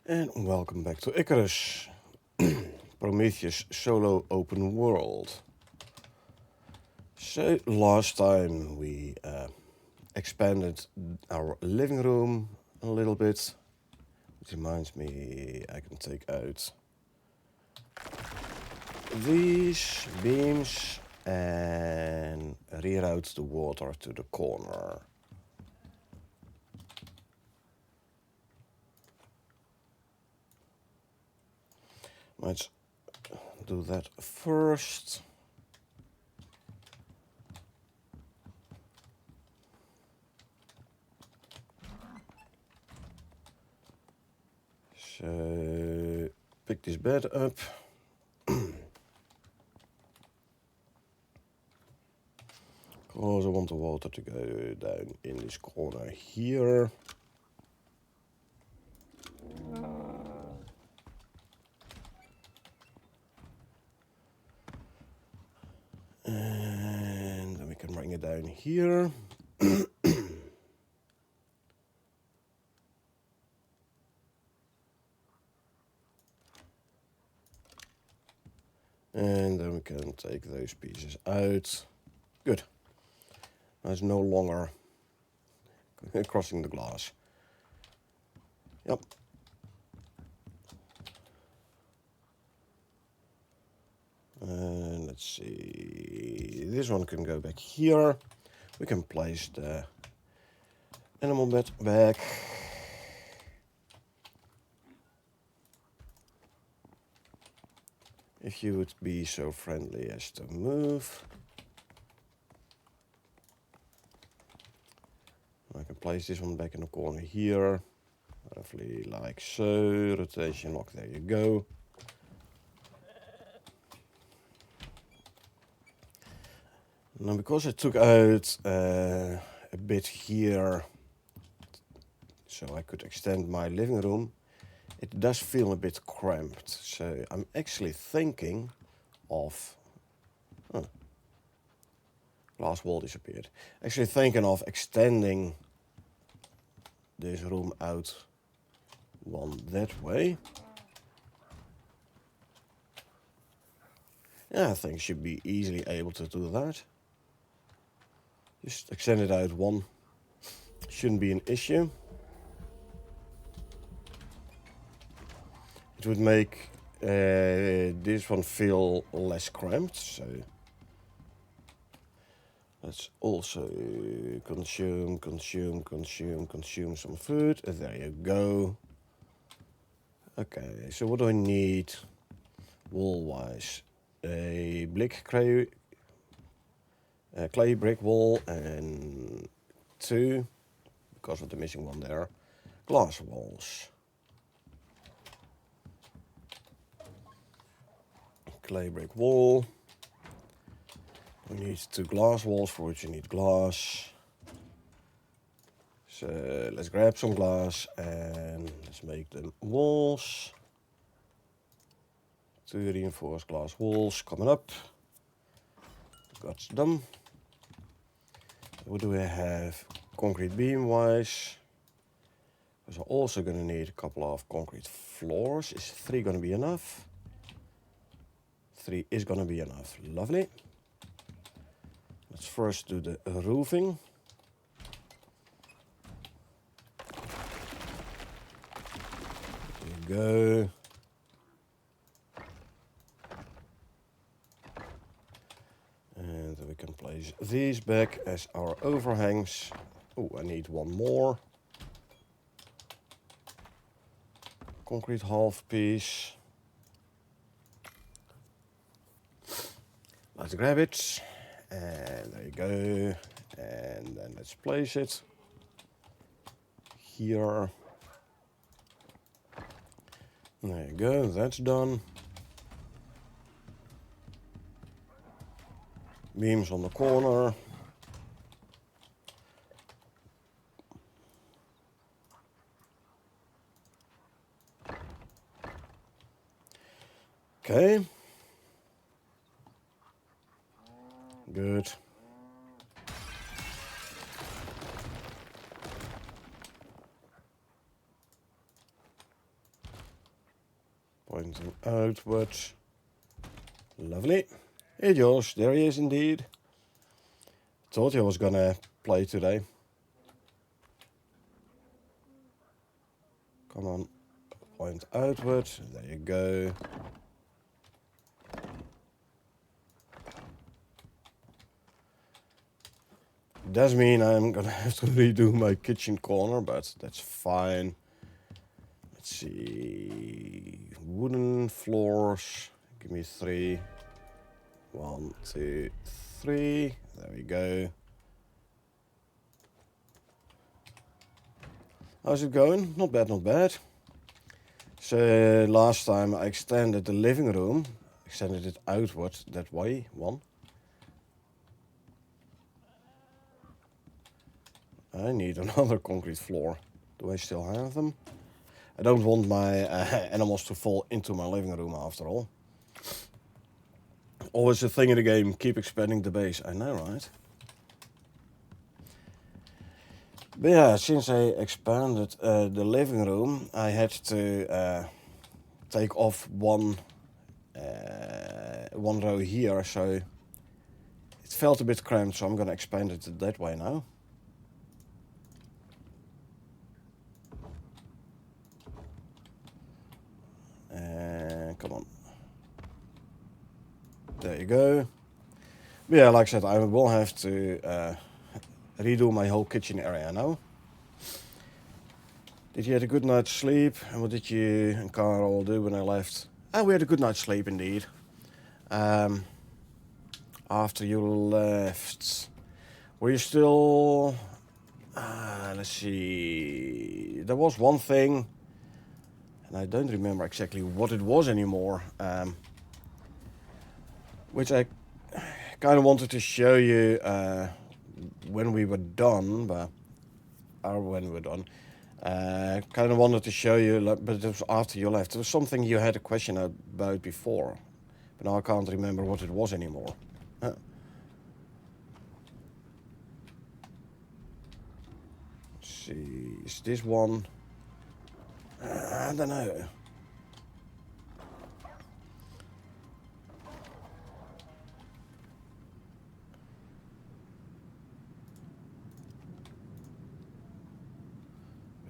And welcome back to Icarus, Prometheus solo open world. So last time we expanded our living room a little bit, which reminds me I can take out these beams and reroute the water to the corner. Let's do that first. So pick this bed up. Because I want the water to go down in this corner here. And then we can bring it down here. And then we can take those pieces out. Good. Now it's no longer crossing the glass. Yep. And let's see. This one can go back here. We can place the animal bed back. If you would be so friendly as to move. I can place this one back in the corner here. Roughly like so. Rotation lock, there you go. Now because I took out a bit here so I could extend my living room, it does feel a bit cramped. So I'm actually thinking of... glass wall disappeared. Actually thinking of extending this room out one that way. Yeah, I think should be easily able to do that. Just extend it out one. Shouldn't be an issue. It would make this one feel less cramped, so let's also consume some food. There you go. Okay, so what do I need wall-wise? A clay brick wall and 2, because of the missing one there, glass walls. Clay brick wall. We need 2 glass walls, for which you need glass. So let's grab some glass and let's make them walls. 2 reinforced glass walls coming up. Got them. What do we have concrete beam wise? Because I'm also going to need a couple of concrete floors. Is 3 going to be enough? 3 is going to be enough. Lovely. Let's first do the roofing. There you go. And then we can place these back as our overhangs. Oh, I need one more. Concrete half piece. Let's grab it. And there you go. And then let's place it here. There you go, that's done. Beams on the corner. Okay. Good. pointing outwards. Lovely. Hey Josh, there he is indeed. Told you I was gonna play today. Come on, point outwards. There you go. Does mean I'm gonna have to redo my kitchen corner, but that's fine. Let's see. Wooden floors. Give me 3. 1, 2, 3. There we go. How's it going? Not bad, not bad. So last time I extended the living room. Extended it outwards that way. 1. I need another concrete floor. Do I still have them? I don't want my animals to fall into my living room after all. Always a thing in the game, keep expanding the base. I know, right? But yeah, since I expanded the living room, I had to take off one row here, so it felt a bit cramped, so I'm gonna expand it that way now. Come on. There you go. But yeah, like I said, I will have to redo my whole kitchen area now. Did you have a good night's sleep? And what did you and Carl do when I left? We had a good night's sleep indeed. After you left, were you still... let's see... There was one thing, and I don't remember exactly what it was anymore, which I kind of wanted to show you when we were done, when we were done. Kind of wanted to show you, but it was after you left. It was something you had a question about before, but now I can't remember what it was anymore. Let's see, is this one? I don't know.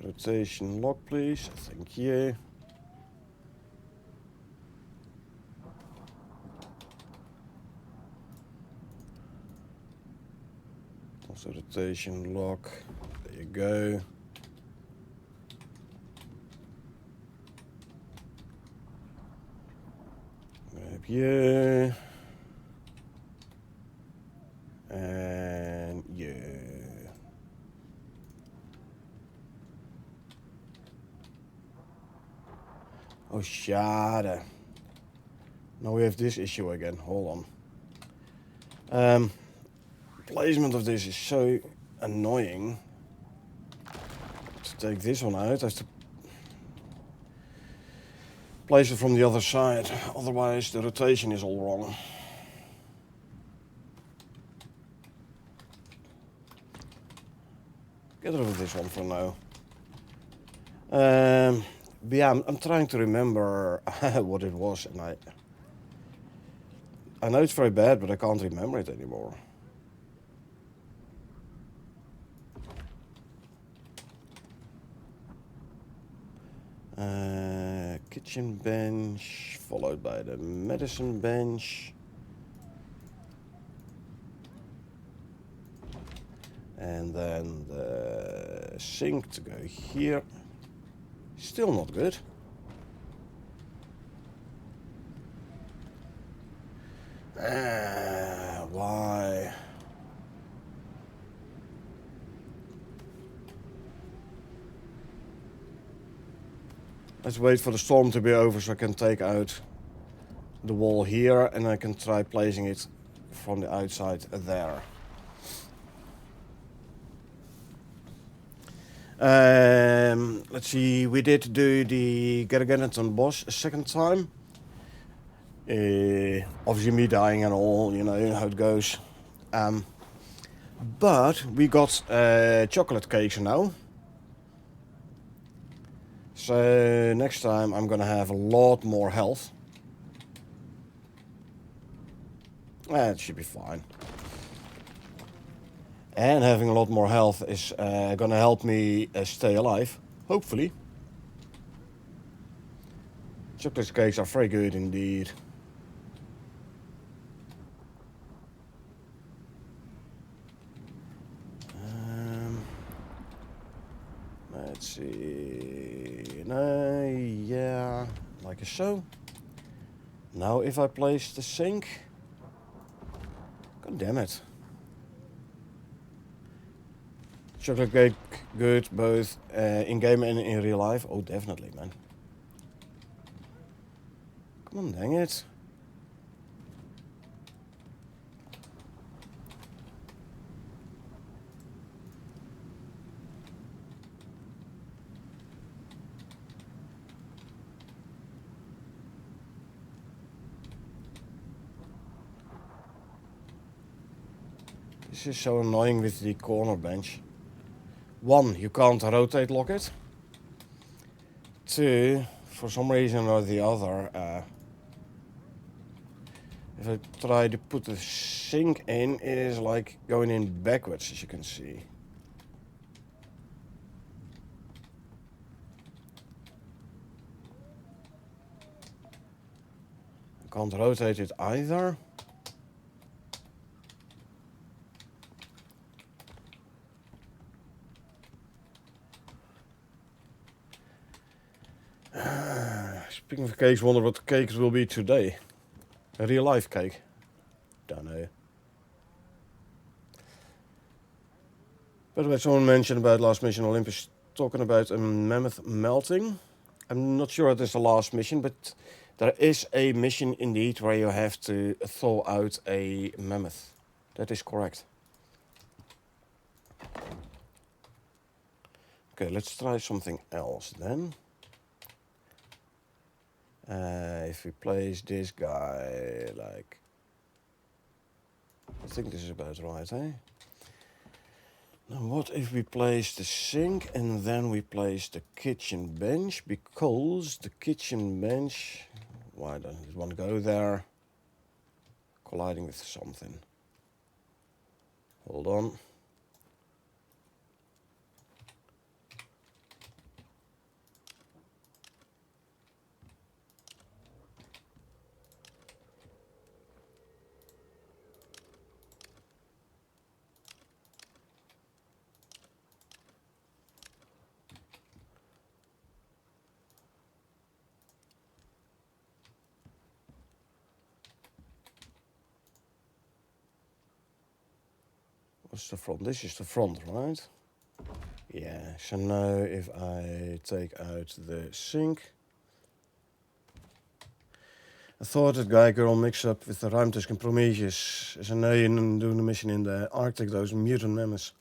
Rotation lock, please. Thank you. Also rotation lock. There you go. Grab you. And you. Oh, shada. Now we have this issue again. Hold on. Placement of this is so annoying. To take this one out, I have to place it from the other side. Otherwise, the rotation is all wrong. Get rid of this one for now. But yeah, I'm trying to remember what it was, and I know it's very bad, but I can't remember it anymore. Kitchen bench, followed by the medicine bench. And then the sink to go here. Still not good. Why? Let's wait for the storm to be over so I can take out the wall here and I can try placing it from the outside there. Let's see, we did do the Garganton boss a second time. Obviously me dying and all, you know how it goes. But we got chocolate cakes now. So next time I'm gonna have a lot more health. It should be fine. And having a lot more health is gonna help me stay alive, hopefully. Chocolate cakes are very good indeed. Let's see. No, yeah, like so. Now if I place the sink. God damn it. Chocolate cake good both in game and in real life. Oh, definitely, man. Come on, dang it. This is so annoying with the corner bench. One, you can't rotate lock it. Two, for some reason or the other, if I try to put the sink in, it is like going in backwards, as you can see. I can't rotate it either. Speaking of cakes, wonder what the cakes will be today. A real life cake. Don't know. By the way, someone mentioned about last mission Olympus talking about a mammoth melting. I'm not sure it is the last mission, but there is a mission indeed where you have to thaw out a mammoth. That is correct. Okay, let's try something else then. If we place this guy like... I think this is about right, eh? Now what if we place the sink and then we place the kitchen bench? Because the kitchen bench... Why doesn't one go there? Colliding with something. Hold on. What's the front? This is the front, right? Yeah, so now if I take out the sink... I thought that guy girl mix up with the ruimtes en Prometheus. Is doing the mission in the Arctic, those mutant mammoths.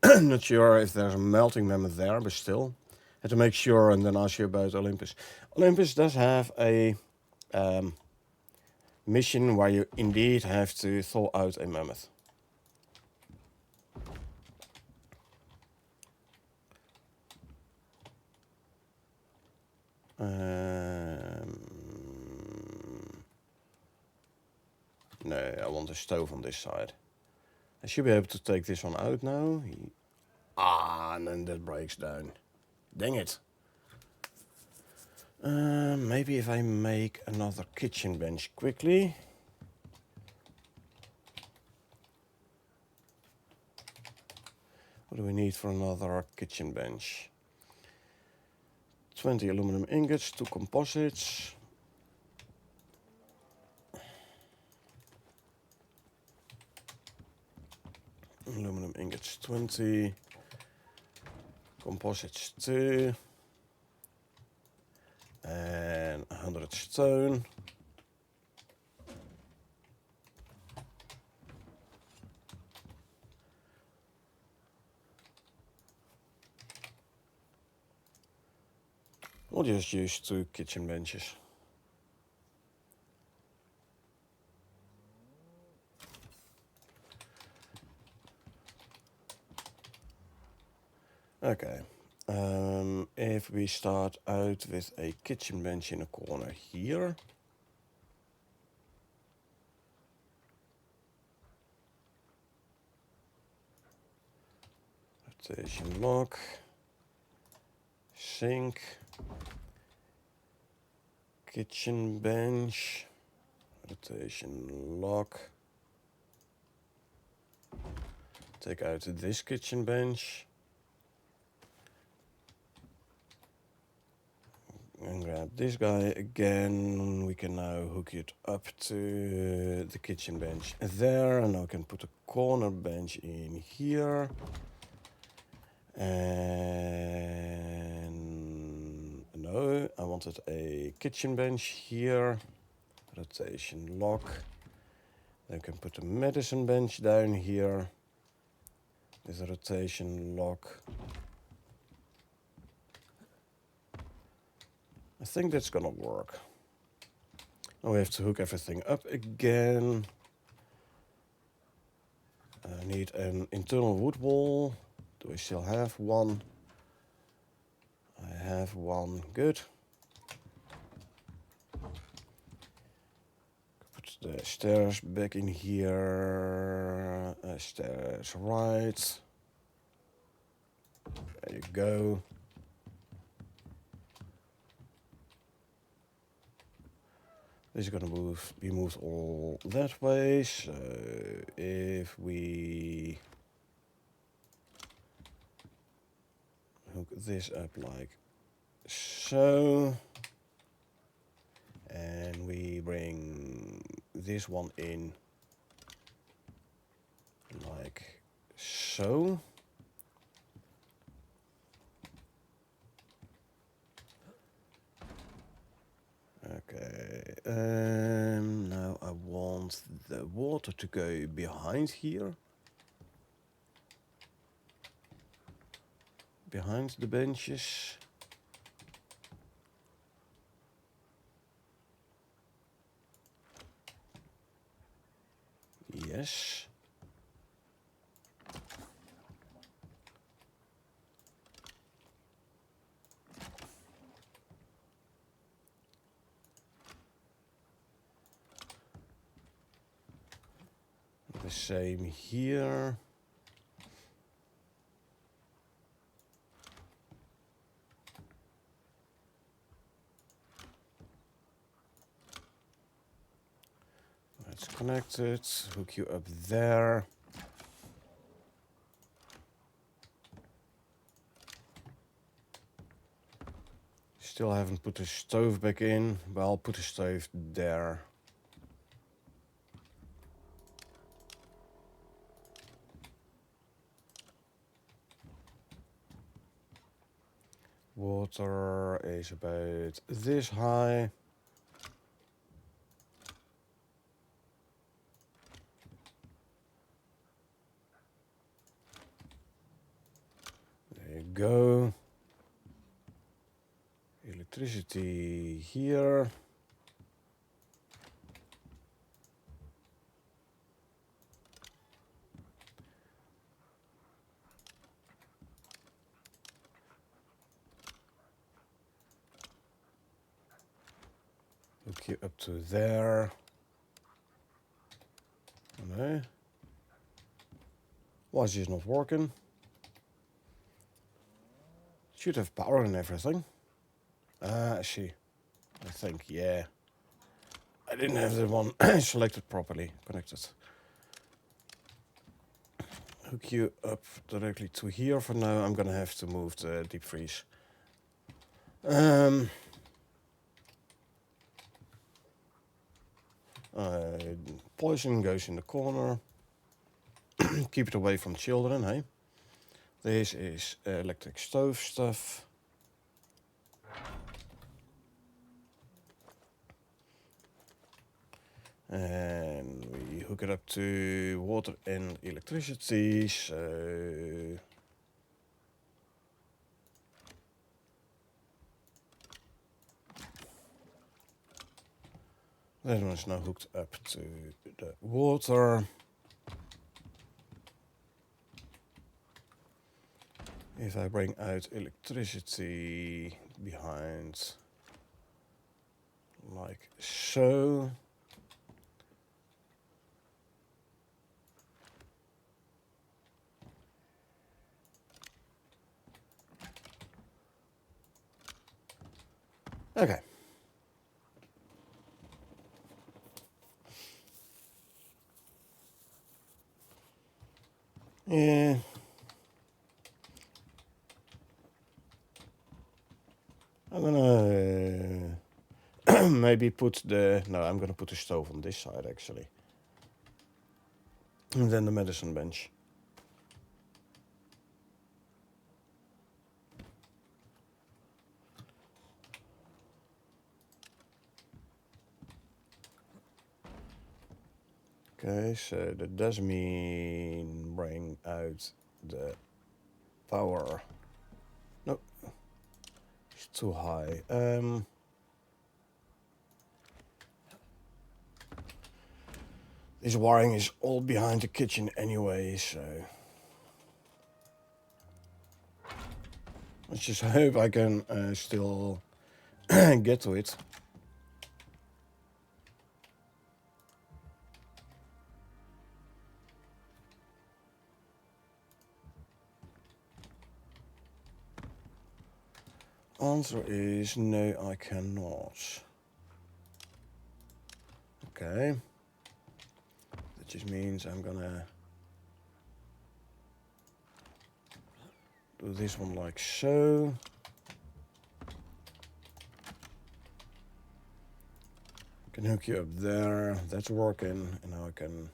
Not sure if there's a melting mammoth there, but still. Had to make sure and then ask you about Olympus. Olympus does have a mission where you indeed have to thaw out a mammoth. No, I want a stove on this side. I should be able to take this one out now. And then that breaks down. Dang it. Maybe if I make another kitchen bench quickly. What do we need for another kitchen bench? 20 aluminum ingots, 2 composites. Aluminum ingots 20. Composites 2. And 100 stone. We'll just use 2 kitchen benches. Okay, If we start out with a kitchen bench in a corner here. Rotation lock. Sink. Kitchen bench. Rotation lock. Take out this kitchen bench. And grab this guy again. We can now hook it up to the kitchen bench there. And now I can put a corner bench in here. And no, I wanted a kitchen bench here. Rotation lock. Then I can put a medicine bench down here. With a rotation lock. I think that's gonna work. Now we have to hook everything up again. I need an internal wood wall. Do I still have one? I have one, good. Put the stairs back in here. Stairs right. There you go. This is going to be moved all that way. So if we hook this up like so, and we bring this one in like so. Okay, now I want the water to go behind here. Behind the benches. Yes. The same here. Let's connect it, hook you up there. Still haven't put the stove back in, but I'll put the stove there. Water is about this high. There you go. Electricity here. Hook you up to there. No. Why is this not working? Should have power and everything. I see. I think, yeah. I didn't have the one selected properly, connected. Hook you up directly to here for now. I'm gonna have to move the deep freeze. Poison goes in the corner. Keep it away from children, hey? This is electric stove stuff. And we hook it up to water and electricity, so... That one's now hooked up to the water. If I bring out electricity behind, like so. Okay. Yeah. I'm gonna maybe put the... No, I'm gonna put the stove on this side actually. And then the medicine bench. Okay, so that does mean bring out the power. No, it's too high. This wiring is all behind the kitchen anyway, so let's just hope I can still get to it. Answer is no, I cannot. Okay. That just means I'm gonna do this one like so. Can hook you up there. That's working. And now I can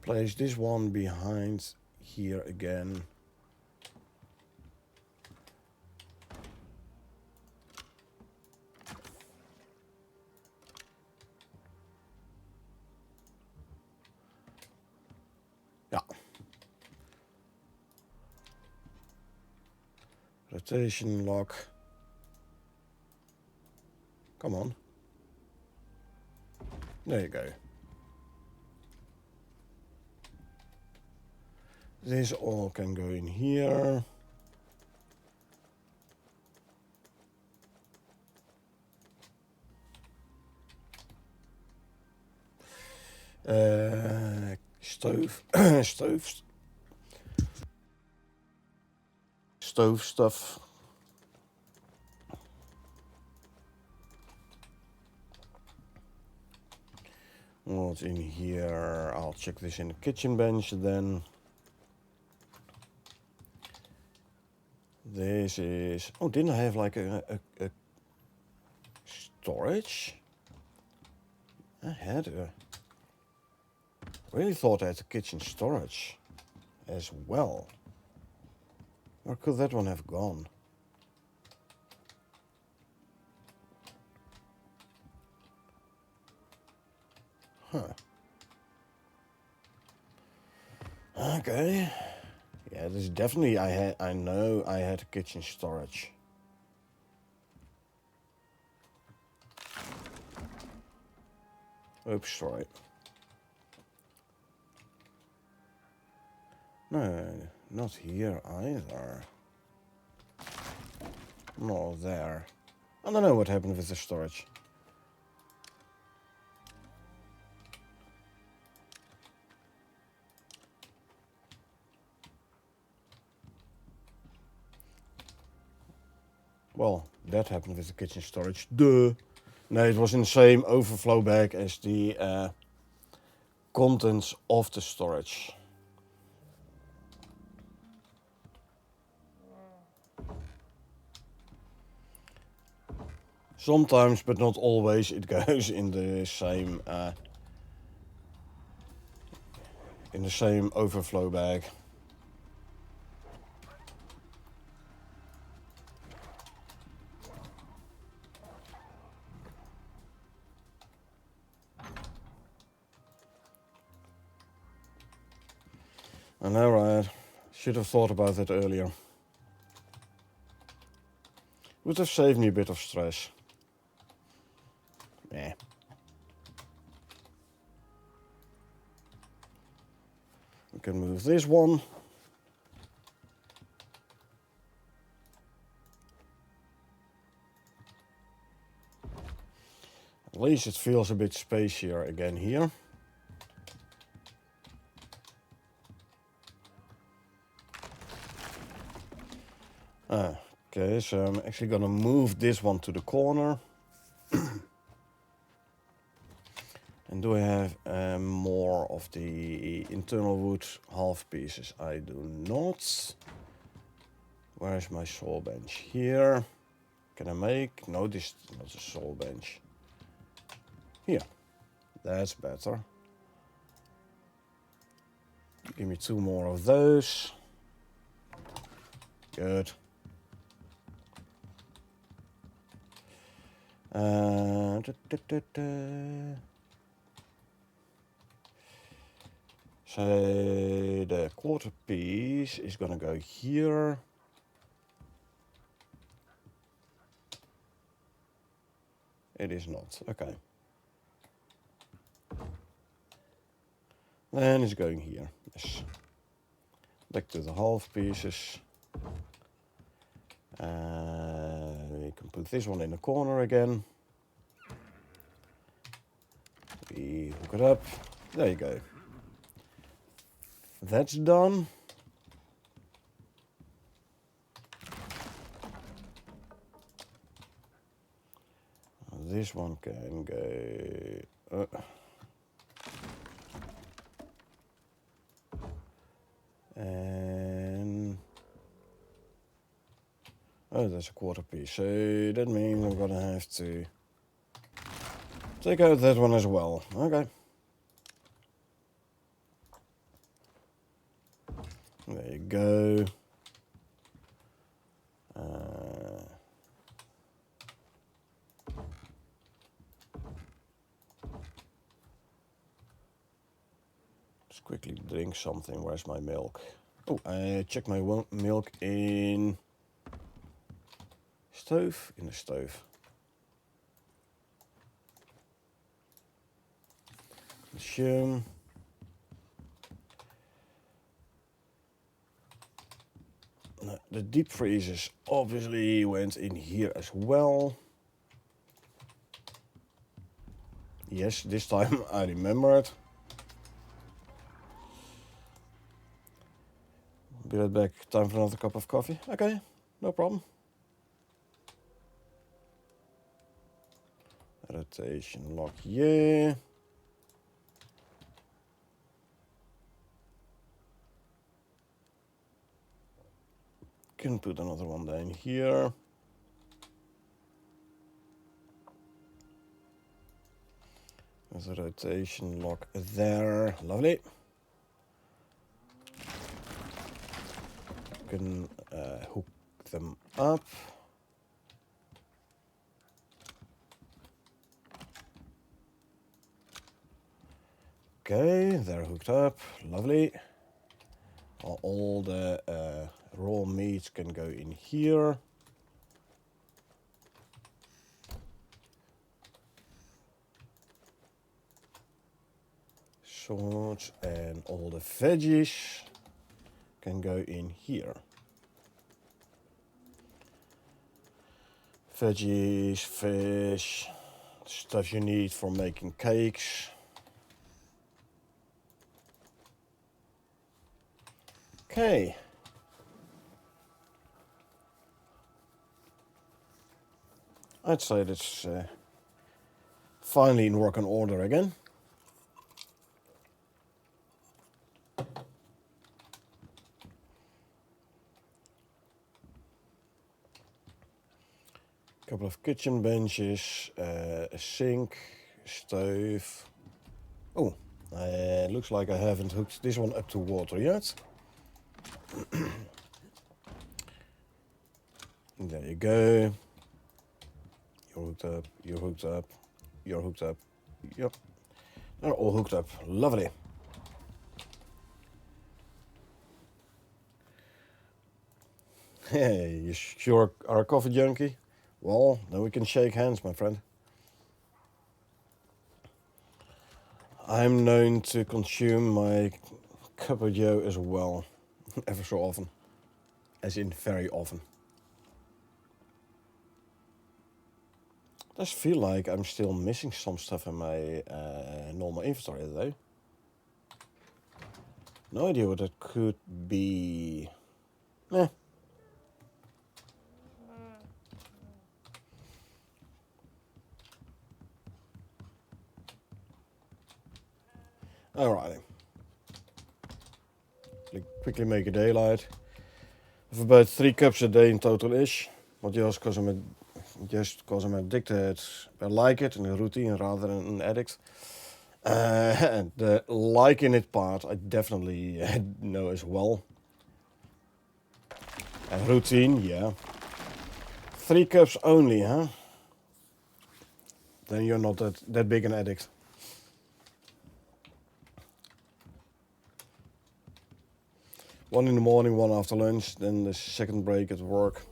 place this one behind here again. Yeah. Rotation lock. Come on. There you go. This all can go in here. Stove, stove stuff. What's in here? I'll check this in the kitchen bench then. This is... Oh, didn't I have like a storage? I had a... Really thought I had a kitchen storage as well. Where could that one have gone? Huh. Okay. Yeah, this is definitely... I know I had a kitchen storage. Oops, sorry. No, not here either. Not there. I don't know what happened with the storage. Well, that happened with the kitchen storage. Duh. No, it was in the same overflow bag as the contents of the storage. Sometimes, but not always, it goes in the same overflow bag. I know, right? Should have thought about that earlier. Would have saved me a bit of stress. Yeah. We can move this one. least it feels a bit spacier again here. Okay, so I'm actually gonna move this one to the corner. And do I have more of the internal wood half pieces? I do not. Where's my saw bench? Here. Can I make? No, this is not a saw bench. Here. That's better. Give me 2 more of those. Good. So the quarter piece is gonna go here. It is not. Okay. Then it's going here. Yes. Back to the half pieces. We can put this one in the corner again. We hook it up. There you go. That's done. This one can go. And oh, that's a quarter piece. So that means I'm gonna have to take out that one as well. Okay. There you go. Just quickly drink something. Where's my milk? Oh, I checked my milk in stove. In the stove. Consume. Now, the deep freezers obviously went in here as well. Yes, this time I remembered. Be right back. Time for another cup of coffee. Okay, no problem. Rotation lock, yeah. Can put another one down here. There's a rotation lock there. Lovely. Can hook them up. Okay, they're hooked up. Lovely. All the raw meats can go in here. Swords and all the veggies can go in here. Veggies, fish, stuff you need for making cakes. Okay. I'd say that's finally in working order again. Couple of kitchen benches, a sink, stove. Oh, looks like I haven't hooked this one up to water yet. There you go. You're hooked up, you're hooked up, you're hooked up. Yep, they're all hooked up. Lovely. Hey, you sure are a coffee junkie? Well, then we can shake hands, my friend. I'm known to consume my cup of joe as well, ever so often, as in very often. Does feel like I'm still missing some stuff in my normal inventory though. No idea what that could be. Eh. Alright. Quickly make a daylight. I have about 3 cups a day in total-ish. But just because I'm addicted, I like it in a routine rather than an addict. And the liking it part I definitely know as well. And routine, yeah. 3 cups only, huh? Then you're not that big an addict. One in the morning, one after lunch, then the second break at work.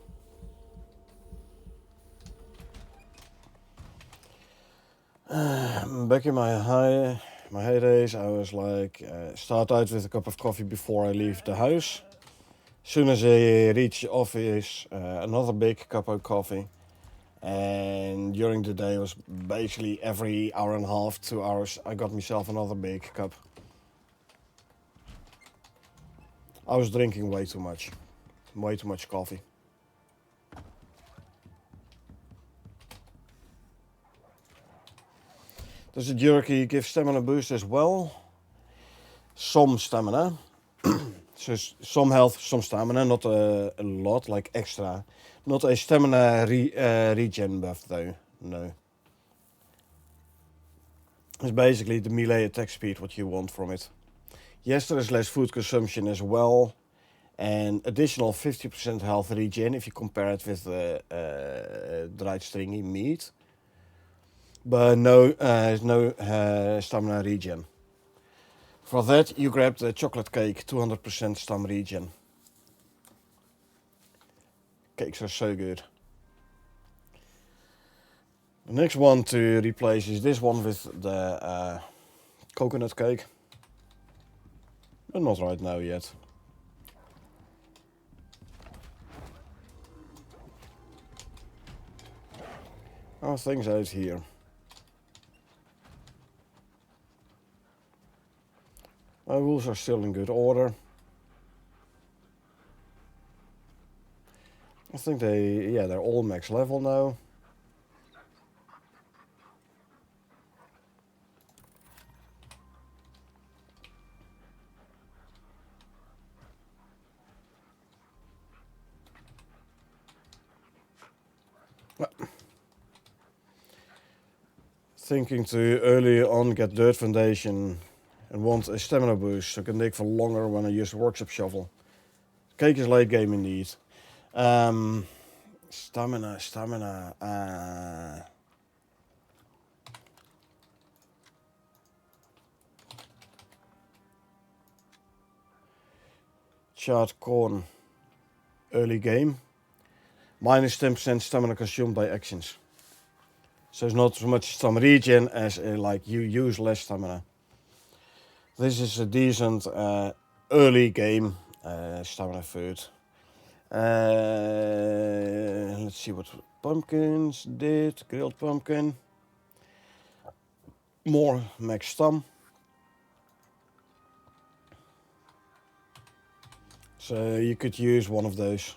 Back in my heydays, I was like, start out with a cup of coffee before I leave the house. Soon as I reach the office, another big cup of coffee. And during the day, it was basically every hour and a half, 2 hours, I got myself another big cup. I was drinking way too much coffee. Does the jerky give stamina boost as well? Some stamina. So some health, some stamina, not a lot, like extra. Not a stamina regen buff though, no. It's basically the melee attack speed what you want from it. Yes, there is less food consumption as well. And additional 50% health regen if you compare it with dried stringy meat. But no stamina regen. For that, you grab the chocolate cake, 200% stam regen. Cakes are so good. The next one to replace is this one with the coconut cake. But not right now yet. How are things out here? My rules are still in good order. I think they're all max level now. Thinking to early on get dirt foundation and want a stamina boost so I can dig for longer when I use the workshop shovel. Cake is late game indeed. Stamina. Charred corn. Early game. Minus 10% stamina consumed by actions. So it's not so much stamina regen as like you use less stamina. This is a decent early game stamina food. Let's see what pumpkins did. Grilled pumpkin. More max stam. So you could use one of those.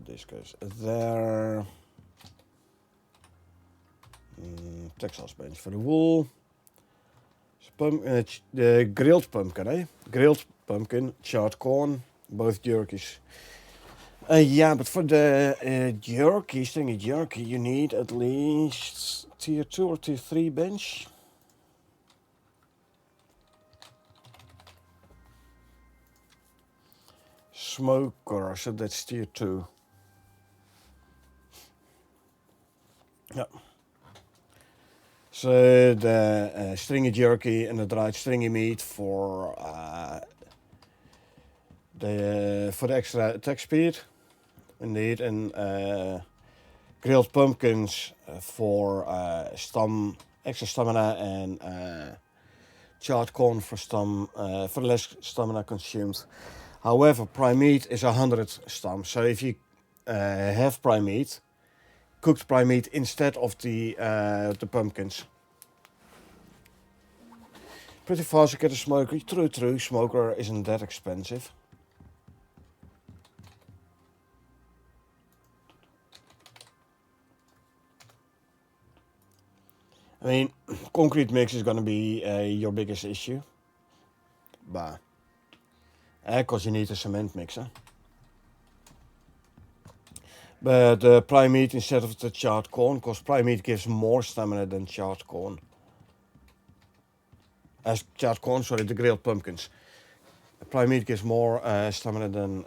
This goes there. Textiles bench for the wool. The grilled pumpkin, eh? Grilled pumpkin, charred corn, both jerkies. Yeah, but for the stringy jerky, you need at least tier 2 or tier 3 bench. Smoker, so that's tier 2. Yeah. So the stringy jerky and the dried stringy meat for the extra attack speed, indeed, and grilled pumpkins for extra stamina and charred corn for less stamina consumed. However, prime meat is 100 stam. So if you have prime meat, cooked prime meat instead of the pumpkins. Pretty fast to get a smoker. True. Smoker isn't that expensive. I mean, concrete mix is going to be your biggest issue. But, because you need a cement mixer. But prime meat instead of the charred corn, because prime meat gives more stamina than charred corn. Charred corn, sorry, the grilled pumpkins. Prime meat gives more stamina than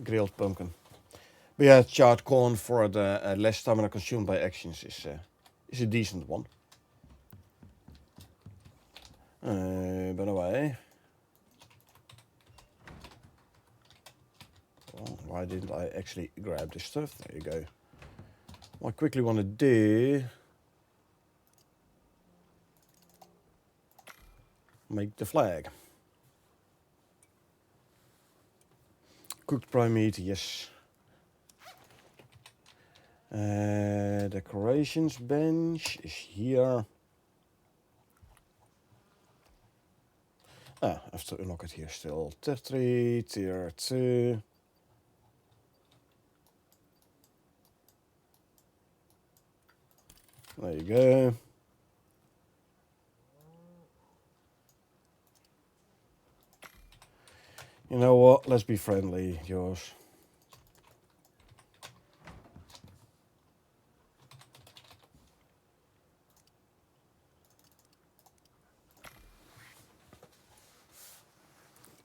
grilled pumpkin. But yeah, charred corn for the less stamina consumed by actions is a decent one. By the way, well, why didn't I actually grab this stuff? There you go. What I quickly want to do, make the flag. Cooked prime meat, yes. Decorations bench is here. I have to unlock it here still. Tier 3, Tier 2. There you go. You know what? Let's be friendly, yours.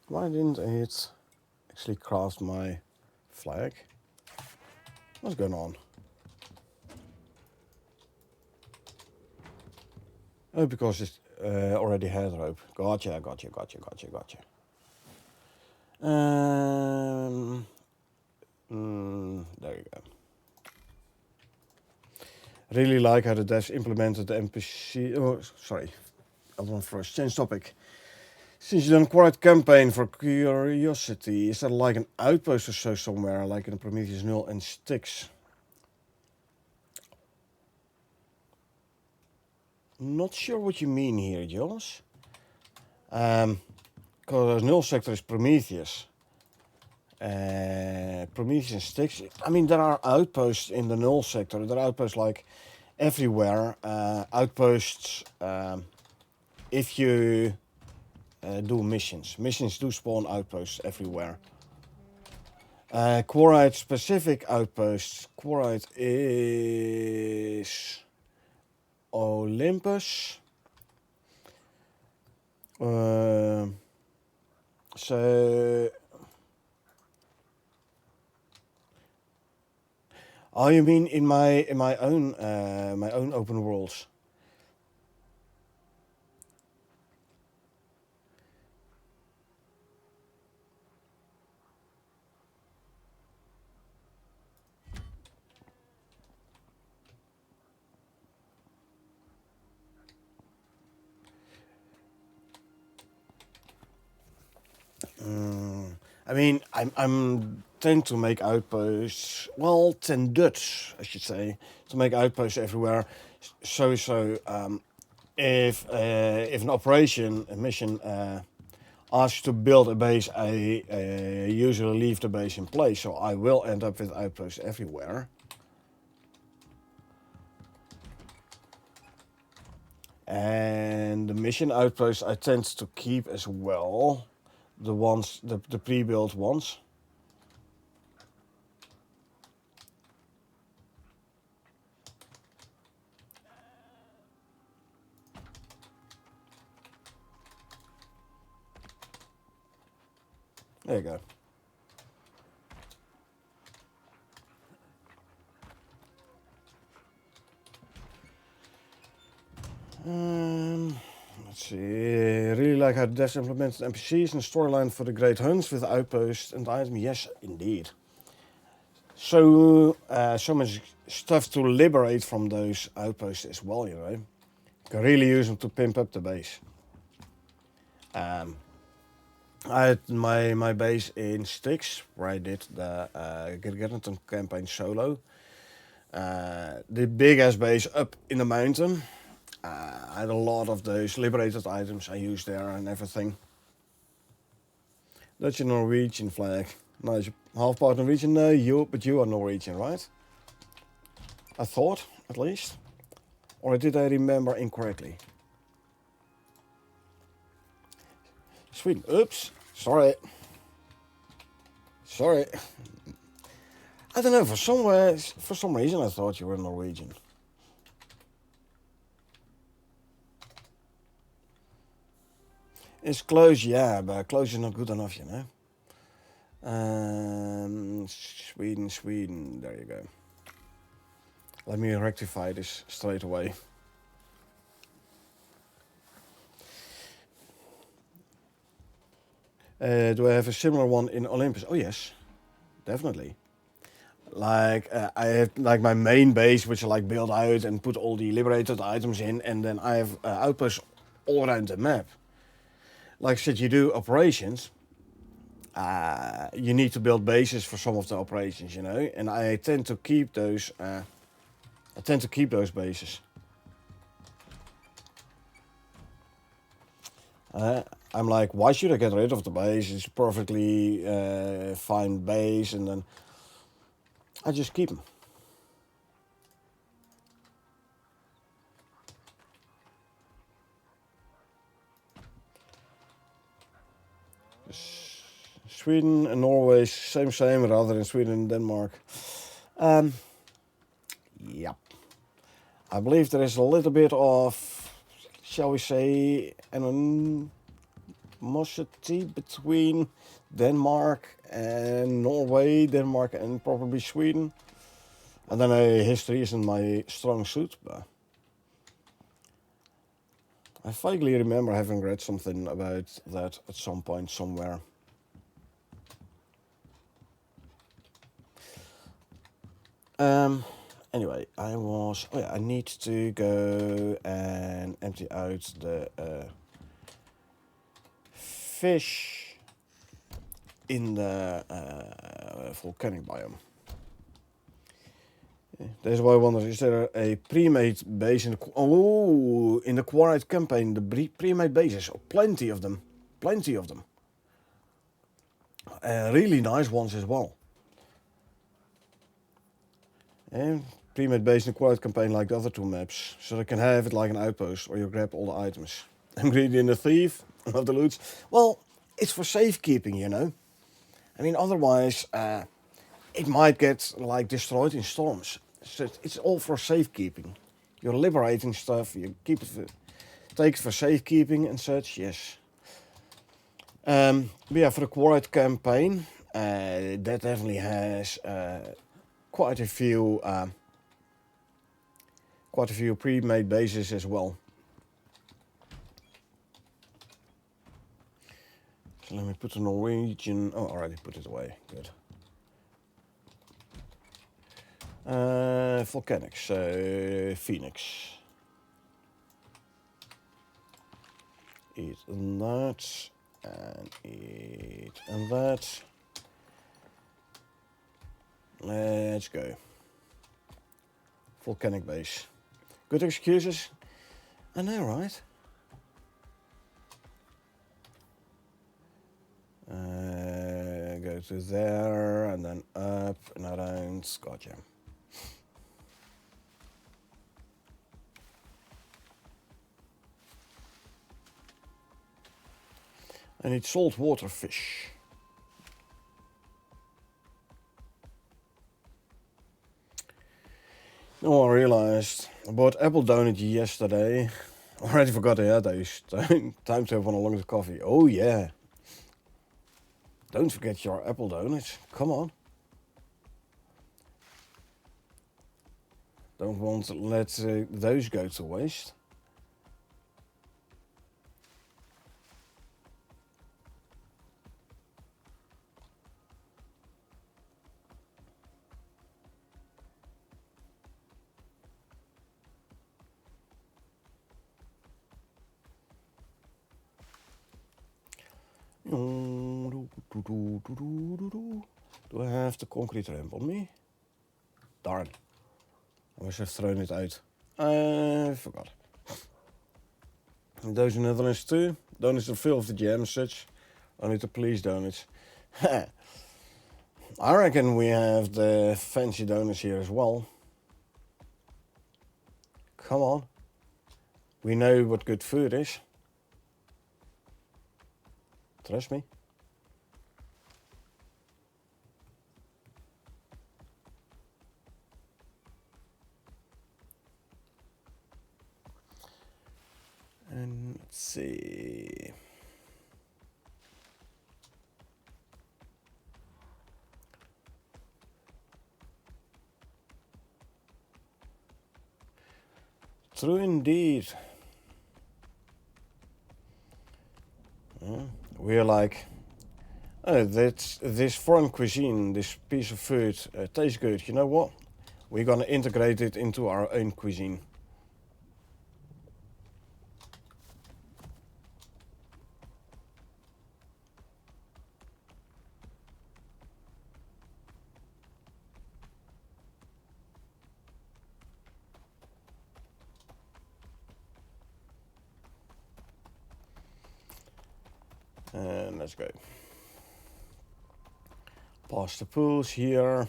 Why didn't it actually craft my flag? What's going on? Oh, because it already had rope. Gotcha. There you go. Really like how the devs implemented the NPC. Oh, sorry. Other one first. Change topic. Since you done quite campaign for curiosity, is that like an outpost or so somewhere, like in Prometheus 0 and Styx? Not sure what you mean here, Josh. Because null sector is Prometheus. Prometheus and Styx. I mean, there are outposts in the null sector. There are outposts like everywhere. Outposts, if you do missions. Missions do spawn outposts everywhere. Quarite specific outposts. Quarite is Olympus. So, oh, you mean in my own open worlds? I mean, I'm tend to make outposts. Well, tended, I should say, to make outposts everywhere. So if an operation, a mission, asks to build a base, I usually leave the base in place. So I will end up with outposts everywhere. And the mission outposts I tend to keep as well. The ones, the pre-built ones. There you go. Let's see. Really like how the devs implemented NPCs and storyline for the Great Hunts with outposts and items. Yes, indeed. So much stuff to liberate from those outposts as well, you know. You can really use them to pimp up the base. I had my base in Styx, where I did the Garganton campaign solo. The big ass base up in the mountain. I had a lot of those liberated items I used there and everything. That's your Norwegian flag. Nice. Half part Norwegian? No, but you are Norwegian, right? I thought, at least. Or did I remember incorrectly? Sweden. Oops. Sorry. I don't know, for some reason I thought you were Norwegian. It's close, yeah, but close is not good enough, you know. Sweden, there you go. Let me rectify this straight away. Do I have a similar one in Olympus? Oh yes, definitely. Like I have like my main base, which I like build out and put all the liberated items in, and then I have outposts all around the map. Like I said, you do operations. You need to build bases for some of the operations, you know, and I tend to keep those. Bases. I'm like, why should I get rid of the base? It's a perfectly fine base, and then I just keep them. Sweden and Norway, same, rather than Sweden and Denmark. Yep. I believe there is a little bit of, shall we say, animosity between Denmark and Norway, Denmark and probably Sweden. And then history isn't my strong suit, but I vaguely remember having read something about that at some point somewhere. Anyway, I need to go and empty out the fish in the volcanic biome. That's why I wonder, is there a pre-made base in the Quarite campaign, the pre-made bases? Oh, plenty of them. Really nice ones as well. And pre-made base in the Quarite campaign like the other two maps, so they can have it like an outpost where you grab all the items. I'm greedy and a thief, I love the loot. Well, it's for safekeeping, you know. I mean, otherwise, it might get like destroyed in storms. So it's all for safekeeping. You're liberating stuff, you keep it take it for safekeeping and such, yes. But yeah, for the Quarite campaign, that definitely has quite a few pre-made bases as well. So let me put the Norwegian. Oh, already put it away. Good. Volcanics, so Phoenix. Eat and that, and eat and that. Let's go. Volcanic base. Good excuses? I know, right? Go to there, and then up and around. Gotcha. I need saltwater fish. Oh, I realized I bought apple donut yesterday. Already forgot I had those. Time to have one along with coffee. Oh yeah. Don't forget your apple donuts. Come on. Don't want to let those go to waste. Do I have the concrete ramp on me? Darn. I must have thrown it out. I forgot. Those in the Netherlands too. Donuts are full of the jam as such. Only the police donuts. I reckon we have the fancy donuts here as well. Come on. We know what good food is. Trust me. And let's see. True indeed. We're like, oh, this foreign cuisine, this piece of food tastes good. You know what? We're gonna integrate it into our own cuisine. And let's go. Past the pools here.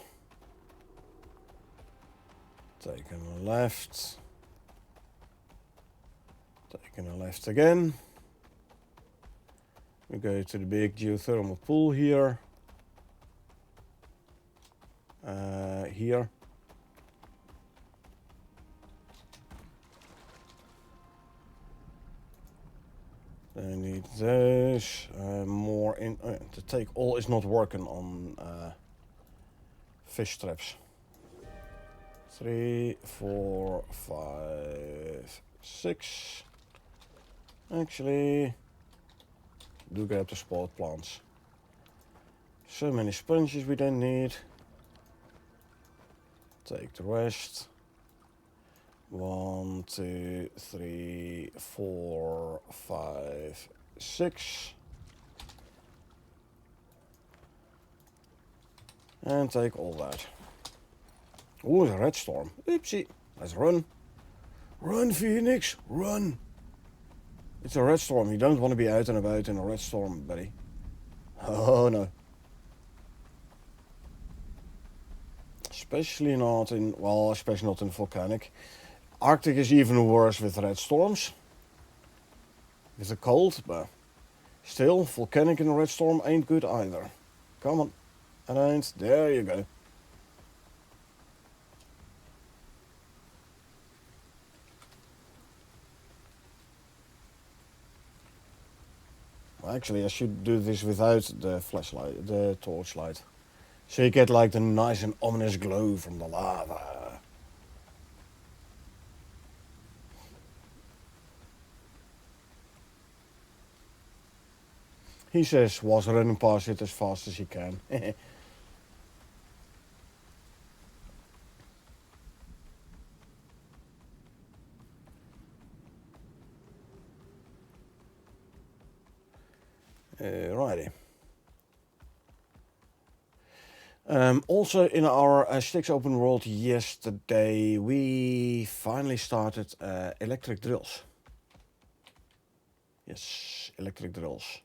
Taking a left. Taking a left again. We go to the big geothermal pool here. Here. I need those. More in. The take all is not working on fish traps. 3, 4, 5, 6. Actually, do grab the sport plants. So many sponges we don't need. Take the rest. 1, 2, 3, 4, 5, 6. And take all that. Ooh, the red storm. Oopsie. Let's run. Run, Phoenix. Run. It's a red storm. You don't want to be out and about in a red storm, buddy. Oh, no. Especially not in, well, especially not in volcanic. Arctic is even worse with red storms. With the cold, but still, volcanic in a red storm ain't good either. Come on. And there you go. Actually, I should do this without the flashlight, the torchlight. So you get like the nice and ominous glow from the lava. He says, whilst running past it as fast as he can. Righty. Also in our Sticks Open World yesterday, we finally started electric drills. Yes, electric drills.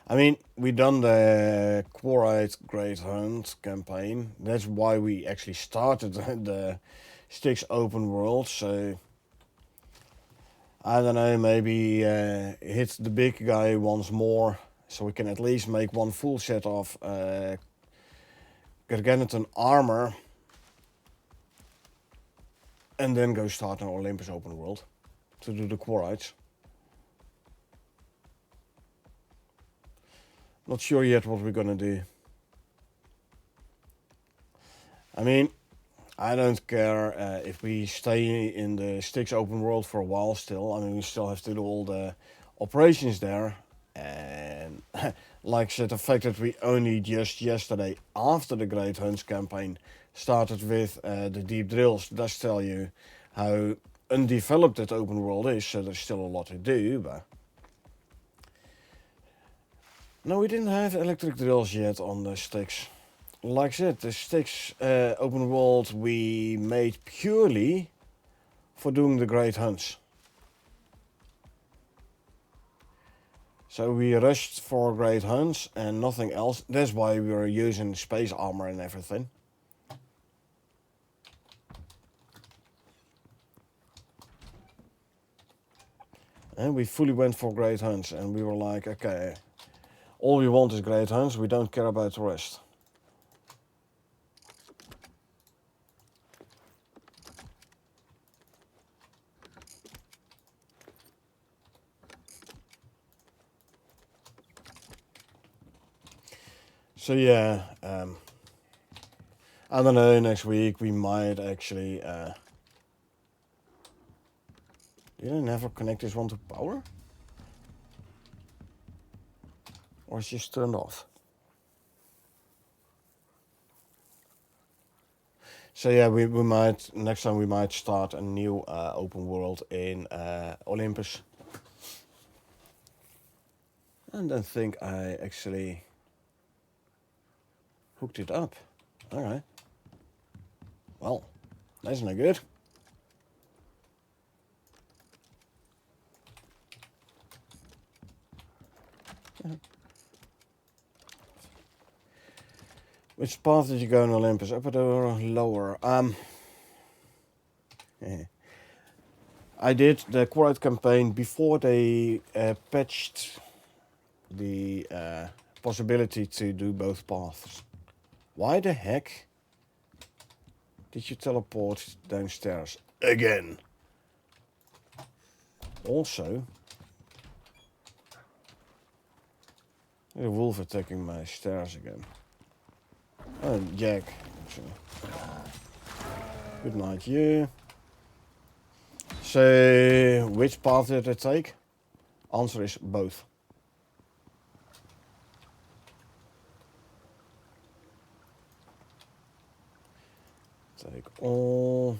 I mean, we done the Quarite Great Hunt campaign. That's why we actually started the Sticks Open World. So, I don't know, maybe hit the big guy once more. So we can at least make one full set of Gargantuan armor. And then go start an Olympus Open World to do the Quarites. Not sure yet what we're gonna do. I mean, I don't care if we stay in the Sticks Open World for a while still. I mean, we still have to do all the operations there. And like I said, the fact that we only just yesterday, after the Great Hunts campaign, started with the deep drills does tell you how undeveloped that open world is. So there's still a lot to do, but No, we didn't have electric drills yet on the sticks. Like I said, the sticks open world we made purely for doing the great hunts. So we rushed for great hunts and nothing else. That's why we were using space armor and everything. And we fully went for great hunts and we were like, okay, all we want is great hunts, we don't care about the rest. So yeah, I don't know, next week we might actually... Did I never connect this one to power? Or it's just turned off? So yeah, we might, next time we might start a new open world in Olympus. And I think I actually hooked it up. Alright. Well, that's not good. Which path did you go in Olympus? Upper or lower? I did the Quarite campaign before they patched the possibility to do both paths. Why the heck did you teleport downstairs again? Also, a wolf attacking my stairs again. Oh, Jack. Good night, you. So, which path did I take? Answer is both. Take all.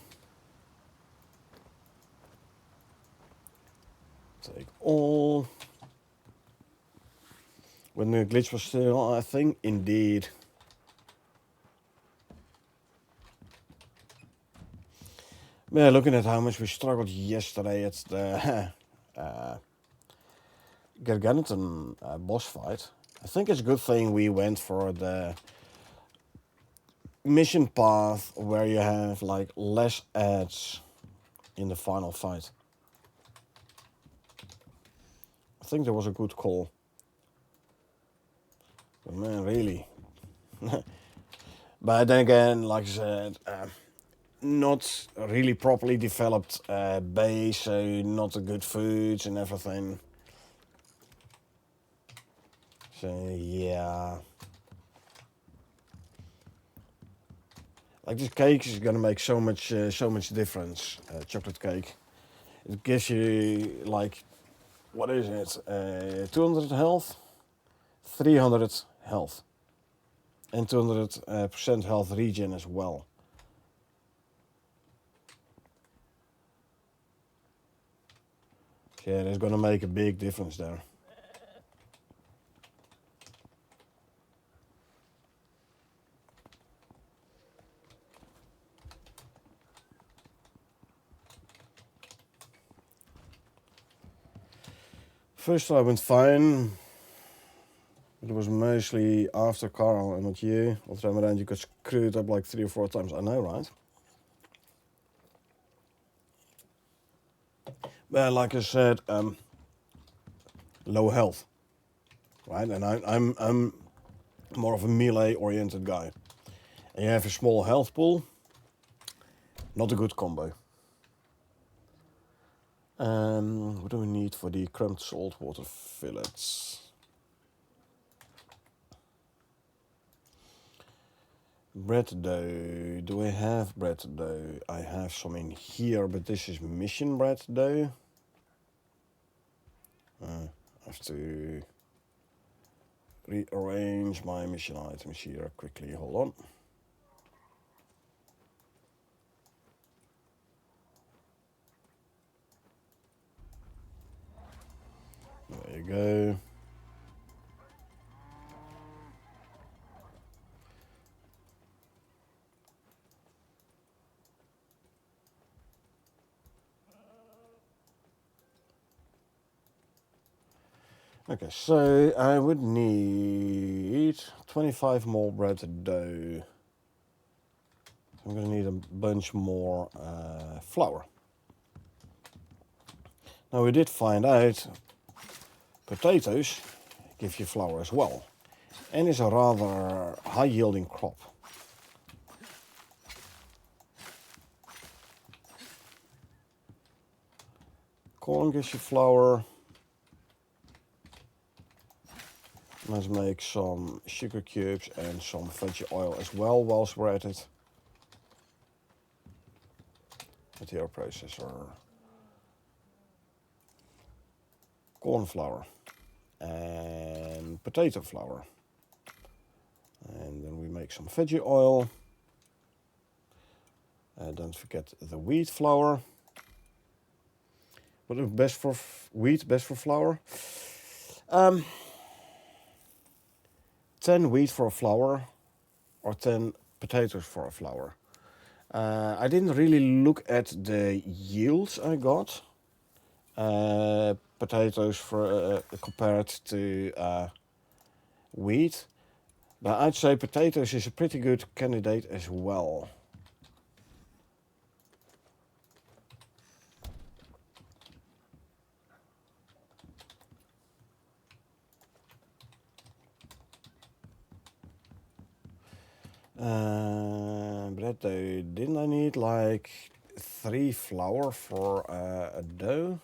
Take all. When the glitch was still, I think, indeed. Yeah, looking at how much we struggled yesterday at the Garganton boss fight, I think it's a good thing we went for the mission path where you have like less ads in the final fight. I think that was a good call. But man, really. But then again, like I said, not really properly developed base, so not the good foods and everything. So yeah. Like this cake is gonna make so much difference. Chocolate cake. It gives you like, what is it? 200 health, 300 health, and 200% health regen as well. Yeah, that's gonna make a big difference there. First I went fine. It was mostly after Carl and not you. All the time around you got screwed up like 3 or 4 times. I know, right? But like I said, low health, right? And I'm more of a melee-oriented guy. And you have a small health pool. Not a good combo. What do we need for the crumbed saltwater fillets? Bread dough. Do I have bread dough? I have some in here, but this is mission bread dough. I have to rearrange my mission items here quickly. Hold on. There you go. Okay, so I would need 25 more bread dough. I'm gonna need a bunch more flour. Now we did find out potatoes give you flour as well, and is a rather high yielding crop. Corn gives you flour. Let's make some sugar cubes and some veggie oil as well whilst we're at it. Potato processor. Corn flour and potato flour. And then we make some veggie oil. And don't forget the wheat flour. What is best for wheat, best for flour? 10 wheat for a flour or 10 potatoes for a flour. I didn't really look at the yields I got. Potatoes for compared to wheat. But I'd say potatoes is a pretty good candidate as well. Bread dough, didn't I need like 3 flour for a dough?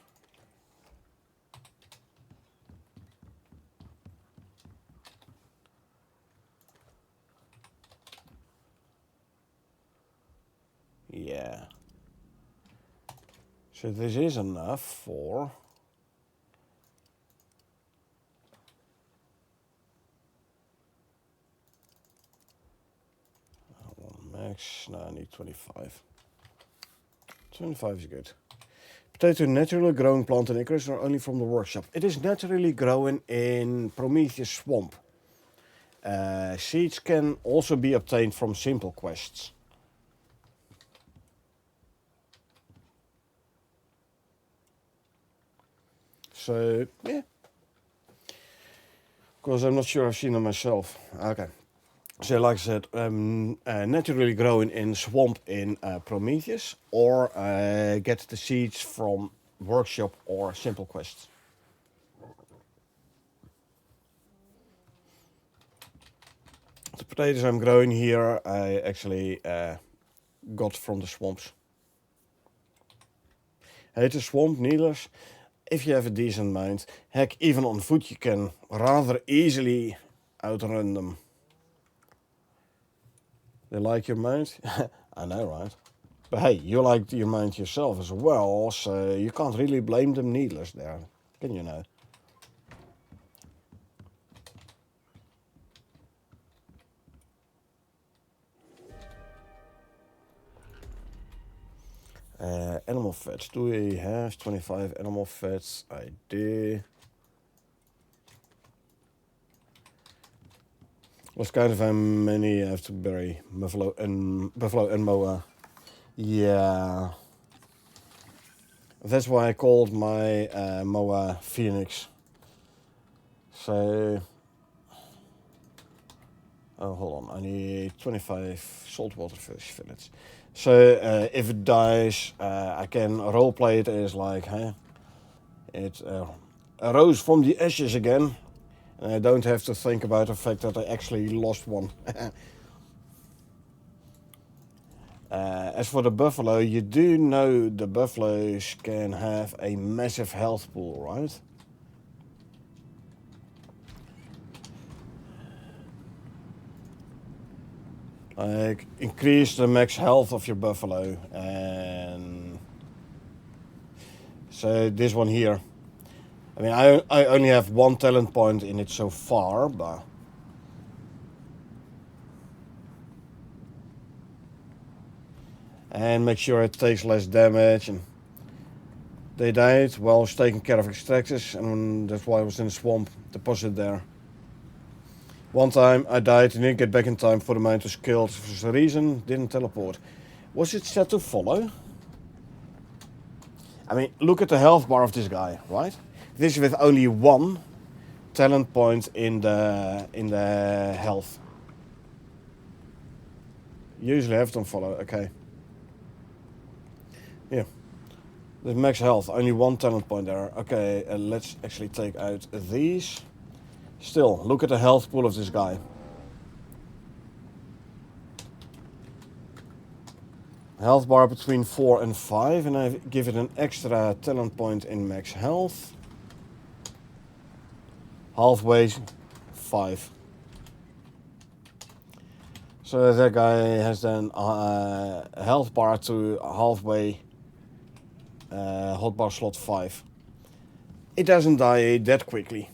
Yeah. So this is enough for... max, no, I need 25. 25 is good. Potato naturally grown plant in Icarus or only from the workshop? It is naturally grown in Prometheus Swamp. Seeds can also be obtained from simple quests. So, yeah. Of course, I'm not sure I've seen them myself. Okay. So, like I said, naturally grown in swamp in Prometheus, or get the seeds from workshop or simple quests. The potatoes I'm growing here, I actually got from the swamps. Hate the swamp needlers. If you have a decent mind, heck, even on foot you can rather easily outrun them. They like your mind? I know, right? But hey, you like your mind yourself as well, so you can't really blame them needlers there, can you know? Animal fats. Do we have 25 animal fats? I do. What kind of how many I have to bury? Buffalo and moa. Yeah. That's why I called my moa Phoenix. So... Oh, hold on. I need 25 saltwater fish fillets. So if it dies, I can roleplay it as like, hey, it arose from the ashes again. And I don't have to think about the fact that I actually lost one. As for the buffalo, you do know the buffaloes can have a massive health pool, right? Like, increase the max health of your buffalo, and so this one here. I mean, I only have 1 talent point in it so far, but and make sure it takes less damage. And they died while I was taking care of extractors, and that's why I was in the swamp deposit there. One time I died and didn't get back in time for the mine to kill for some reason, didn't teleport. Was it set to follow? I mean, look at the health bar of this guy, right? This with only 1, talent point in the health. Usually have them follow. Okay. Yeah. The max health, only 1 talent point there. Okay, let's actually take out these. Still, look at the health pool of this guy. Health bar between 4 and 5, and I give it an extra talent point in max health. Halfway, 5. So that guy has then a health bar to halfway hotbar slot 5. It doesn't die that quickly.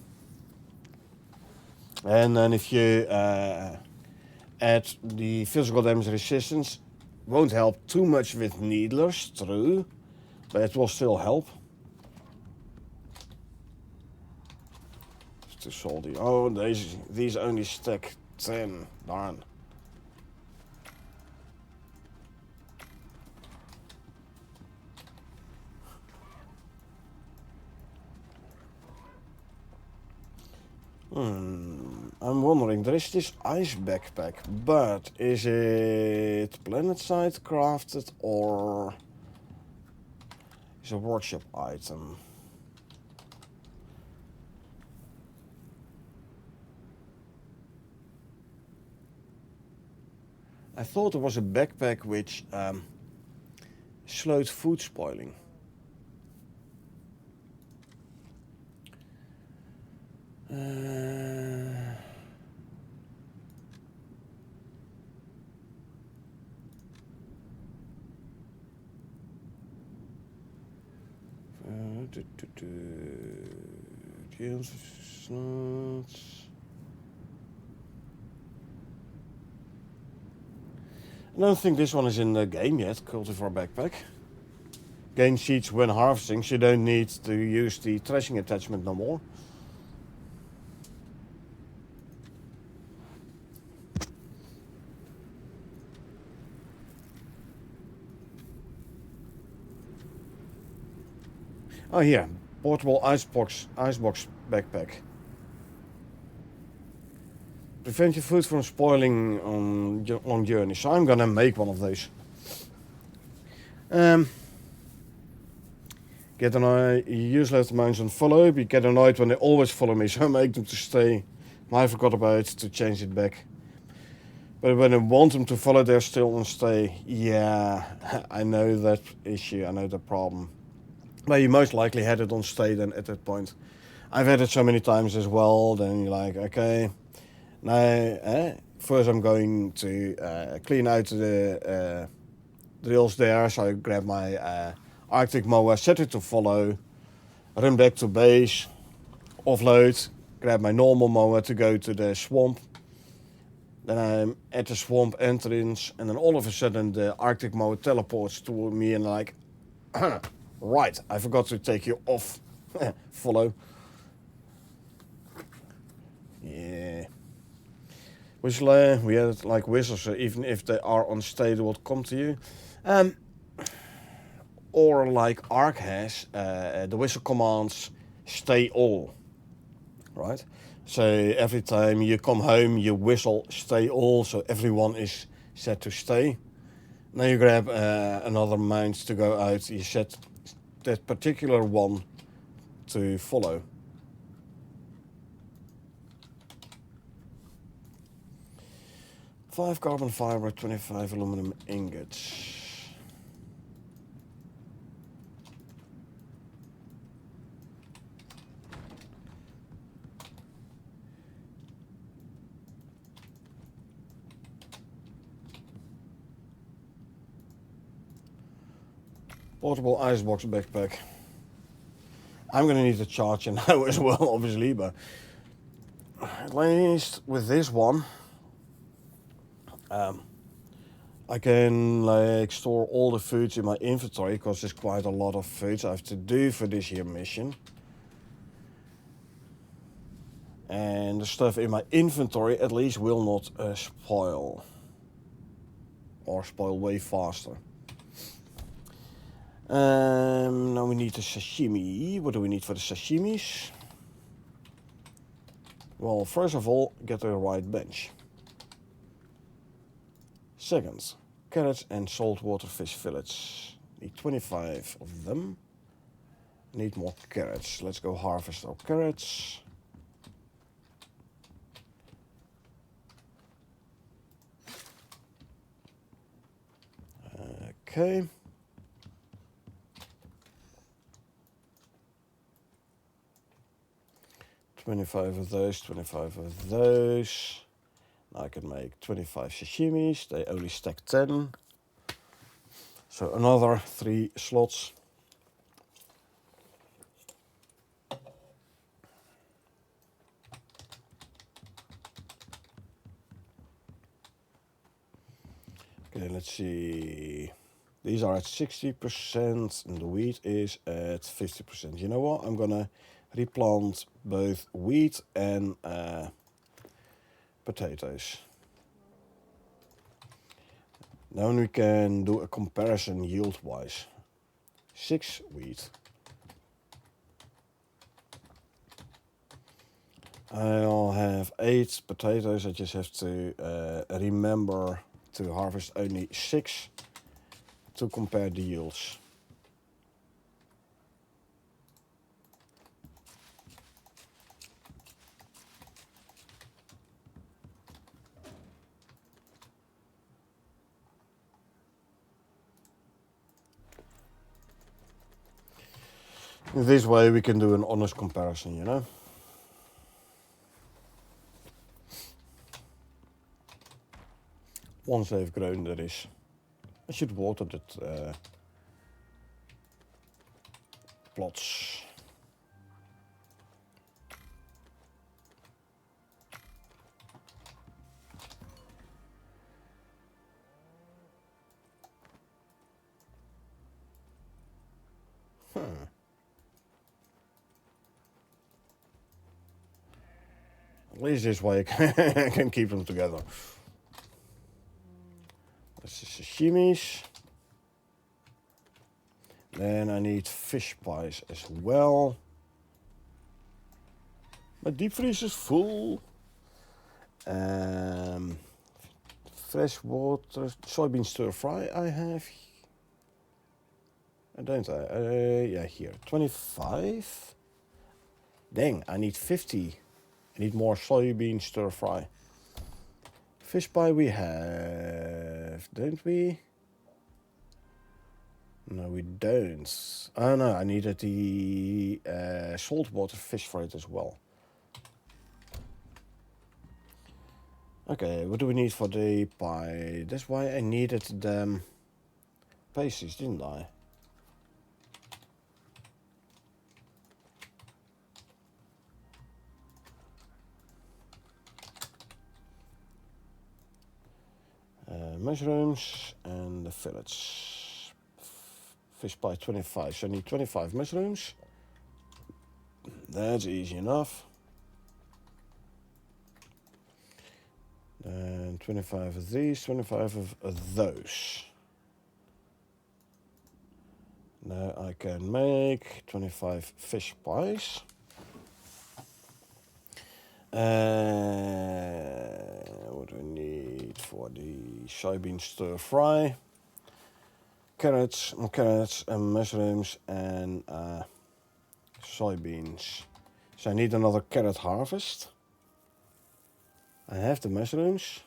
And then if you add the physical damage resistance, won't help too much with needlers, true, but it will still help. It's too salty. Oh, these only stack 10, darn. I'm wondering, there is this ice backpack, but is it planet side crafted or is a workshop item? I thought it was a backpack which slowed food spoiling. I don't think this one is in the game yet, Cultivar Backpack. Gain seeds when harvesting, so you don't need to use the threshing attachment no more. Oh, here, portable icebox backpack. Prevent your food from spoiling on long journey. So I'm gonna make one of those. Get annoyed. Useless amounts on follow. But get annoyed when they always follow me, so I make them to stay. I forgot about to change it back. But when I want them to follow, they're still on stay. Yeah, I know that issue. I know the problem. But you most likely had it on stay then at that point. I've had it so many times as well. Then you're like, okay. Now, first I'm going to clean out the drills there. So I grab my Arctic mower, set it to follow, run back to base, offload, grab my normal mower to go to the swamp. Then I'm at the swamp entrance, and then all of a sudden the Arctic mower teleports to me and like, right, I forgot to take you off. Follow. Yeah. Whistle, we had like whistles, even if they are on stay, they will come to you. Or like Arc has, the whistle commands stay all. Right? So every time you come home, you whistle stay all, so everyone is set to stay. Now you grab another mount to go out, you set that particular one to follow. Five carbon fiber, 25 aluminum ingots. Portable icebox backpack. I'm gonna need to charge it now as well, obviously, but at least with this one, I can like store all the foods in my inventory because there's quite a lot of foods I have to do for this here mission. And the stuff in my inventory at least will not spoil. Or spoil way faster. Now we need the sashimi. What do we need for the sashimis? Well, first of all, get the right bench. Second, carrots and saltwater fish fillets. Need 25 of them. Need more carrots. Let's go harvest our carrots. Okay. 25 of those, 25 of those. Now I can make 25 sashimis. They only stack 10. So another 3 slots. Okay, let's see. These are at 60% and the wheat is at 50%. You know what? I'm gonna replant both wheat and potatoes. Then we can do a comparison yield-wise. 6 wheat. I'll have 8 potatoes. I just have to remember to harvest only 6 to compare the yields. This way we can do an honest comparison, you know. Once they've grown, that is. I should water that plots. At least this way I can keep them together. That's the sashimis. Then I need fish pies as well. My deep freeze is full. Fresh water, soybean stir fry I have. Don't I? Yeah, here. 25. Dang, I need 50. I need more soybean stir fry. Fish pie we have, don't we? No, we don't. Oh no, I needed the saltwater fish for it as well. Okay, what do we need for the pie? That's why I needed the pasties, didn't I? Mushrooms and the fillets. Fish pie 25, so I need 25 mushrooms. That's easy enough. And 25 of these, 25 of those. Now I can make 25 fish pies. What do we need for the soybean stir fry? Carrots, more carrots and mushrooms and soybeans. So I need another carrot harvest. I have the mushrooms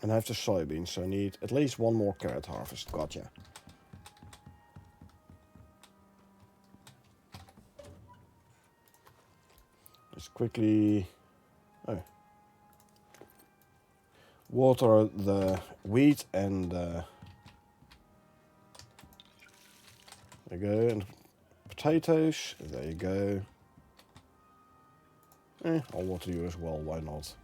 and I have the soybeans, so I need at least one more carrot harvest. Gotcha. Let's quickly water the wheat and there you go, and potatoes. There you go. I'll water you as well, why not?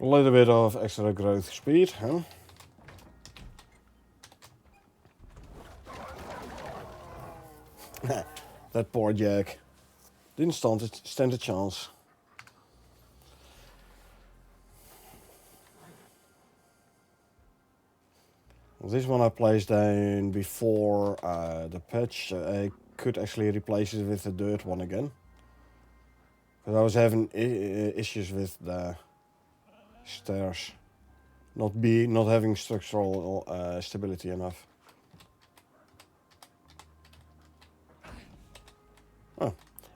A little bit of extra growth speed, huh? That poor Jack didn't stand a chance. This one I placed down before the patch. I could actually replace it with the dirt one again. Because I was having issues with the stairs not having structural stability enough. Oh,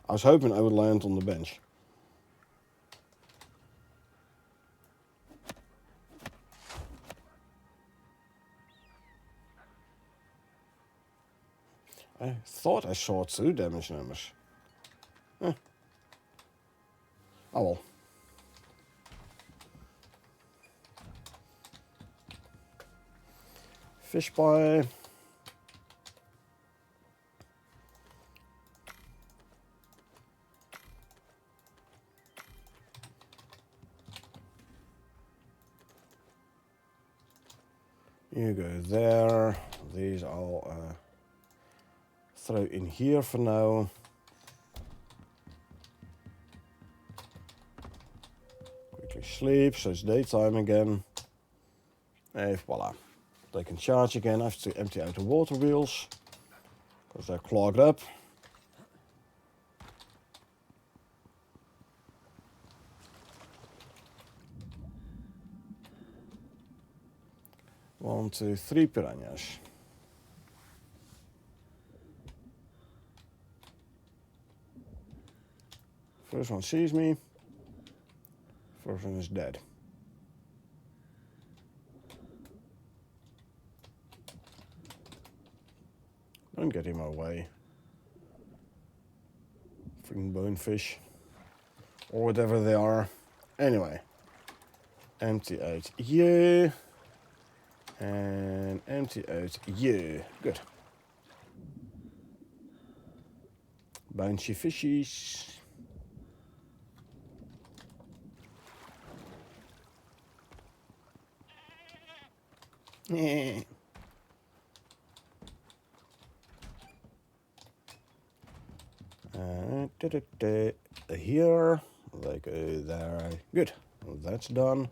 I was hoping I would land on the bench. I thought I saw 2 damage numbers. Oh well. Fish pie. You go there. These I'll throw in here for now. Quickly sleep, so it's daytime again. And voila. They can charge again. I have to empty out the water wheels because they're clogged up. One, two, 3 piranhas. First one sees me. First one is dead. Don't get in my way. Freaking bonefish. Or whatever they are. Anyway. Empty out you. And empty out you. Good. Bouncy fishies. Yeah. Here, they go there. Good, that's done.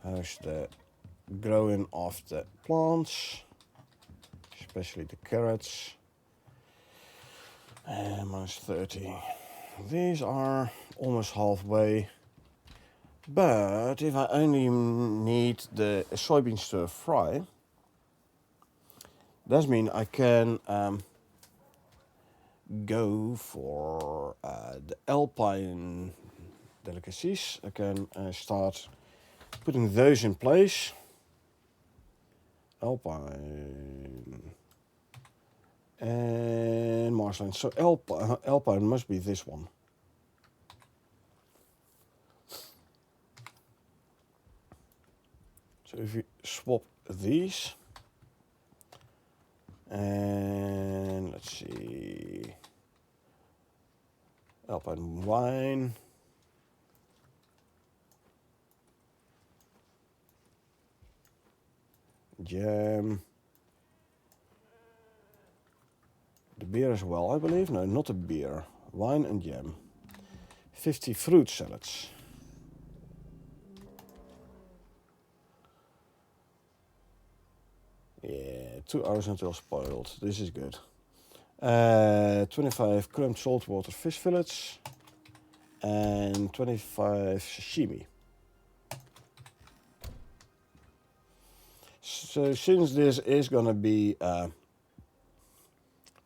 How's the growing of the plants, especially the carrots? Minus 30. These are almost halfway. But if I only need the soybeans to fry, that means I can go for the alpine delicacies. I can start putting those in place. Alpine and marshland. So alpine must be this one. So if you swap these, and let's see, alpine wine, jam, the beer as well, I believe. No, not a beer, wine and jam. 50 fruit salads. Yeah, 2 hours until spoiled. This is good. 25 crumbed saltwater fish fillets and 25 sashimi. So since this is gonna be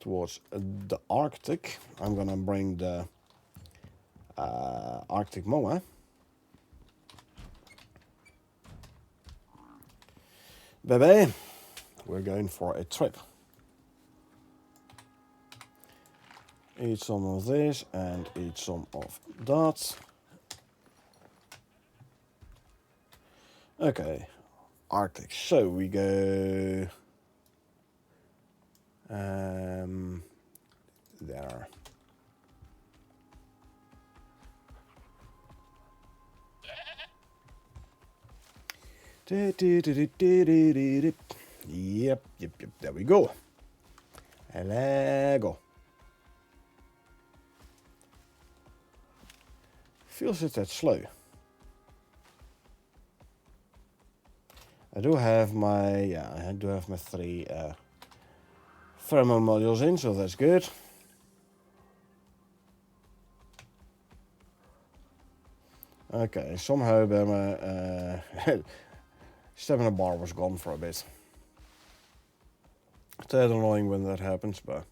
towards the Arctic, I'm gonna bring the Arctic mower. Baby, we're going for a trip. Eat some of this and eat some of that. Okay, Arctic. So we go there. Yep, there we go. Lego. Feels it that slow. I do have my, I do have my 3 thermal modules in, so that's good. Okay, somehow my stamina bar was gone for a bit. It's a tad annoying when that happens, but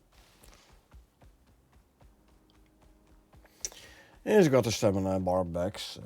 he's got the stamina bar back, so.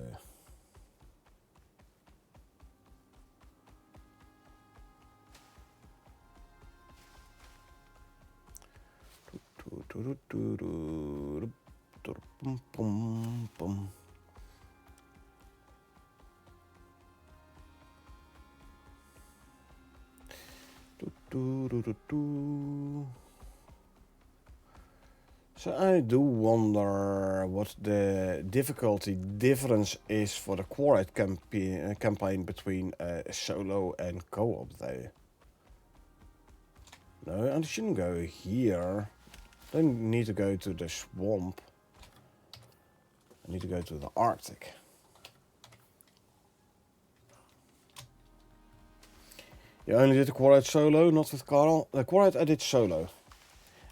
So I do wonder what the difficulty difference is for the Quarite campaign between solo and co-op though. No, I shouldn't go here. I don't need to go to the swamp. I need to go to the Arctic. You only did the Quarite solo, not with Carl. The Quarite I did solo.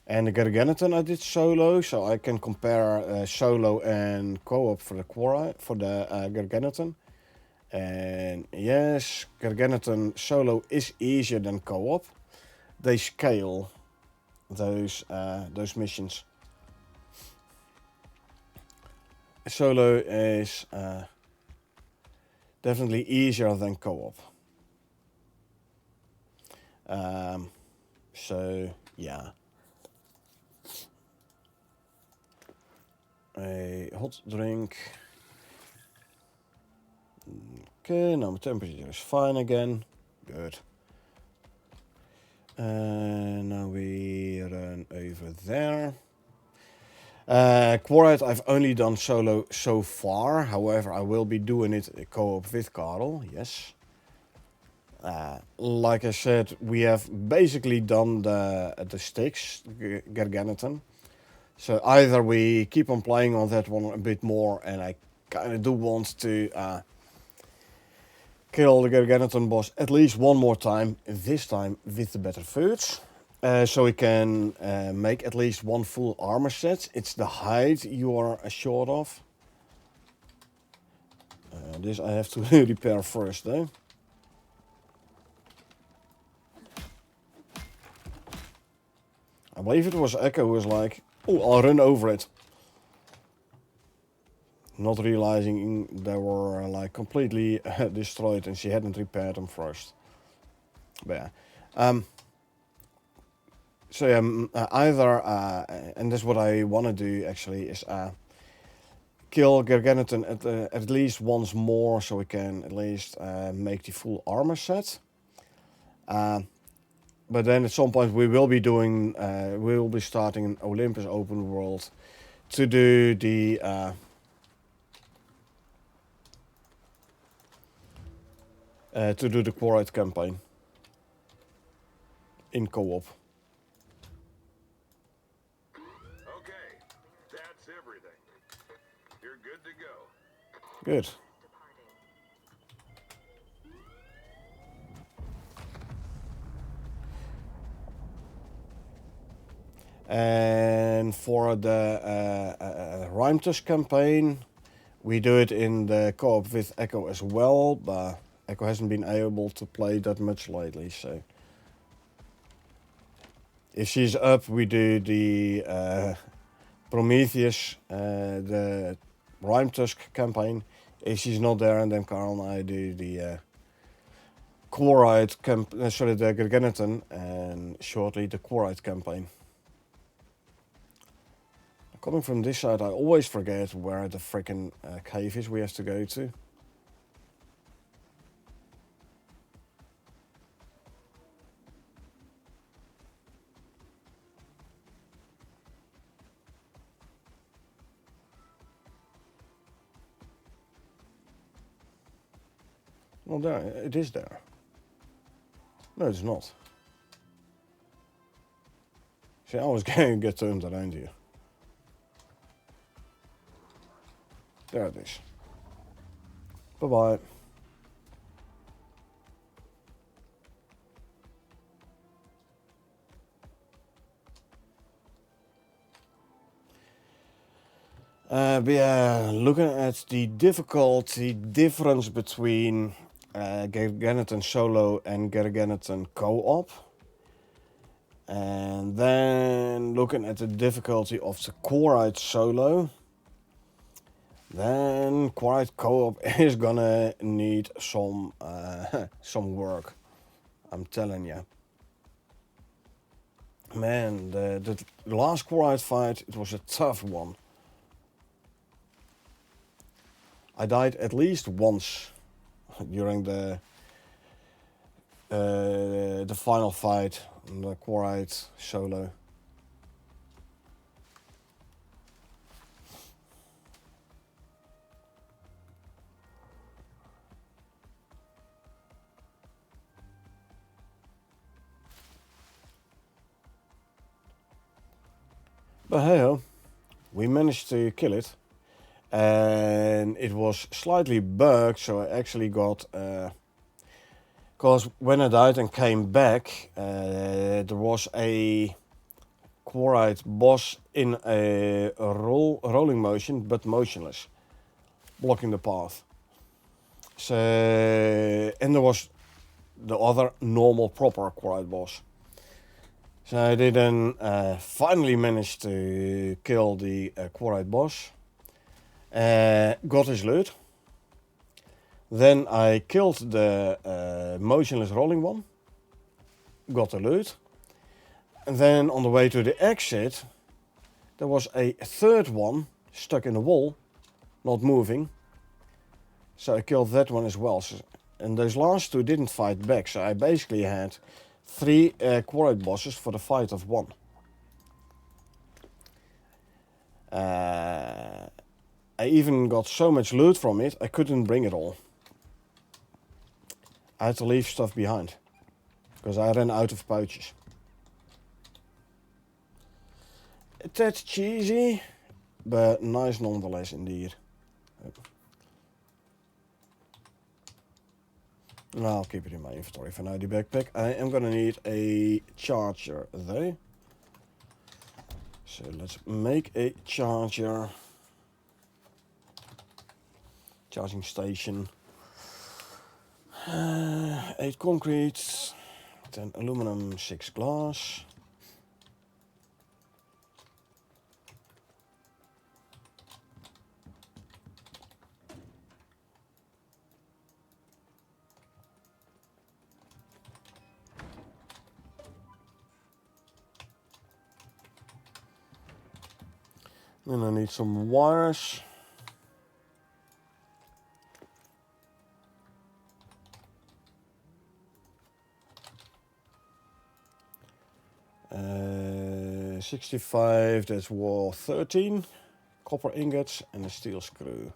And the Garganiton I did solo, so I can compare solo and co-op for the Quarite, for the Garganiton. And yes, Garganiton solo is easier than co-op. They scale those missions. Solo is definitely easier than co-op. So yeah. A hot drink. Okay, now my temperature is fine again. Good. And now we run over there. Quarite I've only done solo so far. However, I will be doing it co-op with Karel, yes. Like I said, we have basically done the sticks, Garganiton. So either we keep on playing on that one a bit more, and I kind of do want to kill the Garganiton boss at least one more time, this time with the better foods. So we can make at least one full armor set. It's the hide you are short of. This I have to repair first though. I believe it was Echo who was like, oh, I'll run over it. Not realizing they were like completely destroyed and she hadn't repaired them first. But yeah. So yeah, either, and that's what I want to do actually, is kill Garganiton at least once more so we can at least make the full armor set. But then at some point we will be doing, we will be starting an Olympus open world to do the Quarite campaign in co-op. Okay, that's everything. You're good to go. Good. And for the Rhymetusk campaign, we do it in the co-op with Echo as well, but Echo hasn't been able to play that much lately, so if she's up, we do the Prometheus, the Rhymetusk campaign. If she's not there, and then Carl and I do the Quarite the Garganiton, and shortly the Quarite campaign. Coming from this side, I always forget where the frickin' cave is we have to go to. Well, there, it is there. No, it's not. See, I was going to get turned around here. There it is. Bye-bye. But yeah, looking at the difficulty difference between Garganton solo and Garganton co-op. And then looking at the difficulty of the Quarite solo. Then Quarite co-op is gonna need some work. I'm telling you. Man, the last Quarite fight, it was a tough one. I died at least once during the final fight on the Quarite solo. But hey ho, we managed to kill it. And it was slightly bugged, so I actually got... Because when I died and came back, there was a Quarite boss in a rolling motion, but motionless, blocking the path. So, and there was the other normal proper Quarite boss. So I did then finally manage to kill the Quarite boss. Got his loot. Then I killed the motionless rolling one. Got the loot. And then on the way to the exit, there was a third one stuck in the wall, not moving. So I killed that one as well. So, and those last two didn't fight back. So I basically had 3 Quarite bosses for the fight of 1. I even got so much loot from it, I couldn't bring it all. I had to leave stuff behind, because I ran out of pouches. That's cheesy, but nice nonetheless indeed. I'll keep it in my inventory for now, the backpack. I am gonna need a charger though. So let's make a charger. Charging station. 8 concrete, 10 aluminum, 6 glass. Then I need some wires. Uh, 65, that's wall 13. Copper ingots and a steel screw.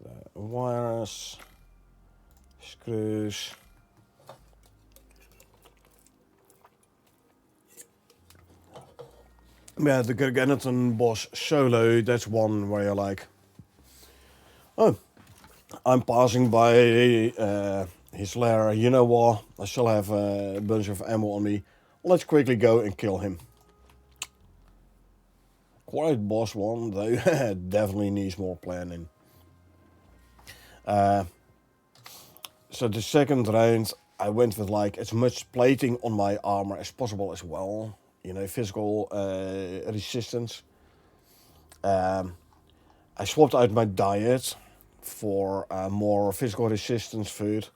The wires, screws. Yeah, the Garganton boss solo, that's one where you're like, oh, I'm passing by his lair, you know what, I still have a bunch of ammo on me, let's quickly go and kill him. Quite boss one, though, definitely needs more planning. So the second round, I went with like as much plating on my armor as possible as well. You know, physical resistance. I swapped out my diet for more physical resistance food.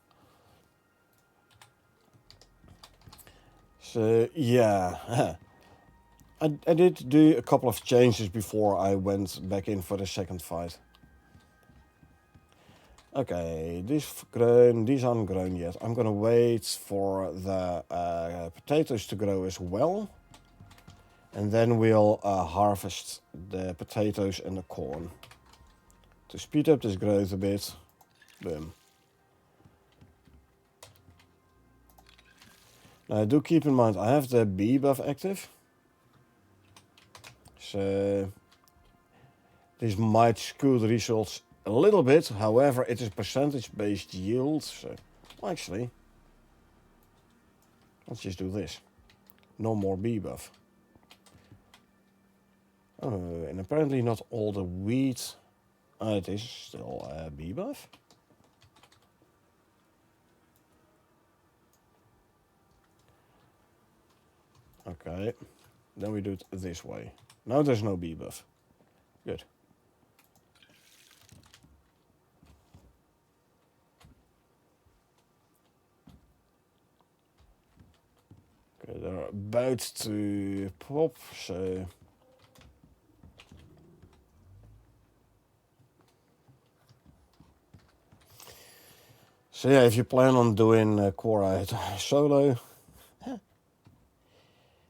So yeah, I did do a couple of changes before I went back in for the second fight. Okay, these aren't grown yet. I'm gonna wait for the potatoes to grow as well. And then we'll harvest the potatoes and the corn. To speed up this growth a bit. Boom. Now do keep in mind, I have the bee buff active. So This might skew the results a little bit. However, it is percentage-based yield. So, well, actually, let's just do this. No more bee buff. Oh, and apparently not all the wheat. It is still a bee buff. Okay, then we do it this way. Now there's no bee buff. Good. Okay, they're about to pop, so... So yeah, if you plan on doing Quorite solo,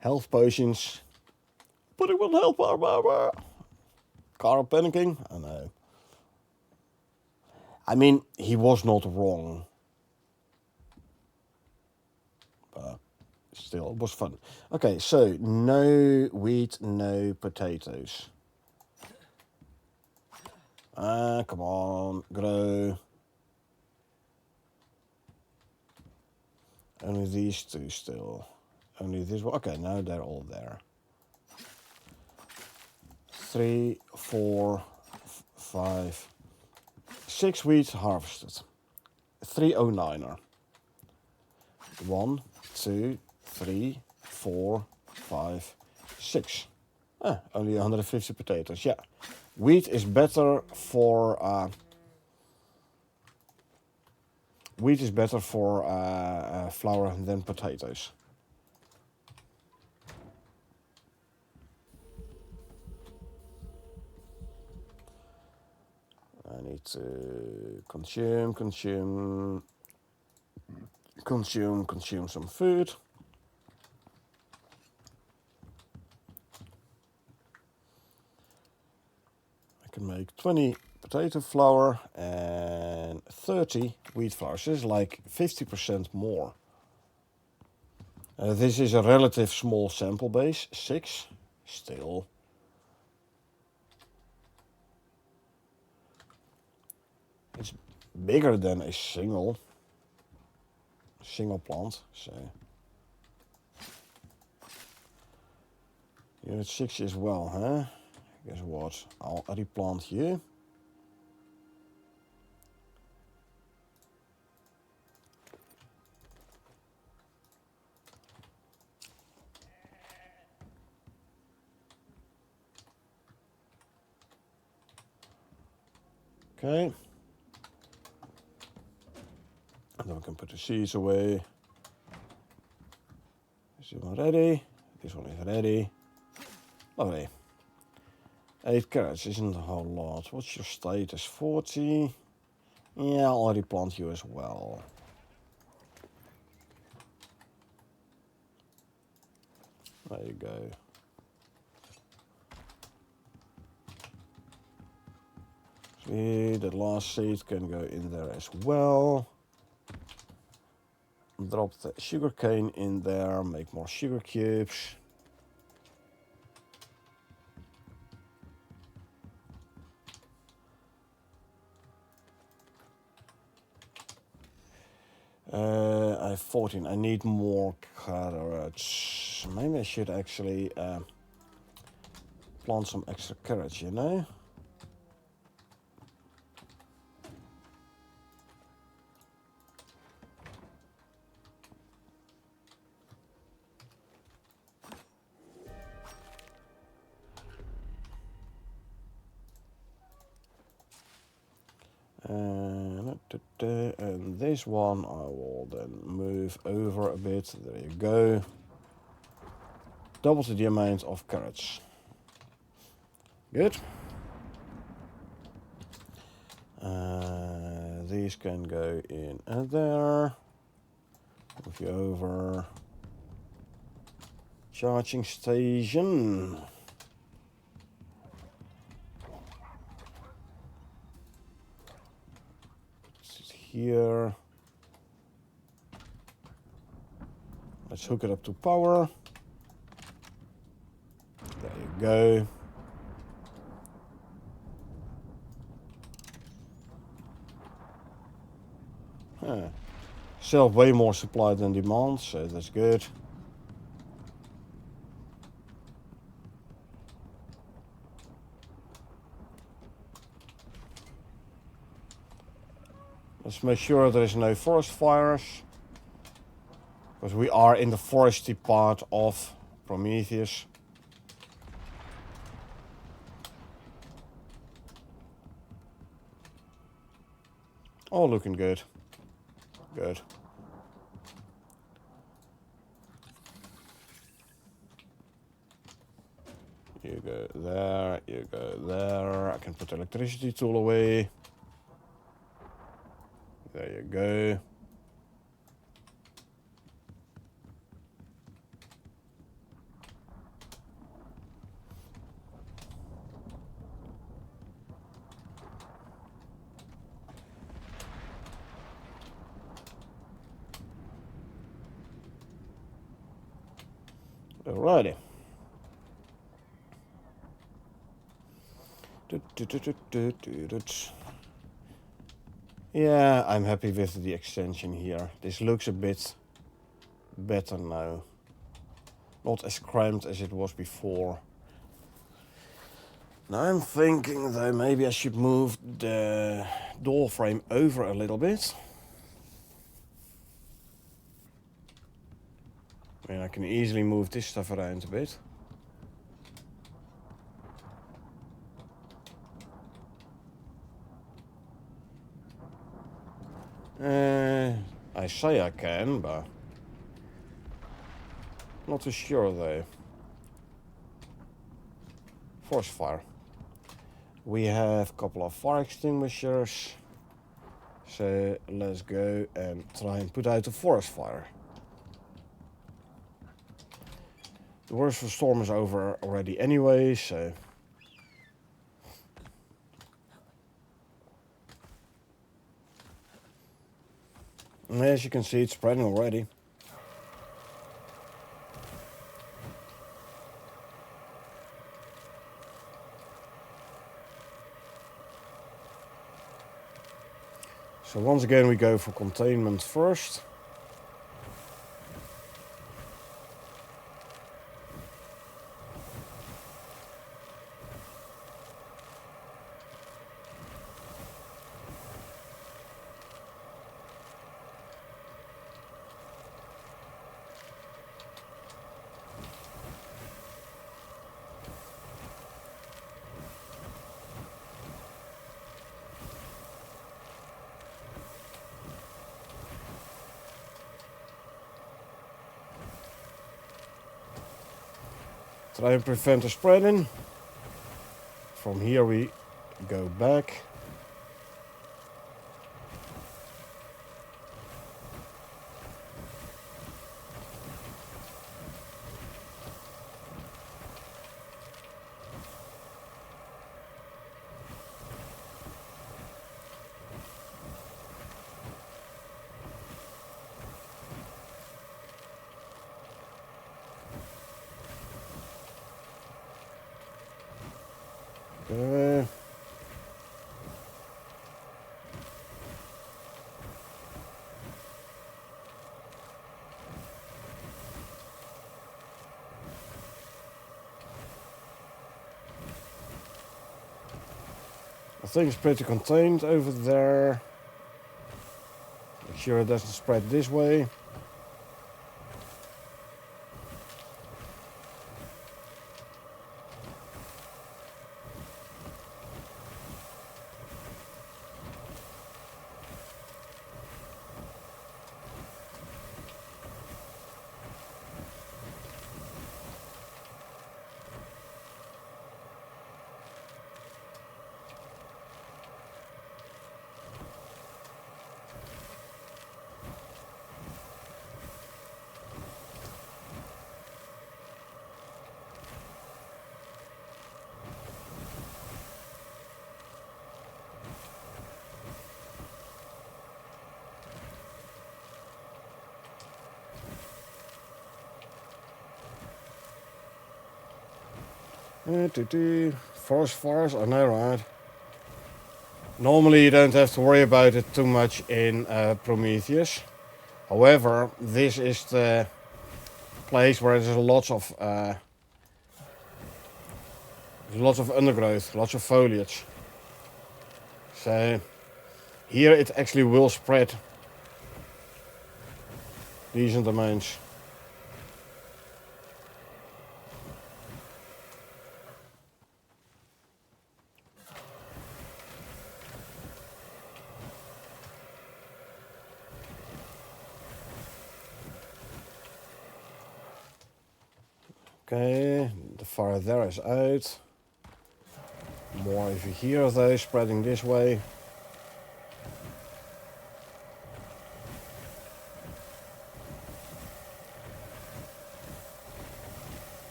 health potions, but it will help our Carl panicking. I know. I mean, he was not wrong. But still, it was fun. Okay, so no wheat, no potatoes. Come on, grow. Only these two still. Only this one. Okay, now they're all there. 3, 4, 5, 6 wheat harvested. 309er. 1, 2, 3, 4, 5, 6. Only 150 potatoes. Yeah, wheat is better for flour than potatoes. I need to consume some food. I can make 20 potato flour and 30 wheat flour. So this is like 50% more. This is a relative small sample base, 6 still. It's bigger than a single plant, so unit 6 as well, huh? Guess what? I'll replant you. Okay. And then we can put the seeds away. Is this one ready? This one is ready. Lovely. 8 carrots isn't a whole lot. What's your status? 40. Yeah, I'll already plant you as well. There you go. See, the last seed can go in there as well. Drop the sugar cane in there, make more sugar cubes. I have 14. I need more carrots. Maybe I should actually plant some extra carrots, you know? And this one I will then move over a bit. There you go. Double the amount of carrots. Good. These can go in there. Move you over. Charging station. Here. Let's hook it up to power. There you go. Still way more supply than demand, so that's good. Let's make sure there is no forest fires. Because we are in the foresty part of Prometheus. All looking good. Good. You go there, you go there. I can put the electricity tool away. There you go. Alrighty. Yeah, I'm happy with the extension here. This looks a bit better now. Not as cramped as it was before. Now I'm thinking though maybe I should move the door frame over a little bit. I mean, I can easily move this stuff around a bit. I say I can, but not too sure though. Forest fire. We have a couple of fire extinguishers. So let's go and try and put out the forest fire. The worst of the storm is over already anyway, so... And as you can see, it's spreading already. So once again we go for containment first. Try and prevent the spreading. From here we go back. I think it's pretty contained over there. Make sure it doesn't spread this way. Forest fires, I know, right? Normally you don't have to worry about it too much in Prometheus. However, this is the place where there's lots of undergrowth, lots of foliage. So here it actually will spread decent amounts. Okay, the fire there is out. More over here though, spreading this way.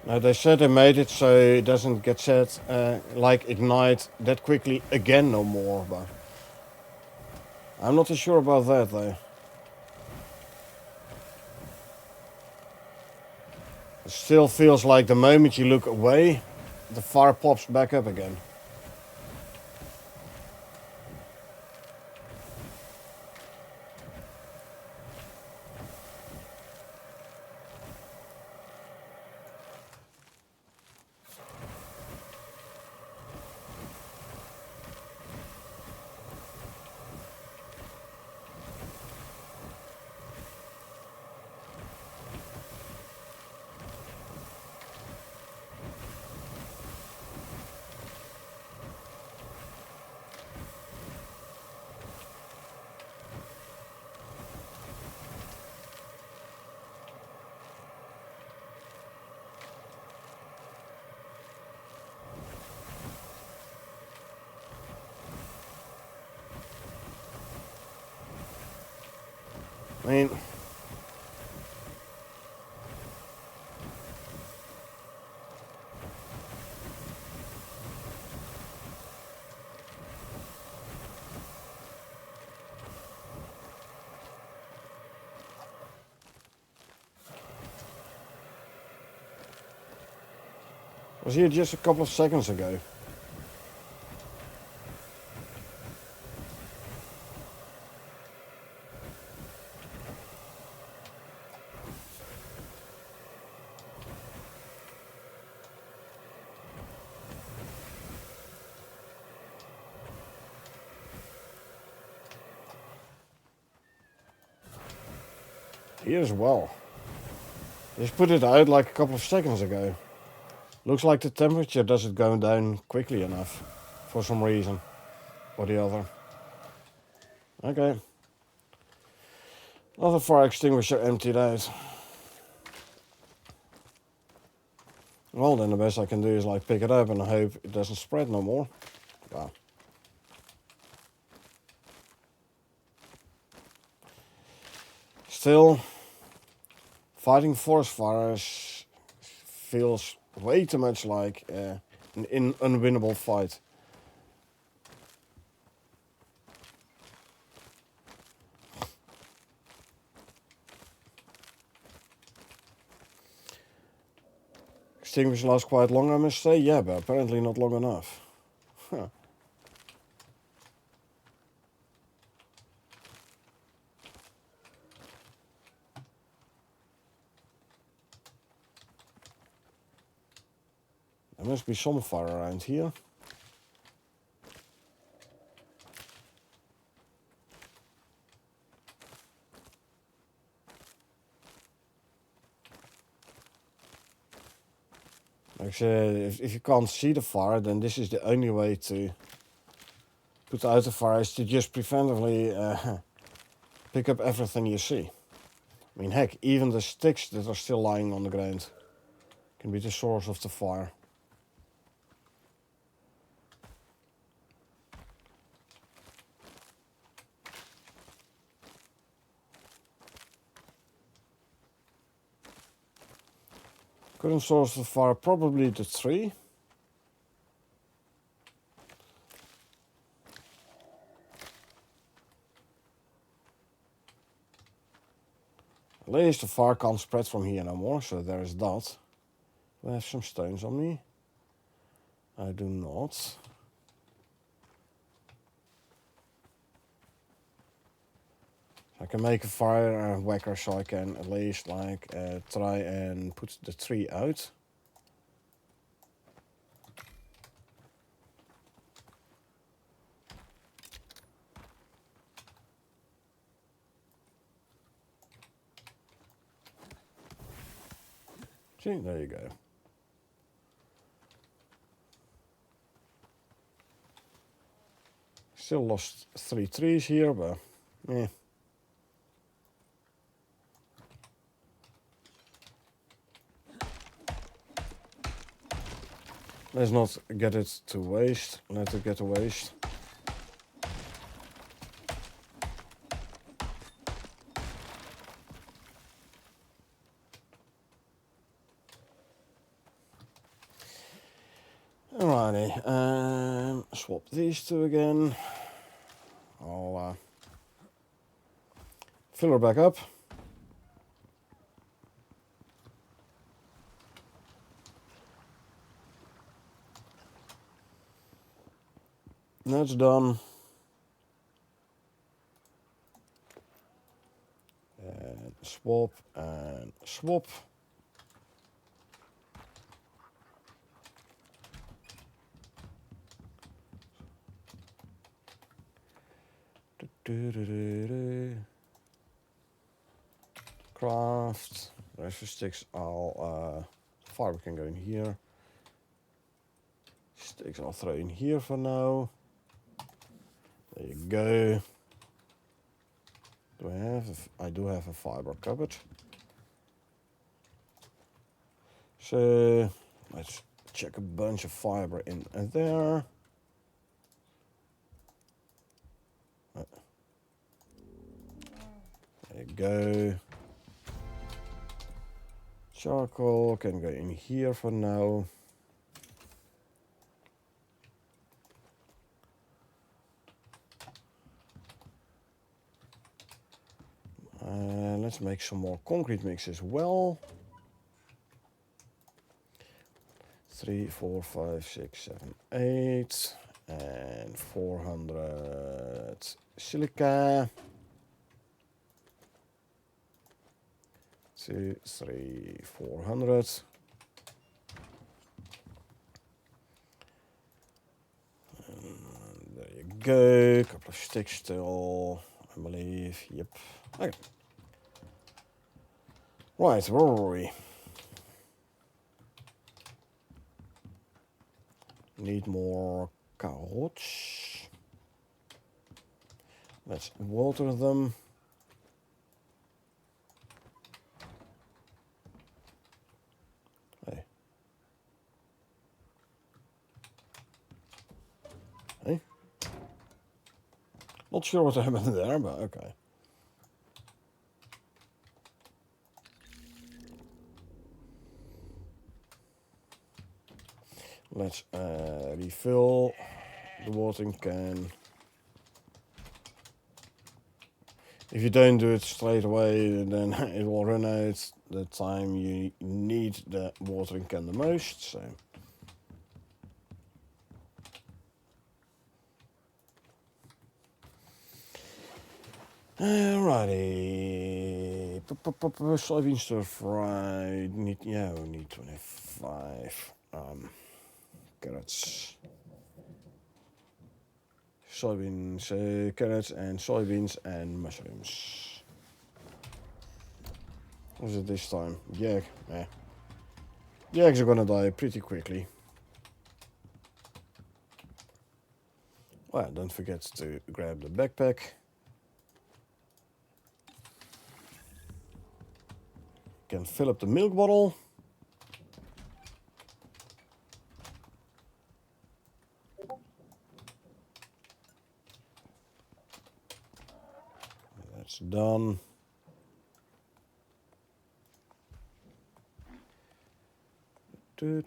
Now they said they made it so it doesn't get set like ignite that quickly again no more, but I'm not too sure about that though. It still feels like the moment you look away, the fire pops back up again. I mean, I was here just a couple of seconds ago. Here as well. Just put it out like a couple of seconds ago. Looks like the temperature doesn't go down quickly enough for some reason or the other. Okay. Another fire extinguisher emptied out. Well, then the best I can do is like pick it up and I hope it doesn't spread no more. Wow. Still, fighting forest fires feels way too much like an unwinnable fight. Extinguisher lasts quite long, I must say. Yeah, but apparently not long enough. Huh. There must be some fire around here. Like I said, if you can't see the fire, then this is the only way to put out the fire, is to just preventively pick up everything you see. I mean, heck, even the sticks that are still lying on the ground can be the source of the fire. Current source of fire, probably the tree. At least the fire can't spread from here no more, so there is that. Do I have some stones on me? I do not. I can make a fire whacker so I can at least like try and put the tree out. See, there you go. Still lost 3 trees here, but yeah. Let's not get it to waste. Let it get to waste. Alrighty, swap these two again. I'll fill her back up. That's done. And swap and swap. Craft. The rest of the sticks I'll fiber can go in here. Sticks I'll throw in here for now. There you go. Do I have I do have a fiber cupboard. So let's check a bunch of fiber in there. There you go. Charcoal can go in here for now. Let's make some more concrete mix as well. 3, 4, 5, 6, 7, 8. And 400 silica. 2, 3, 400. And there you go. A couple of sticks still, I believe. Yep. Okay. Right, where were we? Need more carrots. Let's water them. Hey. Hey. Not sure what happened there, but okay. Let's refill the watering can. If you don't do it straight away, then it will run out the time you need the watering can the most. So. Alrighty. Soybean stir fry. We need 25. Carrots. Soybeans, carrots and soybeans and mushrooms. What is it this time? Yeah, the eggs are gonna die pretty quickly. Well, don't forget to grab the backpack. Can fill up the milk bottle. That's done. Move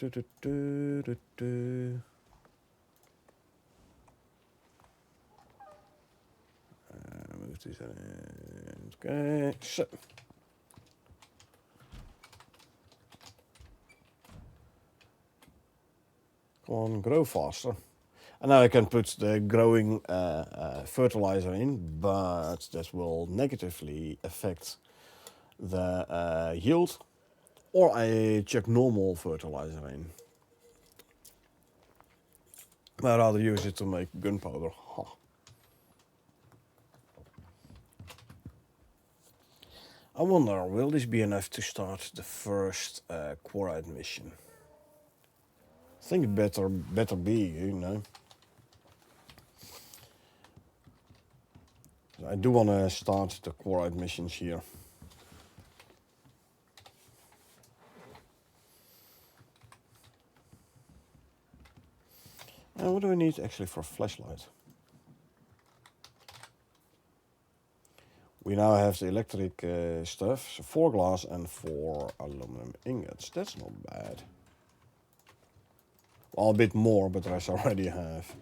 these in. Okay, so Come on, grow faster. And now I can put the growing fertilizer in, but that will negatively affect the yield. Or I chuck normal fertilizer in. I'd rather use it to make gunpowder. Huh. I wonder, will this be enough to start the first quarite mission? I think it better be, you know. I do want to start the quarite missions here. And what do I need actually for a flashlight? We now have the electric stuff, so 4 glass and 4 aluminum ingots. That's not bad. Well, a bit more, but the rest I already have.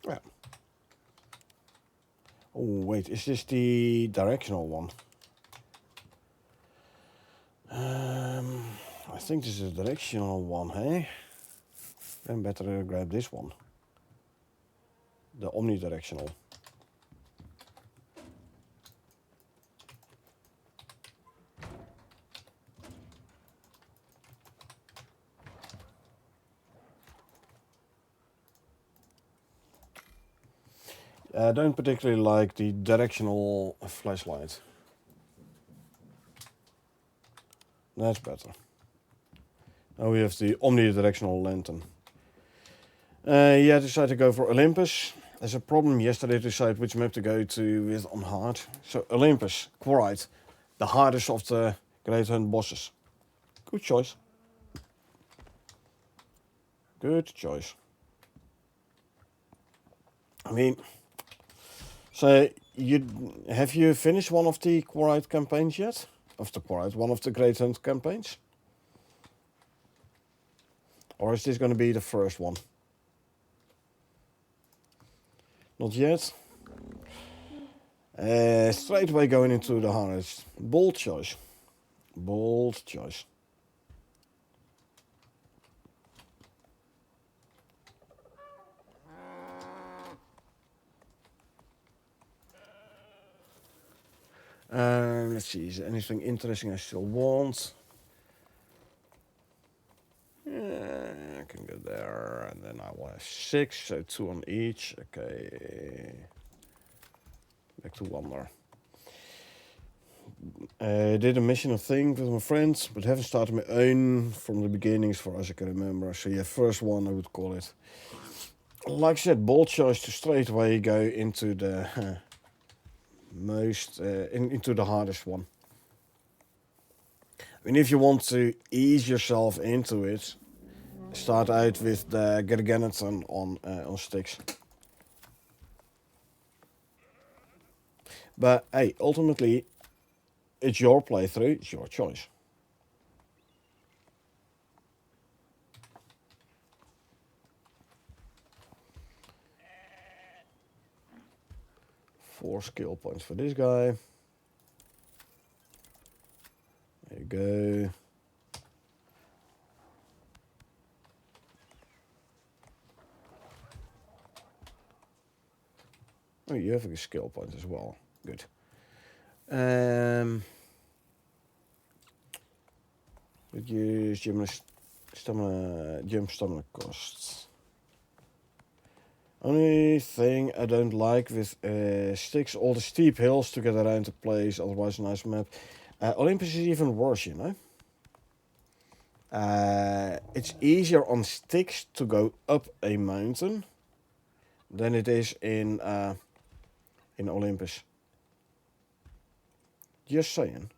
Yeah. Oh, wait, is this the directional one? I think this is the directional one, hey? Then better grab this one. The omnidirectional. I don't particularly like the directional flashlight. That's better. Now we have the omnidirectional lantern. Yeah, I decided to go for Olympus. There's a problem yesterday to decide which map to go to with on hard. So Olympus, quarite, the hardest of the Great Hunt bosses. Good choice. Good choice. I mean, so have you finished one of the quarite campaigns yet? One of the Great Hunt campaigns? Or is this going to be the first one? Not yet. Straight away going into the hardest. Bold choice. Bold choice. Let's see, is there anything interesting I still want? Yeah, I can go there, and then I will have 6, so 2 on each. Okay. Back to Wonder. I did a mission, I think, with my friends, but haven't started my own from the beginning as far as I can remember. So yeah, first one I would call it. Like I said, bold choice to straight away go into the into the hardest one. I mean, if you want to ease yourself into it, start out with the Garganton on sticks. But hey, ultimately, it's your playthrough, it's your choice. Four skill points for this guy. There you go. Oh, you have a skill point as well. Good. Reduce jump stamina costs. Only thing I don't like with sticks all the steep hills to get around the place, otherwise a nice map. Olympus is even worse, you know. It's easier on sticks to go up a mountain than it is in Olympus. Just saying.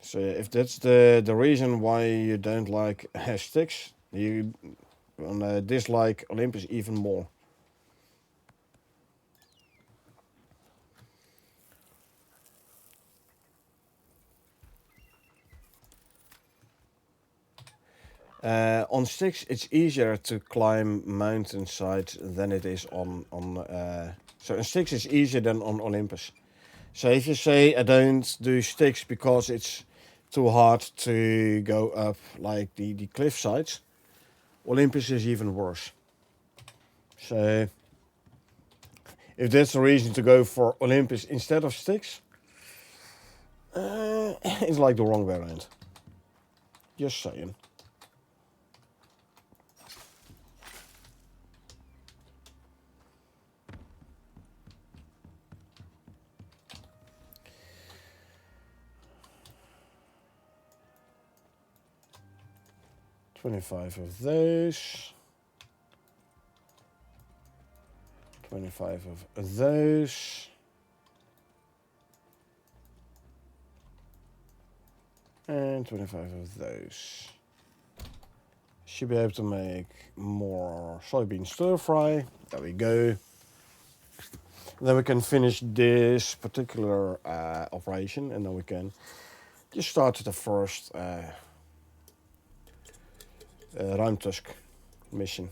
So if that's the reason why you don't like sticks, you dislike Olympus even more. On Styx, it's easier to climb mountainsides than it is on so on Styx it's easier than on Olympus. So if you say I don't do Styx because it's too hard to go up like the cliff sides, Olympus is even worse. So if that's the reason to go for Olympus instead of Styx, it's like the wrong way around. Just saying. $25 of those. 25 of those. And 25 of those. Should be able to make more soybean stir fry. There we go. Then we can finish this particular operation, and then we can just start the first Ruimtusk mission.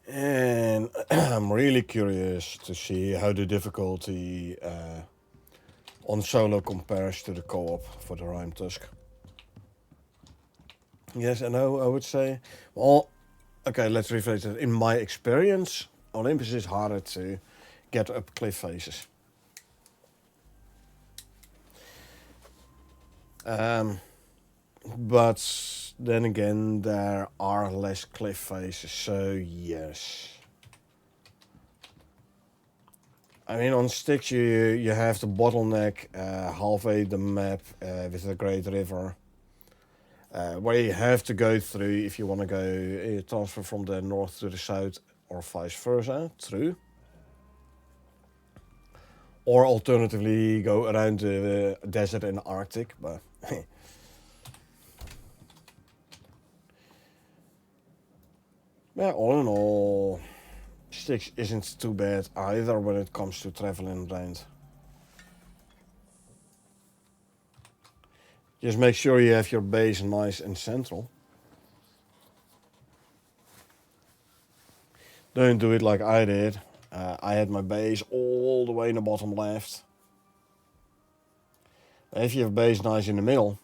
And I'm really curious to see how the difficulty on solo compares to the co-op for the Ruimtusk. Yes, I know, I would say. Well, okay, let's rephrase it. In my experience, Olympus is harder to get up cliff faces. But then again, there are less cliff faces, so yes. I mean, on Styx you have the bottleneck halfway the map with the Great River, where you have to go through if you want to go transfer from the north to the south or vice versa through. Or alternatively go around the desert and Arctic, but yeah, all in all, Styx isn't too bad either when it comes to traveling around. Just make sure you have your base nice and central. Don't do it like I did. I had my base all the way in the bottom left. If you have base nice in the middle,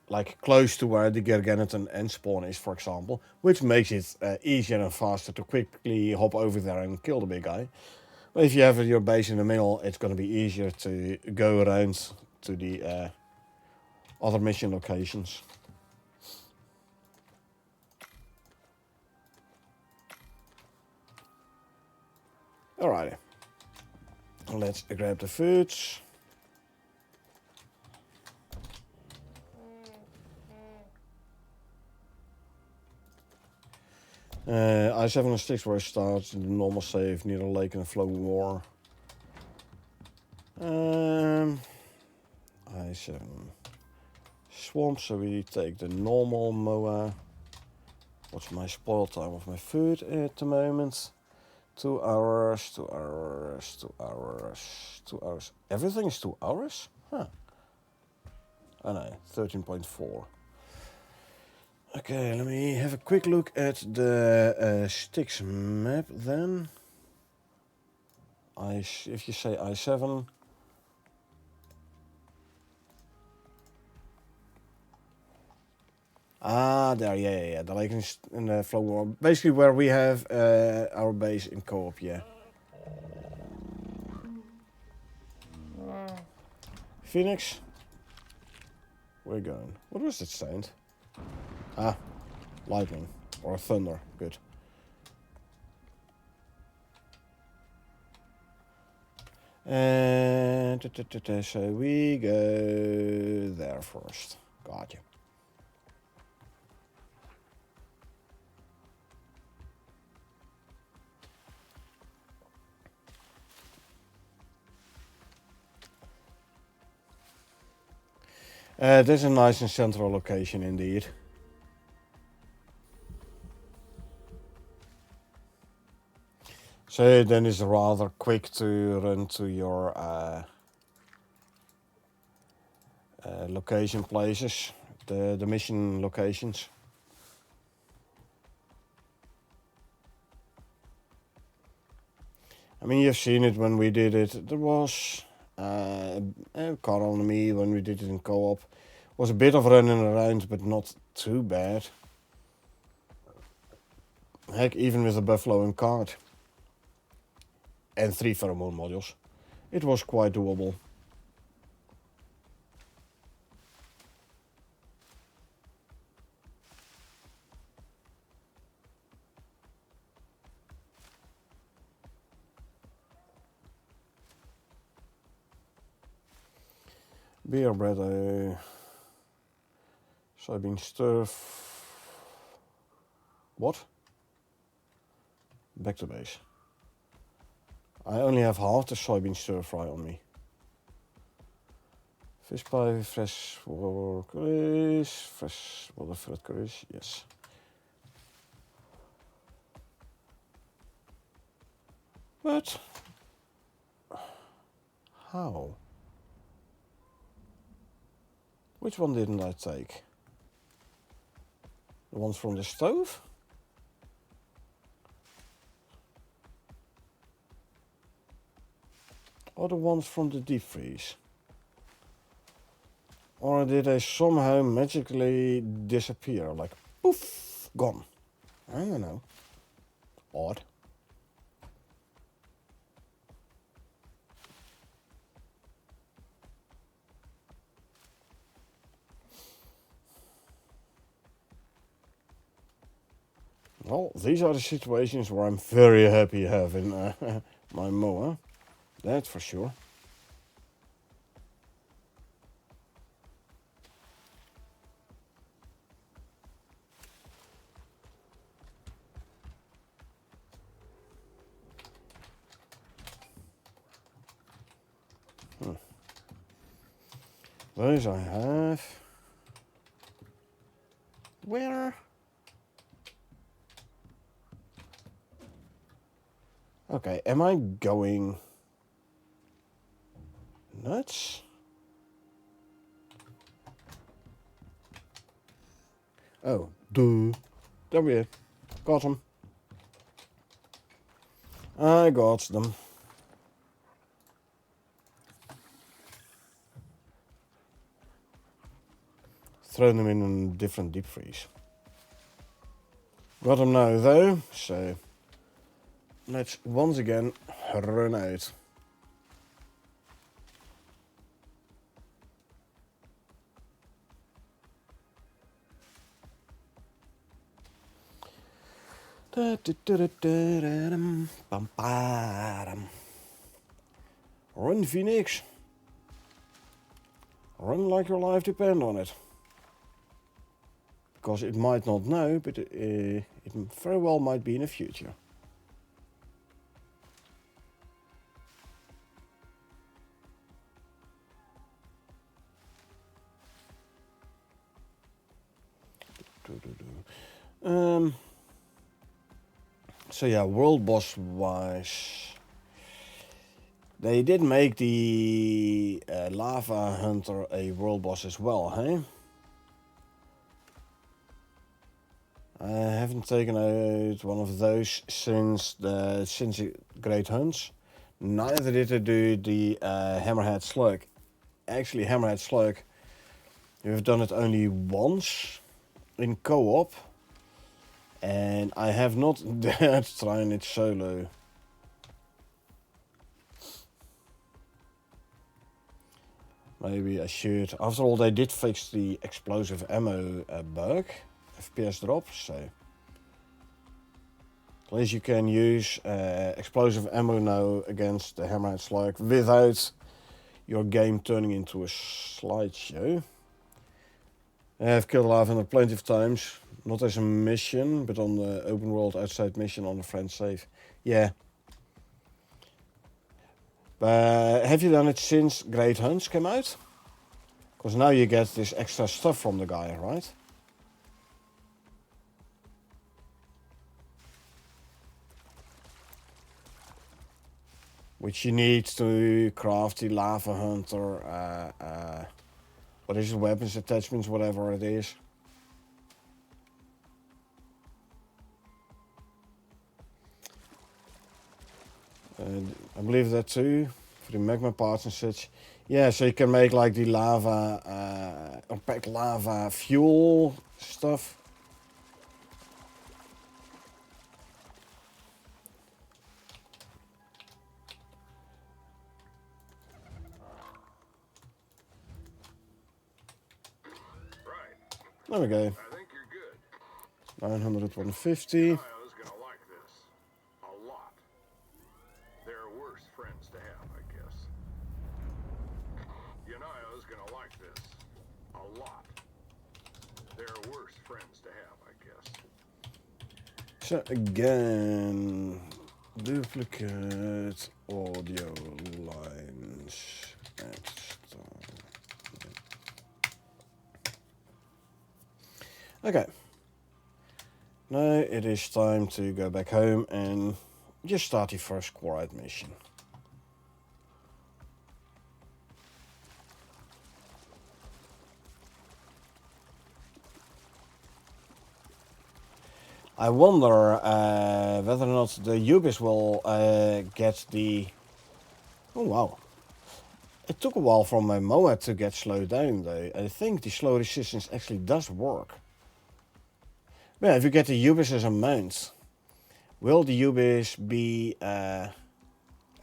like close to where the Gargantuan end spawn is, for example, which makes it easier and faster to quickly hop over there and kill the big guy. But if you have your base in the middle, it's going to be easier to go around to the other mission locations. Alrighty, let's grab the foods. I7 and 6 where it starts in the normal save near the lake and the flowing war. I7 swamp, so we take the normal MOA. What's my spoil time of my food at the moment? 2 hours, 2 hours, 2 hours, 2 hours. Everything is 2 hours? Huh. Oh no, 13.4. Okay, let me have a quick look at the Styx map then. If you say I7. Ah, there, yeah. The lake in the flow war. Basically where we have our base in co-op, yeah. Phoenix. We're going. What was that sound? Ah, lightning. Or thunder. Good. And so we go there first. Gotcha. This is a nice and central location indeed. So then it's rather quick to run to your location places, the mission locations. I mean, you've seen it when we did it. There was Carl and me when we did it in co-op. Was a bit of running around, but not too bad. Heck, even with a buffalo and cart and 3 pheromone modules, it was quite doable. Beer bread, soybean stir. What? Back to base. I only have half the soybean stir fry on me. Fish pie, fresh water curries, fresh water fruit curries, yes. But how? Which one didn't I take? The ones from the stove? Or the ones from the deep freeze? Or did they somehow magically disappear? Like, poof, gone. I don't know. Odd. Well, these are the situations where I'm very happy having my mower. That's for sure. Those I have. Where? Okay, am I going nuts? Oh, duh. There we are. Got them. I got them. Throw them in a different deep freeze. Got them now though, so let's once again run out. Run, Phoenix. Run like your life depends on it. Because it might not now, but it very well might be in the future. So yeah, world boss wise, they did make the lava hunter a world boss as well, hey? I haven't taken out one of those since the Great Hunts. Neither did I do the Hammerhead Slug. Actually, Hammerhead Slug, we've done it only once in co-op, and I have not dared trying it solo. Maybe I should. After all, they did fix the explosive ammo bug, FPS drop, so at least you can use explosive ammo now against the Hammerhead Slug without your game turning into a slideshow. I've killed lava hunter plenty of times, not as a mission, but on the open world outside mission on a friend save. Yeah. But have you done it since Great Hunts came out? Because now you get this extra stuff from the guy, right? which you need to craft the lava hunter. What is it? Weapons attachments, whatever it is. I believe that too, for the magma parts and such. Yeah, so you can make like the lava, opaque lava fuel stuff. Right. There we go. I think you're good. 900, 150. Io's gonna like this. A lot. There are worse friends to have, I guess. Yanayo's gonna like this. A lot. There are worse friends to have, I guess. So again, duplicate audio lines at start. Okay. Now it is time to go back home and just start the first quiet mission. I wonder whether or not the Ubis will get the... Oh wow. It took a while for my Moa to get slowed down though. I think the slow resistance actually does work. Yeah, if you get the Ubis as a mount, will the Ubis be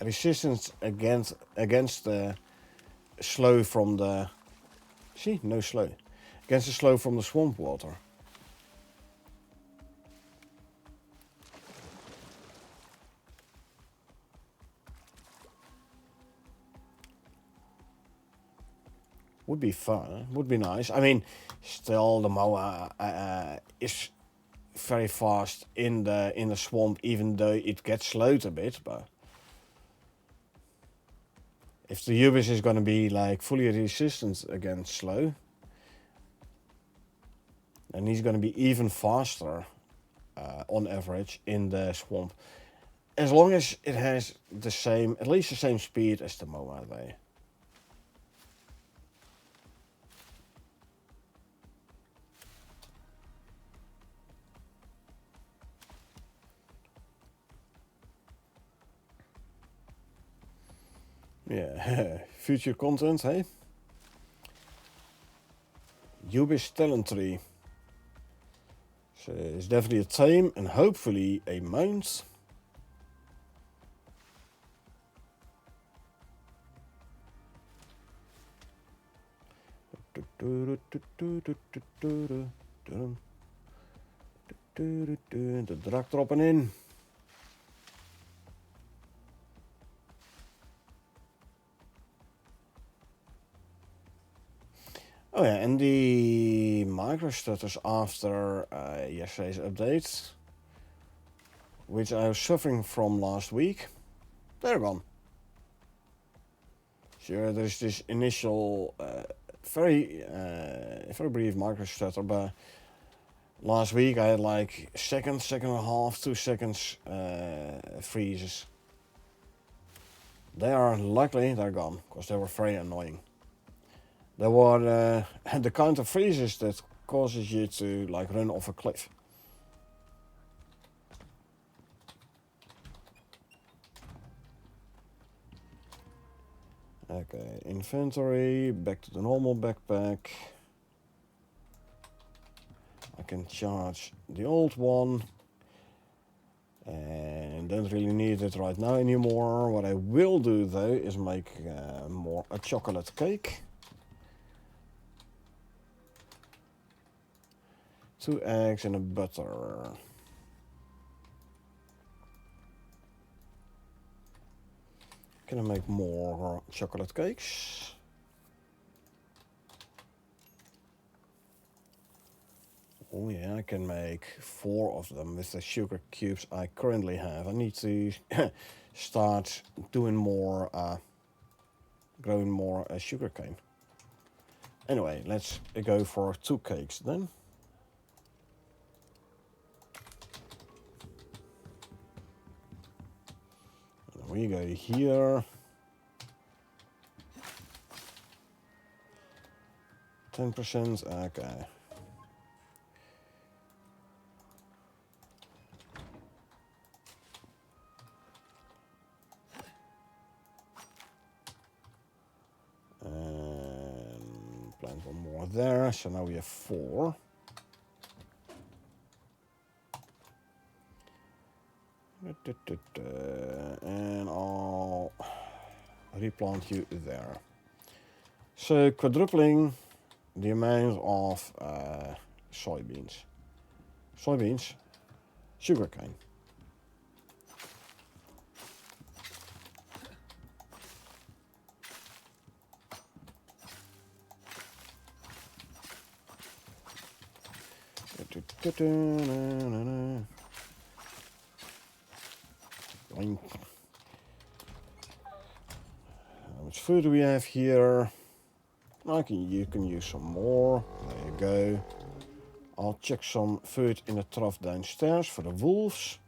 resistant against the slow from the... See, no slow. Against the slow from the swamp water. Would be fun, would be nice. I mean, still the Moa is very fast in the swamp, even though it gets slowed a bit. But if the Ubis is going to be like fully resistant against slow, then he's going to be even faster on average in the swamp, as long as it has the same, at least the same speed as the Moa there. Yeah, future content, hey? Ubis talent tree. So it's definitely a tame and hopefully a mount. De drak erop en in. Oh yeah, and the microstutters after yesterday's update, which I was suffering from last week, they're gone. Sure, there's this initial very brief microstutter, but last week I had like second and a half, 2 seconds freezes. Luckily they're gone, because they were very annoying. There were the kind of freezes that causes you to like run off a cliff. Okay, inventory, back to the normal backpack. I can charge the old one. And don't really need it right now anymore. What I will do though is make a chocolate cake. 2 eggs and a butter. Can I make more chocolate cakes? Oh yeah, I can make 4 of them with the sugar cubes I currently have. I need to start doing more, growing more sugar cane. Anyway, let's go for 2 cakes then. we go here. 10%, okay. And plant one more there, so now we have 4. And I'll replant you there. So quadrupling the amount of soybeans. Soybeans, sugarcane. How much food do we have here? You can use some more. There you go. I'll check some food in the trough downstairs for the wolves.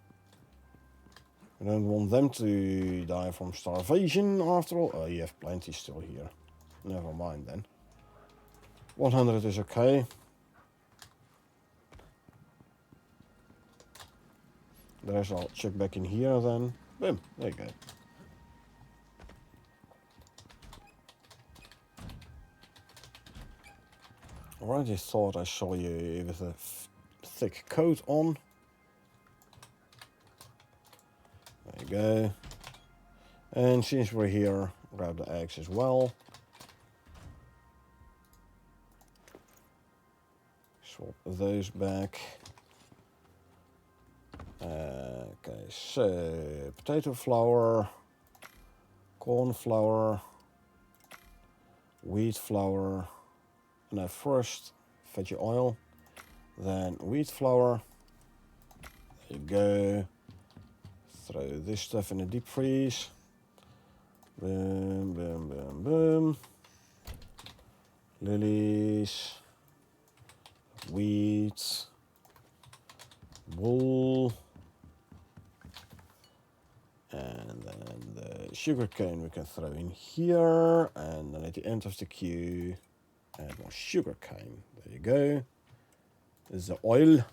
I don't want them to die from starvation after all. Oh, you have plenty still here. Never mind then. 100 is okay. The rest I'll check back in here then. Boom, there you go. Already thought I saw you with a thick coat on. There you go. And since we're here, grab the eggs as well. Swap those back. Okay, so potato flour, corn flour, wheat flour. Now first veggie oil, then wheat flour. There you go. Throw this stuff in the deep freeze. Boom, boom, boom, boom. Lilies, wheat, wool, and then the sugar cane we can throw in here, and then at the end of the queue add more sugar cane. There you go. This is the oil.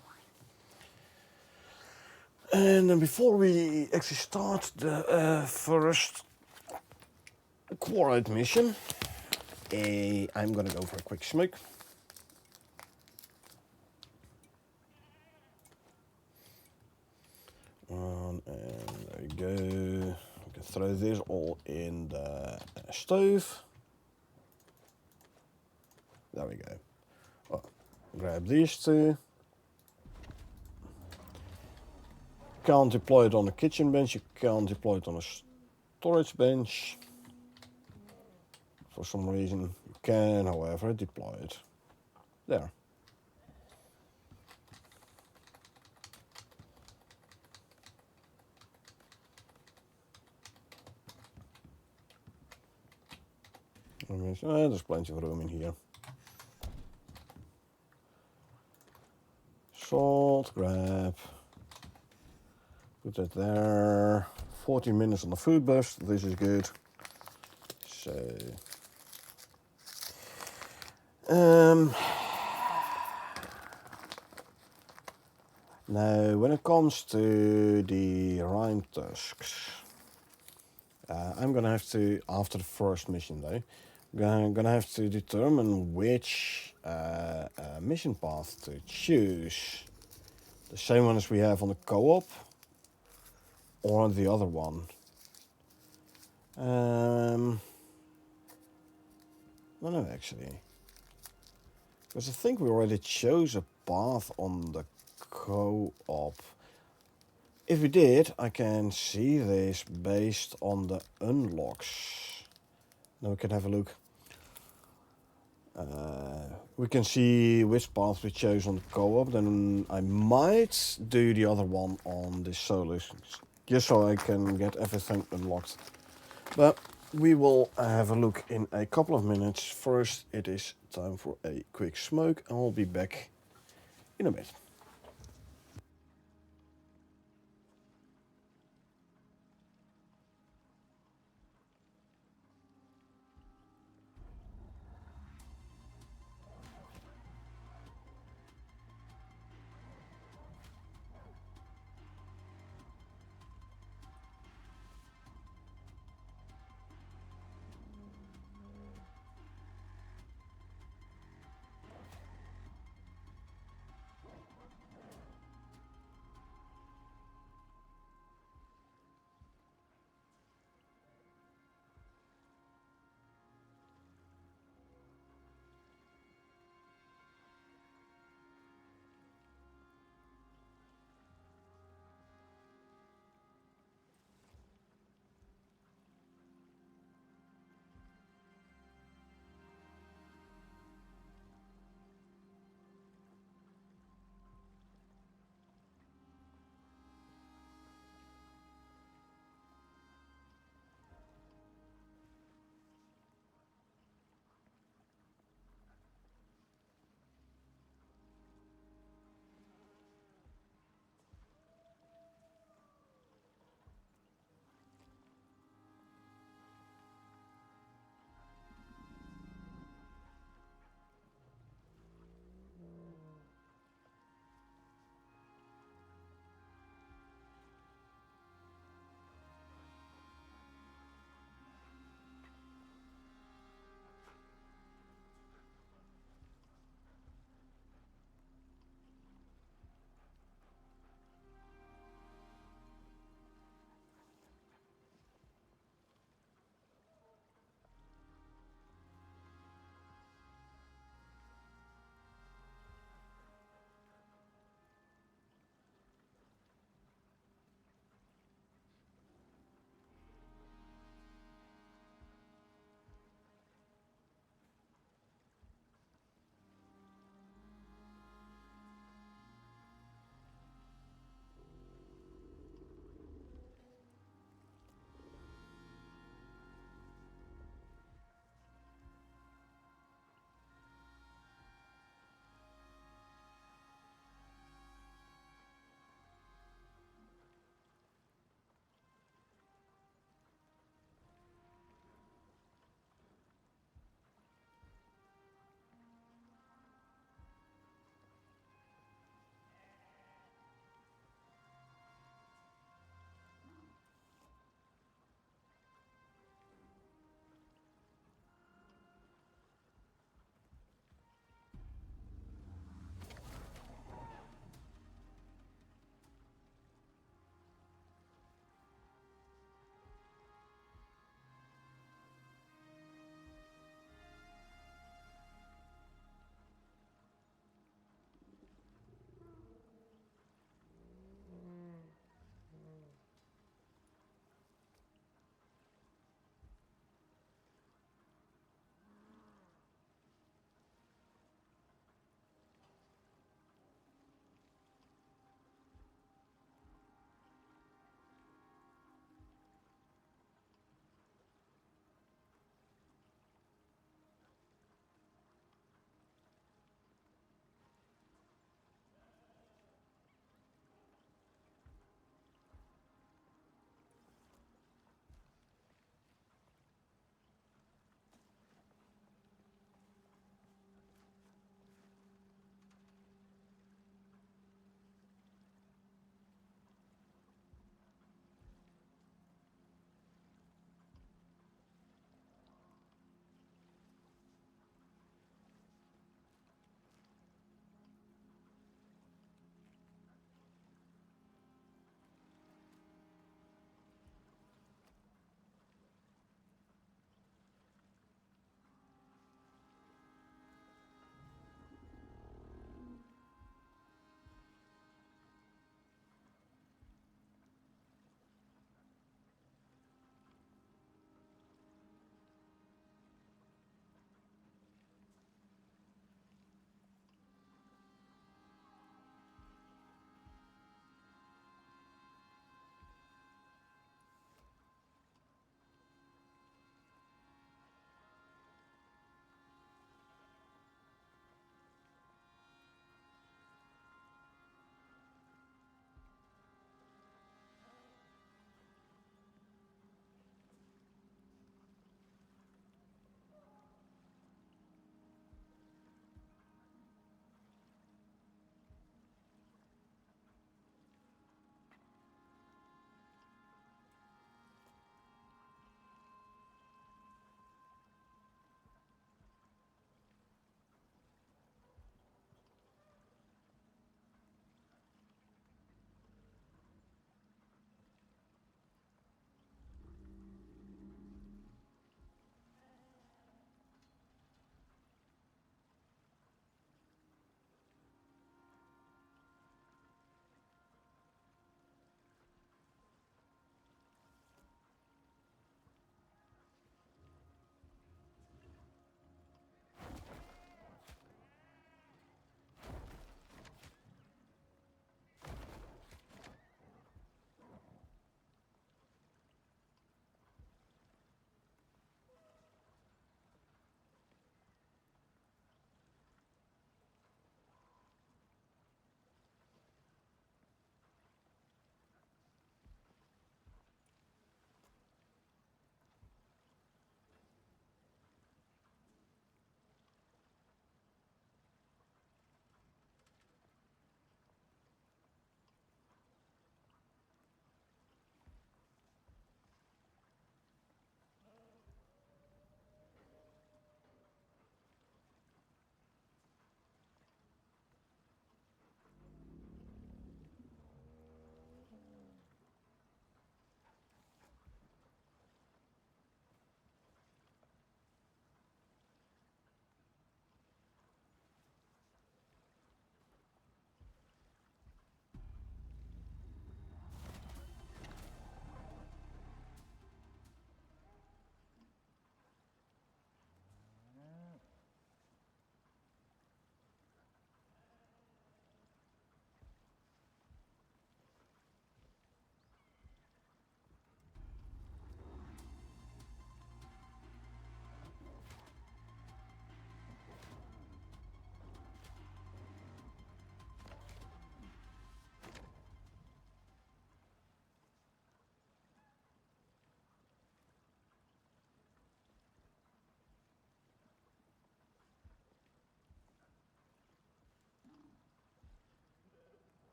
And then before we actually start the first quarried mission, I'm gonna go for a quick smoke. And there you go. We can throw this all in the stove. There we go. Oh, grab these two. Can't deploy it on a kitchen bench. You can't deploy it on a storage bench. For some reason, you can, however, deploy it. There. There's plenty of room in here. Salt, grab. Put that there. 14 minutes on the food burst. This is good. So, now when it comes to the rind tusks, I'm gonna have to, after the first mission though, gonna have to determine which mission path to choose. The same one as we have on the co-op, or the other one. I don't know actually, because I think we already chose a path on the co-op. If we did, I can see this based on the unlocks. Now we can have a look. We can see which path we chose on the co-op. Then I might do the other one on the solos, just so I can get everything unlocked. But we will have a look in a couple of minutes. First, it is time for a quick smoke, and I'll be back in a bit.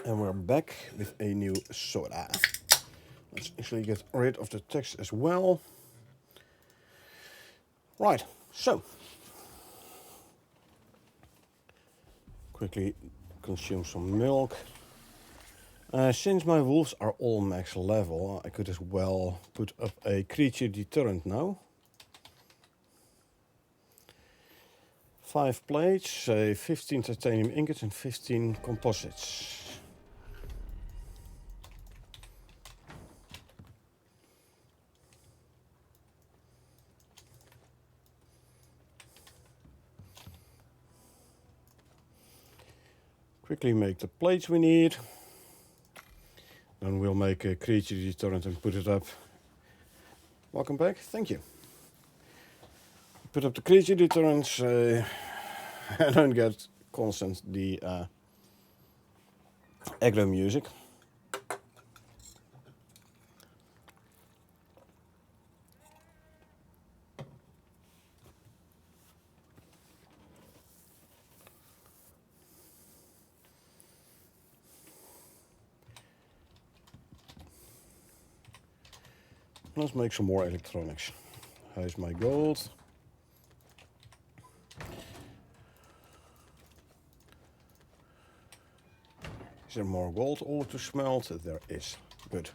And we're back with a new soda. Let's actually get rid of the text as well. Right, so. Quickly consume some milk. Since my wolves are all max level, I could as well put up a creature deterrent now. 5 plates, 15 titanium ingots and 15 composites. Quickly make the plates we need. Then we'll make a creature deterrent and put it up. Welcome back, thank you. Put up the creature deterrents and don't get constant the aggro music. Let's make some more electronics. Here's my gold. Is there more gold ore to smelt? There is. Good.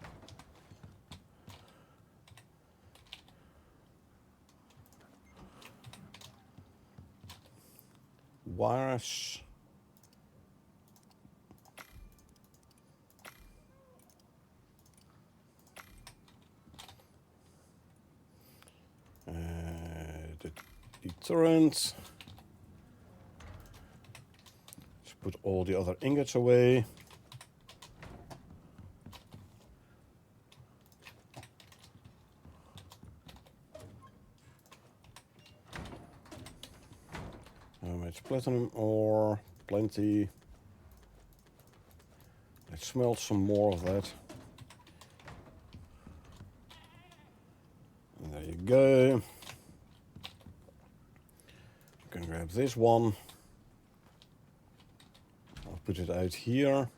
Wires. The deterrent. Let's put all the other ingots away. It's platinum ore, plenty. Let's smelt some more of that. And there you go. I'm gonna grab this one. I'll put it out here.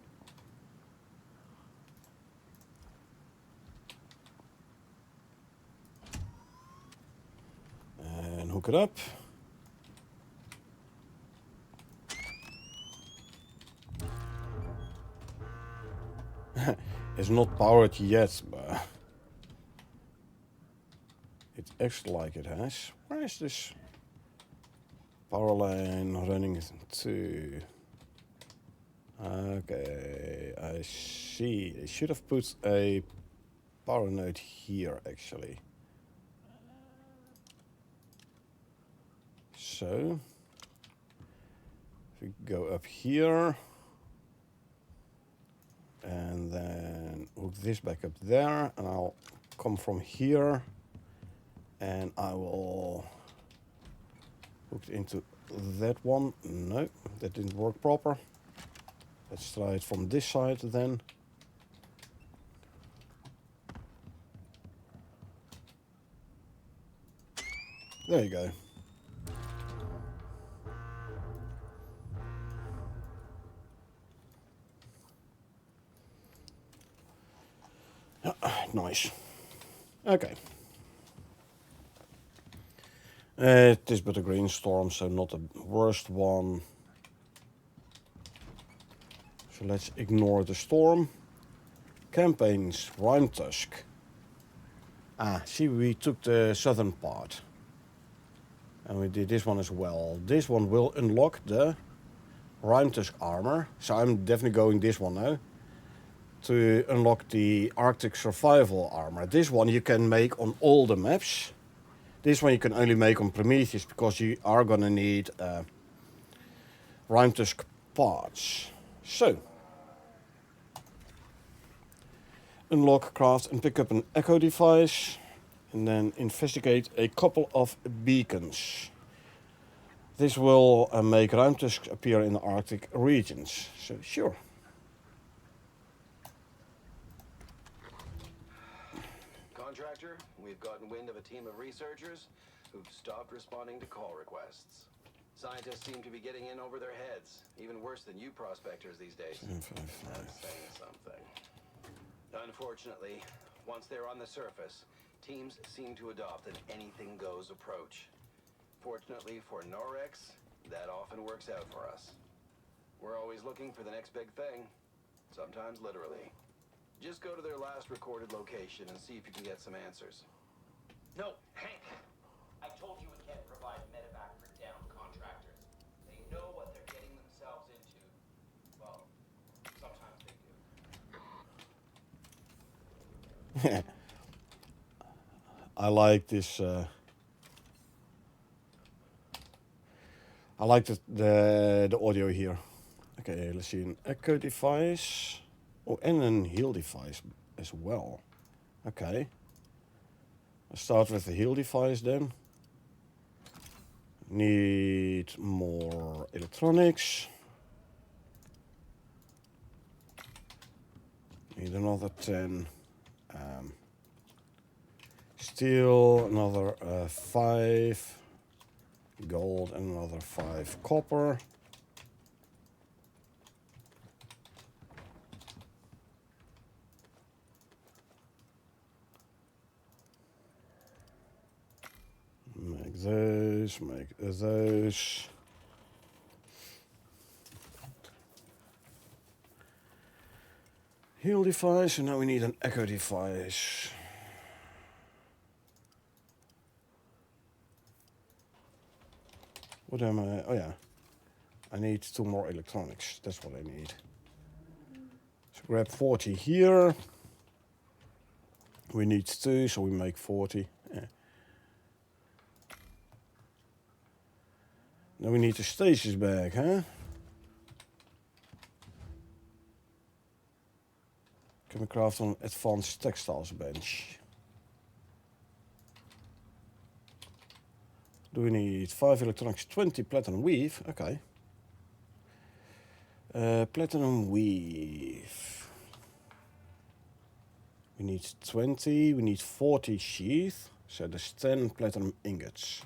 And hook it up. It's not powered yet, but it acts like it has. Where is this power line running to? Okay, I see. They should have put a power node here, actually. So, if we go up here, and then hook this back up there, and I'll come from here, and I will hook it into that one. No, that didn't work proper. Let's try it from this side then. There you go. Nice. Okay. It is but a green storm, so not the worst one. So let's ignore the storm. Campaigns, Rime Tusk. Ah, see, we took the southern part. And we did this one as well. This one will unlock the Rime Tusk armor. So I'm definitely going this one now. To unlock the Arctic survival armor. This one you can make on all the maps. This one you can only make on Prometheus because you are gonna need Rime Tusk parts. So, unlock, craft and pick up an echo device. And then investigate a couple of beacons. This will make Rime Tusk appear in the Arctic regions. So, sure. Contractor, we've gotten wind of a team of researchers who've stopped responding to call requests. Scientists seem to be getting in over their heads, even worse than you prospectors these days. 755. That's saying something. Unfortunately, once they're on the surface, teams seem to adopt an anything-goes approach. Fortunately for Norex, that often works out for us. We're always looking for the next big thing, sometimes literally. Just go to their last recorded location and see if you can get some answers. No, Hank! I told you we can't provide medevac for downed contractors. They know what they're getting themselves into. Well, sometimes they do. I like this. I like the audio here. Okay, let's see an echo device. Oh, and an heal device as well. Okay. Let's start with the heal device then. Need more electronics. Need another 10. Steel, another 5. Gold and another 5 copper. Make those, make those. Heal device, and now we need an echo device. What am I? Oh yeah. I need 2 more electronics. That's what I need. So grab 40 here. We need 2, so we make 40. Yeah. Now we need the stasis bag, huh? Can we craft an advanced textiles bench? Do we need 5 electronics, 20 platinum weave? Okay. Platinum weave. We need 20, we need 40 sheath. So there's 10 platinum ingots.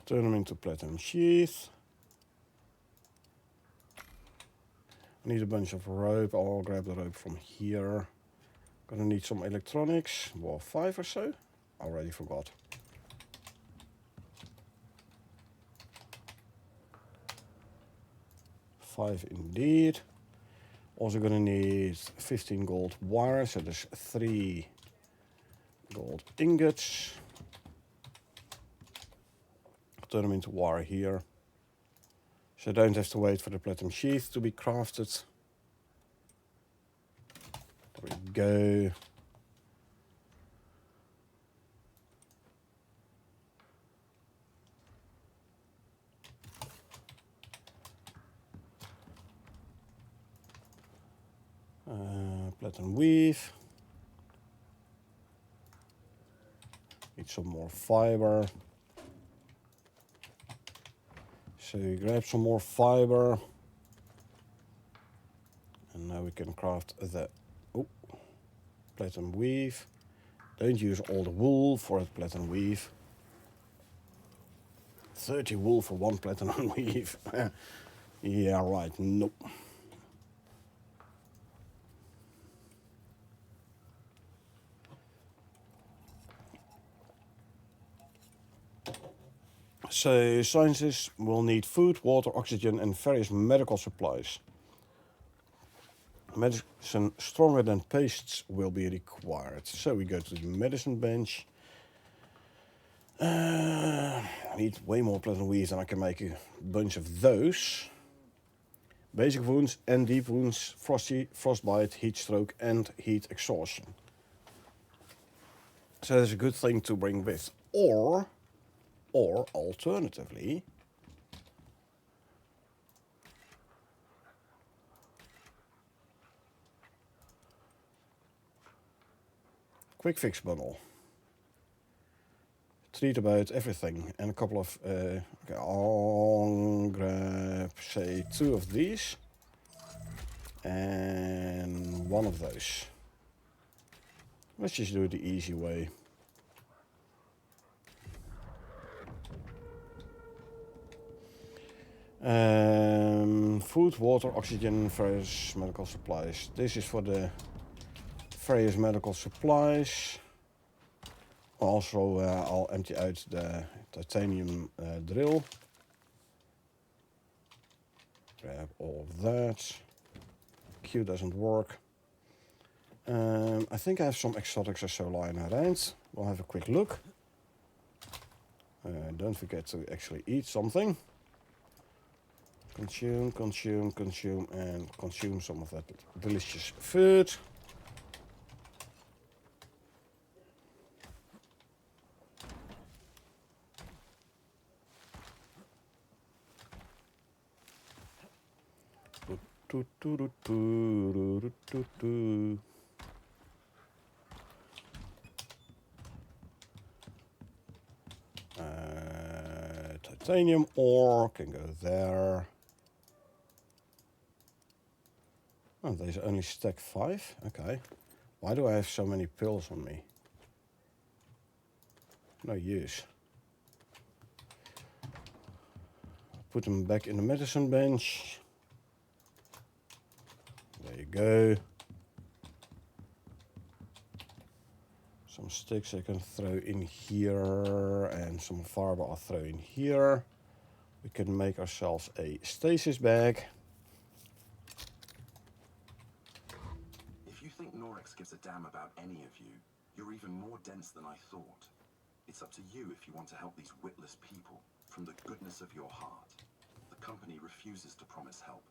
Turn them into platinum sheath. I need a bunch of rope. I'll grab the rope from here. Gonna need some electronics. Well, 5 or so. Already forgot. Five indeed. Also gonna need 15 gold wire. So there's 3 gold ingots. Turn them into wire here. So I don't have to wait for the platinum sheath to be crafted. There we go. Platinum weave. Need some more fiber. So we grab some more fiber. And now we can craft the platinum weave. Don't use all the wool for a platinum weave. 30 wool for 1 platinum weave. Yeah, right. Nope. So scientists will need food, water, oxygen and various medical supplies. Medicine stronger than pastes will be required. So we go to the medicine bench. I need way more platinum weave than I can make a bunch of those. Basic wounds and deep wounds, frostbite, heat stroke and heat exhaustion. So that's a good thing to bring with. Or alternatively, quick fix bundle. Treat about everything and a couple of, okay, I'll grab say 2 of these. And one of those. Let's just do it the easy way. Food, water, oxygen, various medical supplies. This is for the various medical supplies. Also, I'll empty out the titanium drill. Grab all of that. Q doesn't work. I think I have some exotics or so lying around. We'll have a quick look. Don't forget to actually eat something. Consume, consume, consume, and consume some of that delicious food. Titanium ore can go there. Oh, these only stack 5? Okay. Why do I have so many pills on me? No use. Put them back in the medicine bench. There you go. Some sticks I can throw in here, and some fiber I'll throw in here. We can make ourselves a stasis bag. If you think Norex gives a damn about any of you, you're even more dense than I thought. It's up to you if you want to help these witless people from the goodness of your heart. The company refuses to promise help.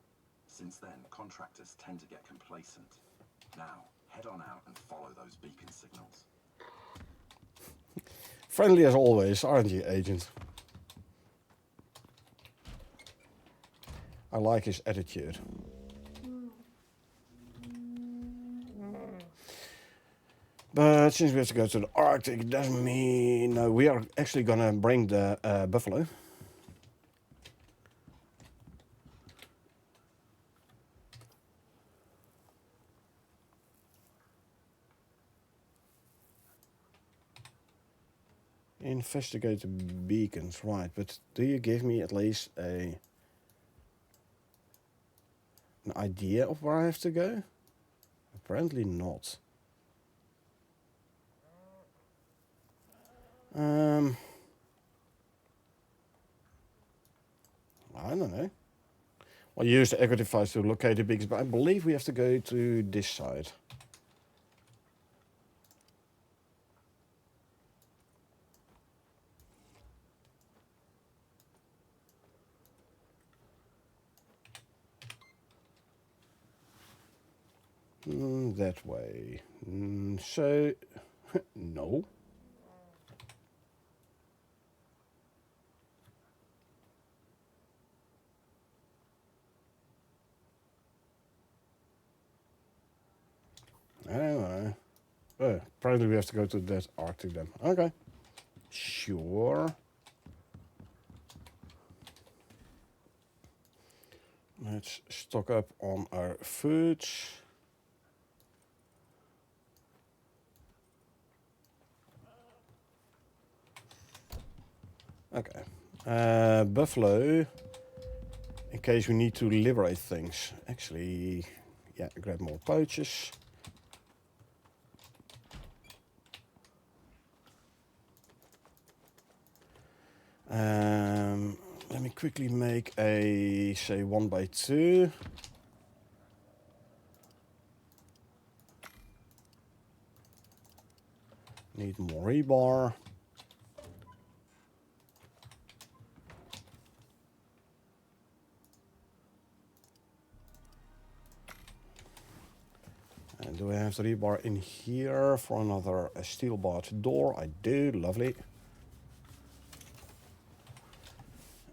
Since then, contractors tend to get complacent. Now, head on out and follow those beacon signals. Friendly as always, aren't you, Agent? I like his attitude. But since we have to go to the Arctic, it doesn't mean... No, we are actually gonna bring the buffalo. Investigate the beacons, right, but do you give me at least an idea of where I have to go? Apparently not. I don't know. I'll use the echo device to locate the beacons, but I believe we have to go to this side. That way. So, no. I don't know. Apparently we have to go to that Arctic then. Okay. Sure. Let's stock up on our foods. Okay. Buffalo. In case we need to liberate things. Actually, yeah, grab more pouches. Let me quickly make a, say, 1x2. Need more rebar. And do I have the rebar in here for another steel barred door? I do, lovely.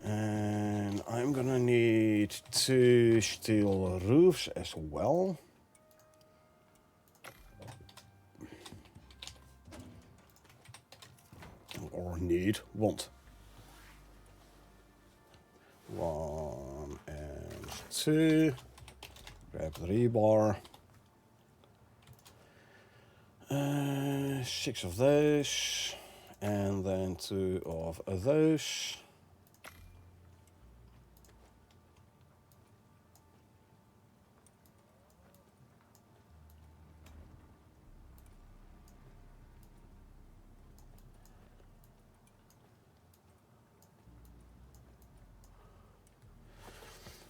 And I'm gonna need 2 steel roofs as well. Or want. 1 and 2. Grab the rebar. 6 of those. And then 2 of those.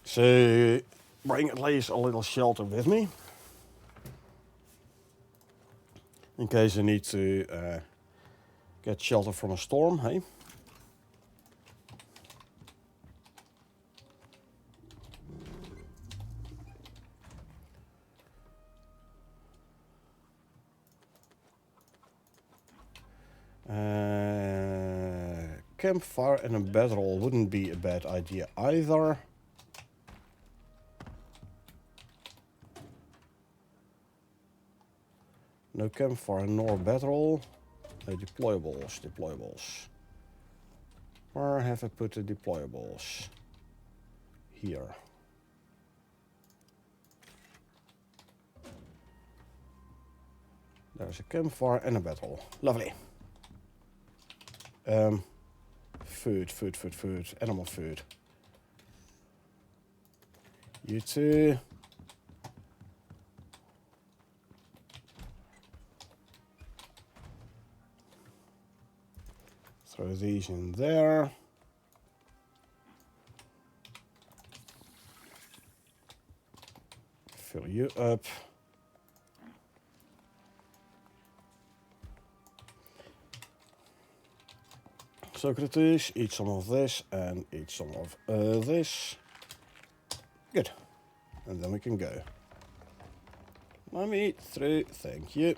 So bring at least a little shelter with me in case I need to get shelter from a storm, hey? Campfire and a bedroll wouldn't be a bad idea either. No campfire nor bedroll. No deployables. Where have I put the deployables? Here. There's a campfire and a bedroll. Lovely. Food. Animal food. You too. Throw these in there. Fill you up. Socrates, eat some of this and eat some of this. Good. And then we can go. Let me eat through. Thank you.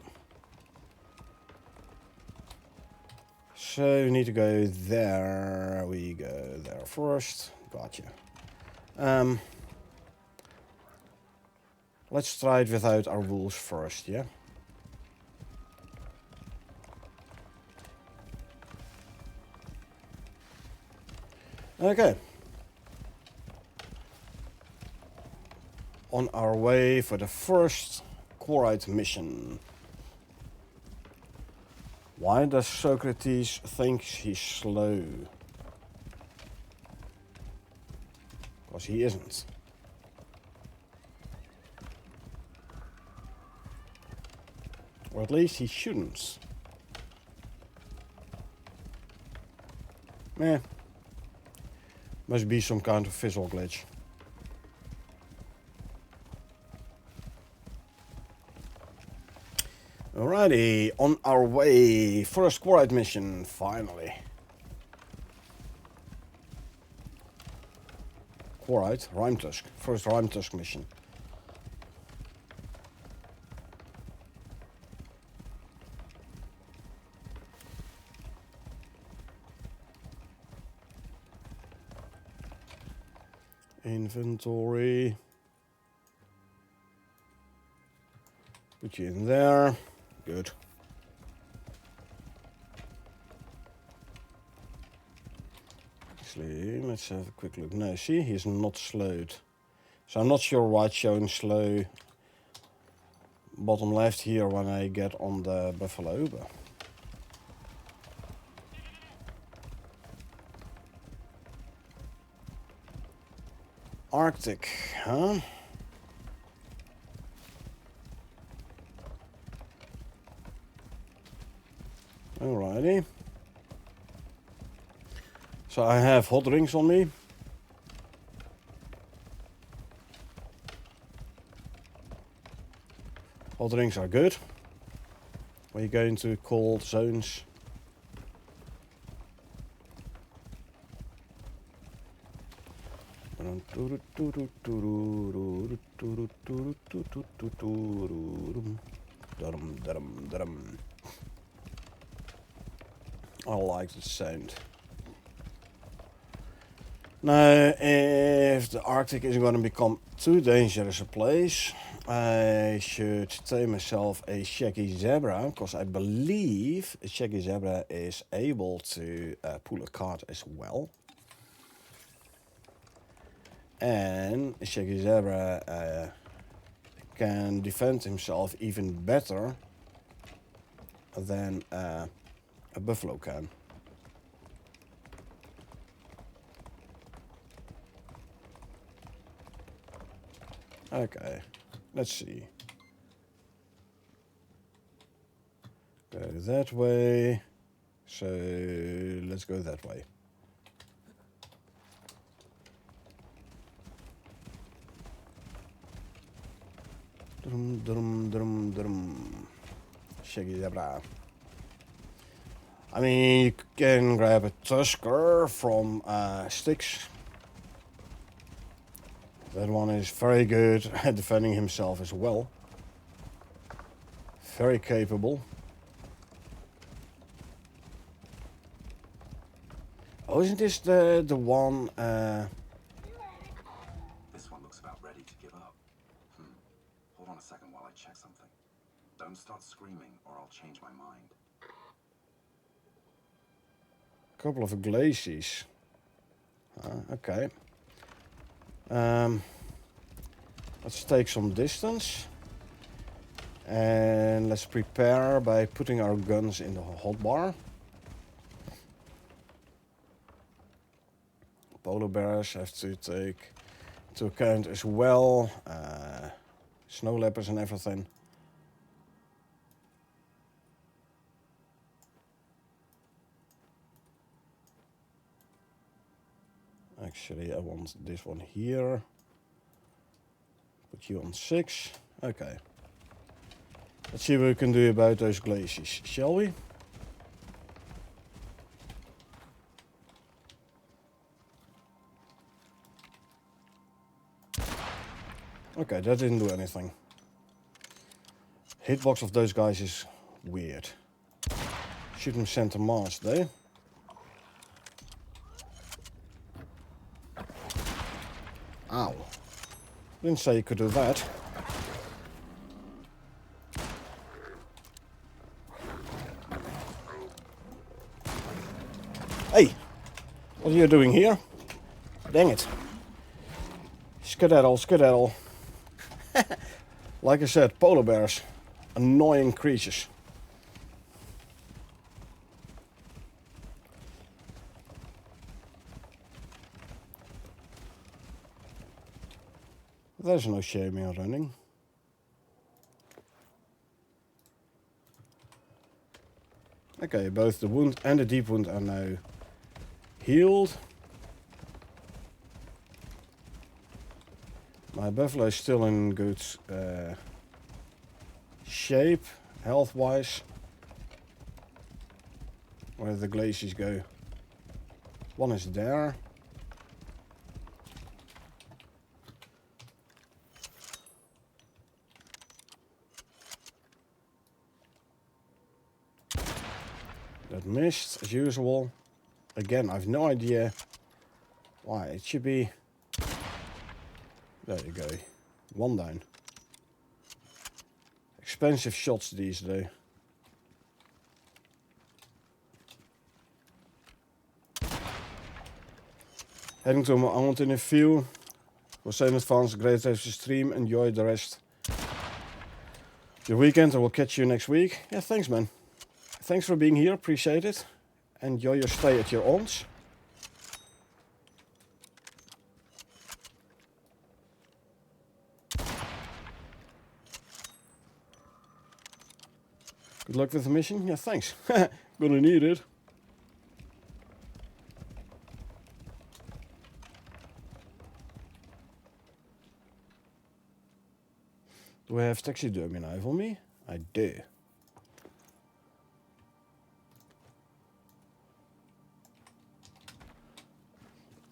So we need to go there. We go there first. Gotcha. Let's try it without our wolves first, yeah? Okay. On our way for the first Quarite mission. Why does Socrates think he's slow? Because he isn't. Or at least he shouldn't. Meh. Must be some kind of visual glitch. Alrighty, on our way. First Quarite mission, finally. Quarite, Rime Tusk. First Rime Tusk mission. Inventory. Put you in there. Good. Actually, let's have a quick look. No, see, he's not slowed. So I'm not sure why it's showing slow bottom left here when I get on the buffalo, but Arctic, huh? Alrighty. So I have hot drinks on me. Hot drinks are good when you go into cold zones. I like the sound. Now, if the Arctic is going to become too dangerous a place, I should tame myself a shaggy zebra, because I believe a shaggy zebra is able to pull a cart as well. And a shaggy zebra can defend himself even better than a buffalo can. Okay, let's see. Go that way. So let's go that way. Drum drum drum drum. Shaggy dabra. I mean, you can grab a tusker from sticks. That one is very good at defending himself as well. Very capable. Oh, isn't this the one? This one looks about ready to give up. Hold on a second while I check something. Don't start screaming or I'll change my mind. Couple of glaciers. Okay. Let's take some distance. And let's prepare by putting our guns in the hotbar. Polar bears have to take into account as well. Snow leopards and everything. Actually, I want this one here. Put you on 6. Okay. Let's see what we can do about those glaciers, shall we? Okay, that didn't do anything. Hitbox of those guys is weird. Shoot them center mass though. Ow. Didn't say you could do that. Hey! What are you doing here? Dang it. Skedaddle, skedaddle. Like I said, polar bears. Annoying creatures. There's no shame in running. Okay, both the wound and the deep wound are now healed. My buffalo is still in good shape, health-wise. Where did the glaciers go? One is there. That missed, as usual. Again, I have no idea why. It should be... There you go. One down. Expensive shots these days. Heading to my aunt in a few. For saying in advance, great to have the stream. Enjoy the rest your weekend. I will catch you next week. Yeah, thanks, man. Thanks for being here. Appreciate it. Enjoy your stay at your aunt's. Good luck with the mission. Yeah, thanks. Gonna need it. Do I have taxidermy knife on me? I do.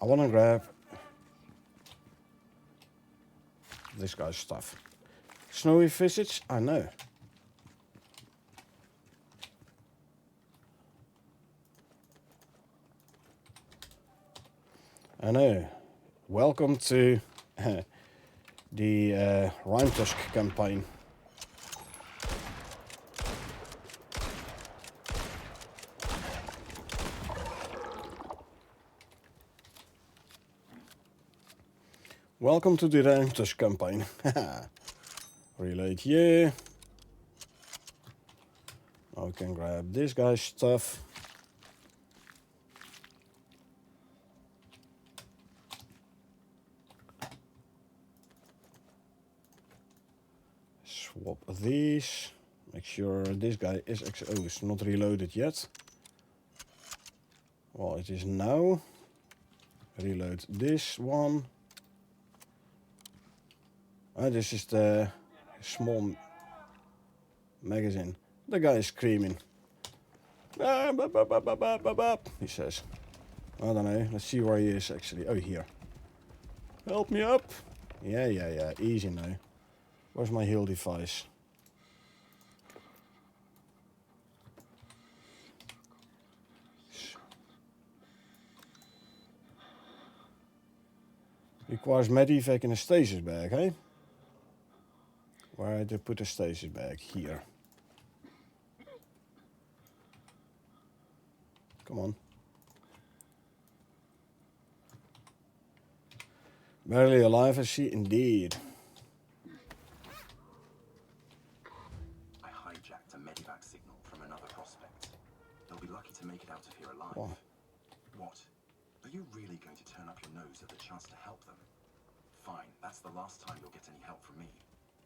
I want to grab this guy's stuff. Snowy visage? I know. I know. Welcome to the Rhyme Tusk campaign. Welcome to the Rhyme Tusk campaign. Reload here. Now we can grab this guy's stuff. Swap these. Make sure this guy is oh, it's not reloaded yet. Well, it is now. Reload this one. This is the small magazine. The guy is screaming. Ah, bop, bop, bop, bop, bop, bop, bop, he says. I don't know. Let's see where he is actually. Oh, here. Help me up. Yeah. Easy now. Where's my heal device? Requires medevac in a stasis bag, hey? Where did I put the stasis bag? Here. Come on. Barely alive, I see. Indeed. I hijacked a medevac signal from another prospect. They'll be lucky to make it out of here alive. What? What? Are you really going to turn up your nose at the chance to help them? Fine, that's the last time you'll get any help from me.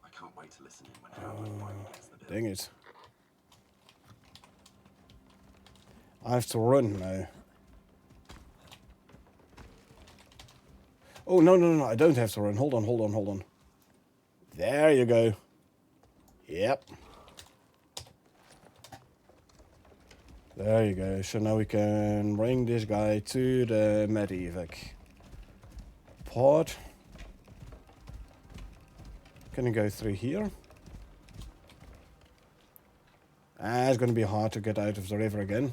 I can't wait to listen in when Howard finally gets the bill. Dang it. I have to run now. Oh, no, I don't have to run. Hold on. There you go. Yep. There you go. So now we can bring this guy to the medevac pod. Can I go through here? It's going to be hard to get out of the river again.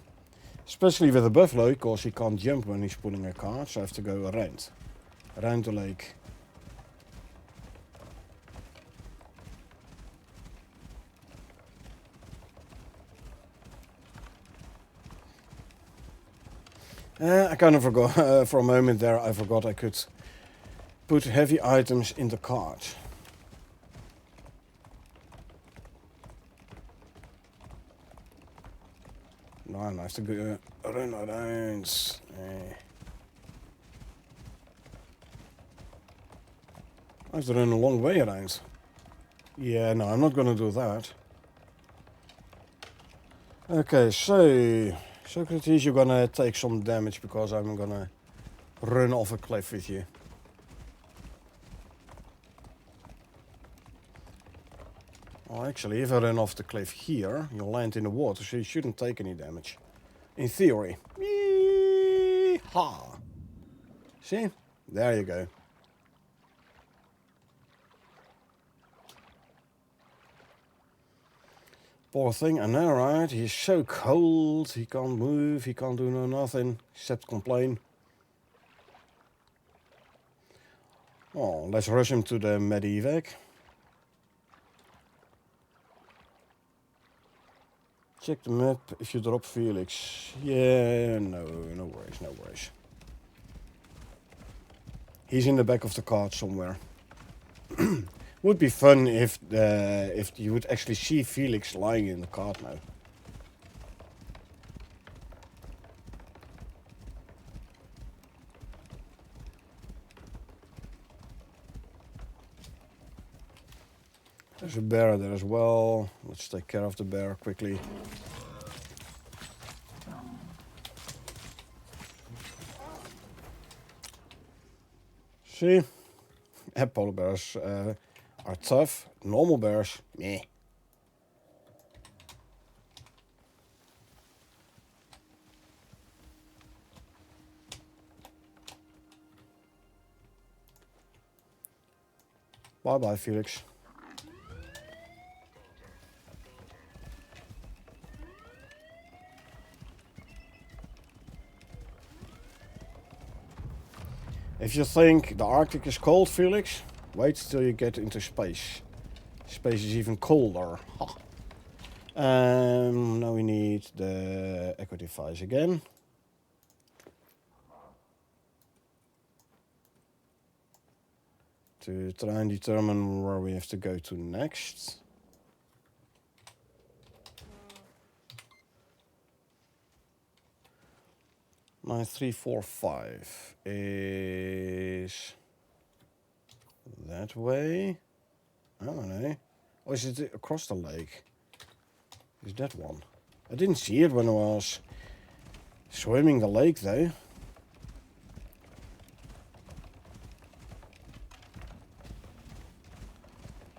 Especially with a buffalo, because he can't jump when he's pulling a cart, so I have to go around the lake. I kind of forgot, for a moment there, I forgot I could put heavy items in the cart. No, I have to go run around. I have to run a long way around. Yeah, no, I'm not gonna do that. Okay, so Socrates, you're gonna take some damage because I'm gonna run off a cliff with you. Well, actually, if I run off the cliff here, you'll land in the water, so you shouldn't take any damage. In theory. Yee-haw. See? There you go. Poor thing, I know, right? He's so cold, he can't move, he can't do nothing, except complain. Oh, let's rush him to the medevac. Check the map if you drop Felix. Yeah, no worries. He's in the back of the cart somewhere. Would be fun if you would actually see Felix lying in the cart now. There's a bear there as well. Let's take care of the bear quickly. See? Polar bears are tough. Normal bears, meh. Bye-bye, Felix. If you think the Arctic is cold, Felix, wait till you get into space. Space is even colder. Now we need the echo device again. to try and determine where we have to go to next. Nine, 3, 4, 5 is that way. I don't know. Or is it across the lake? Is that one? I didn't see it when I was swimming the lake though.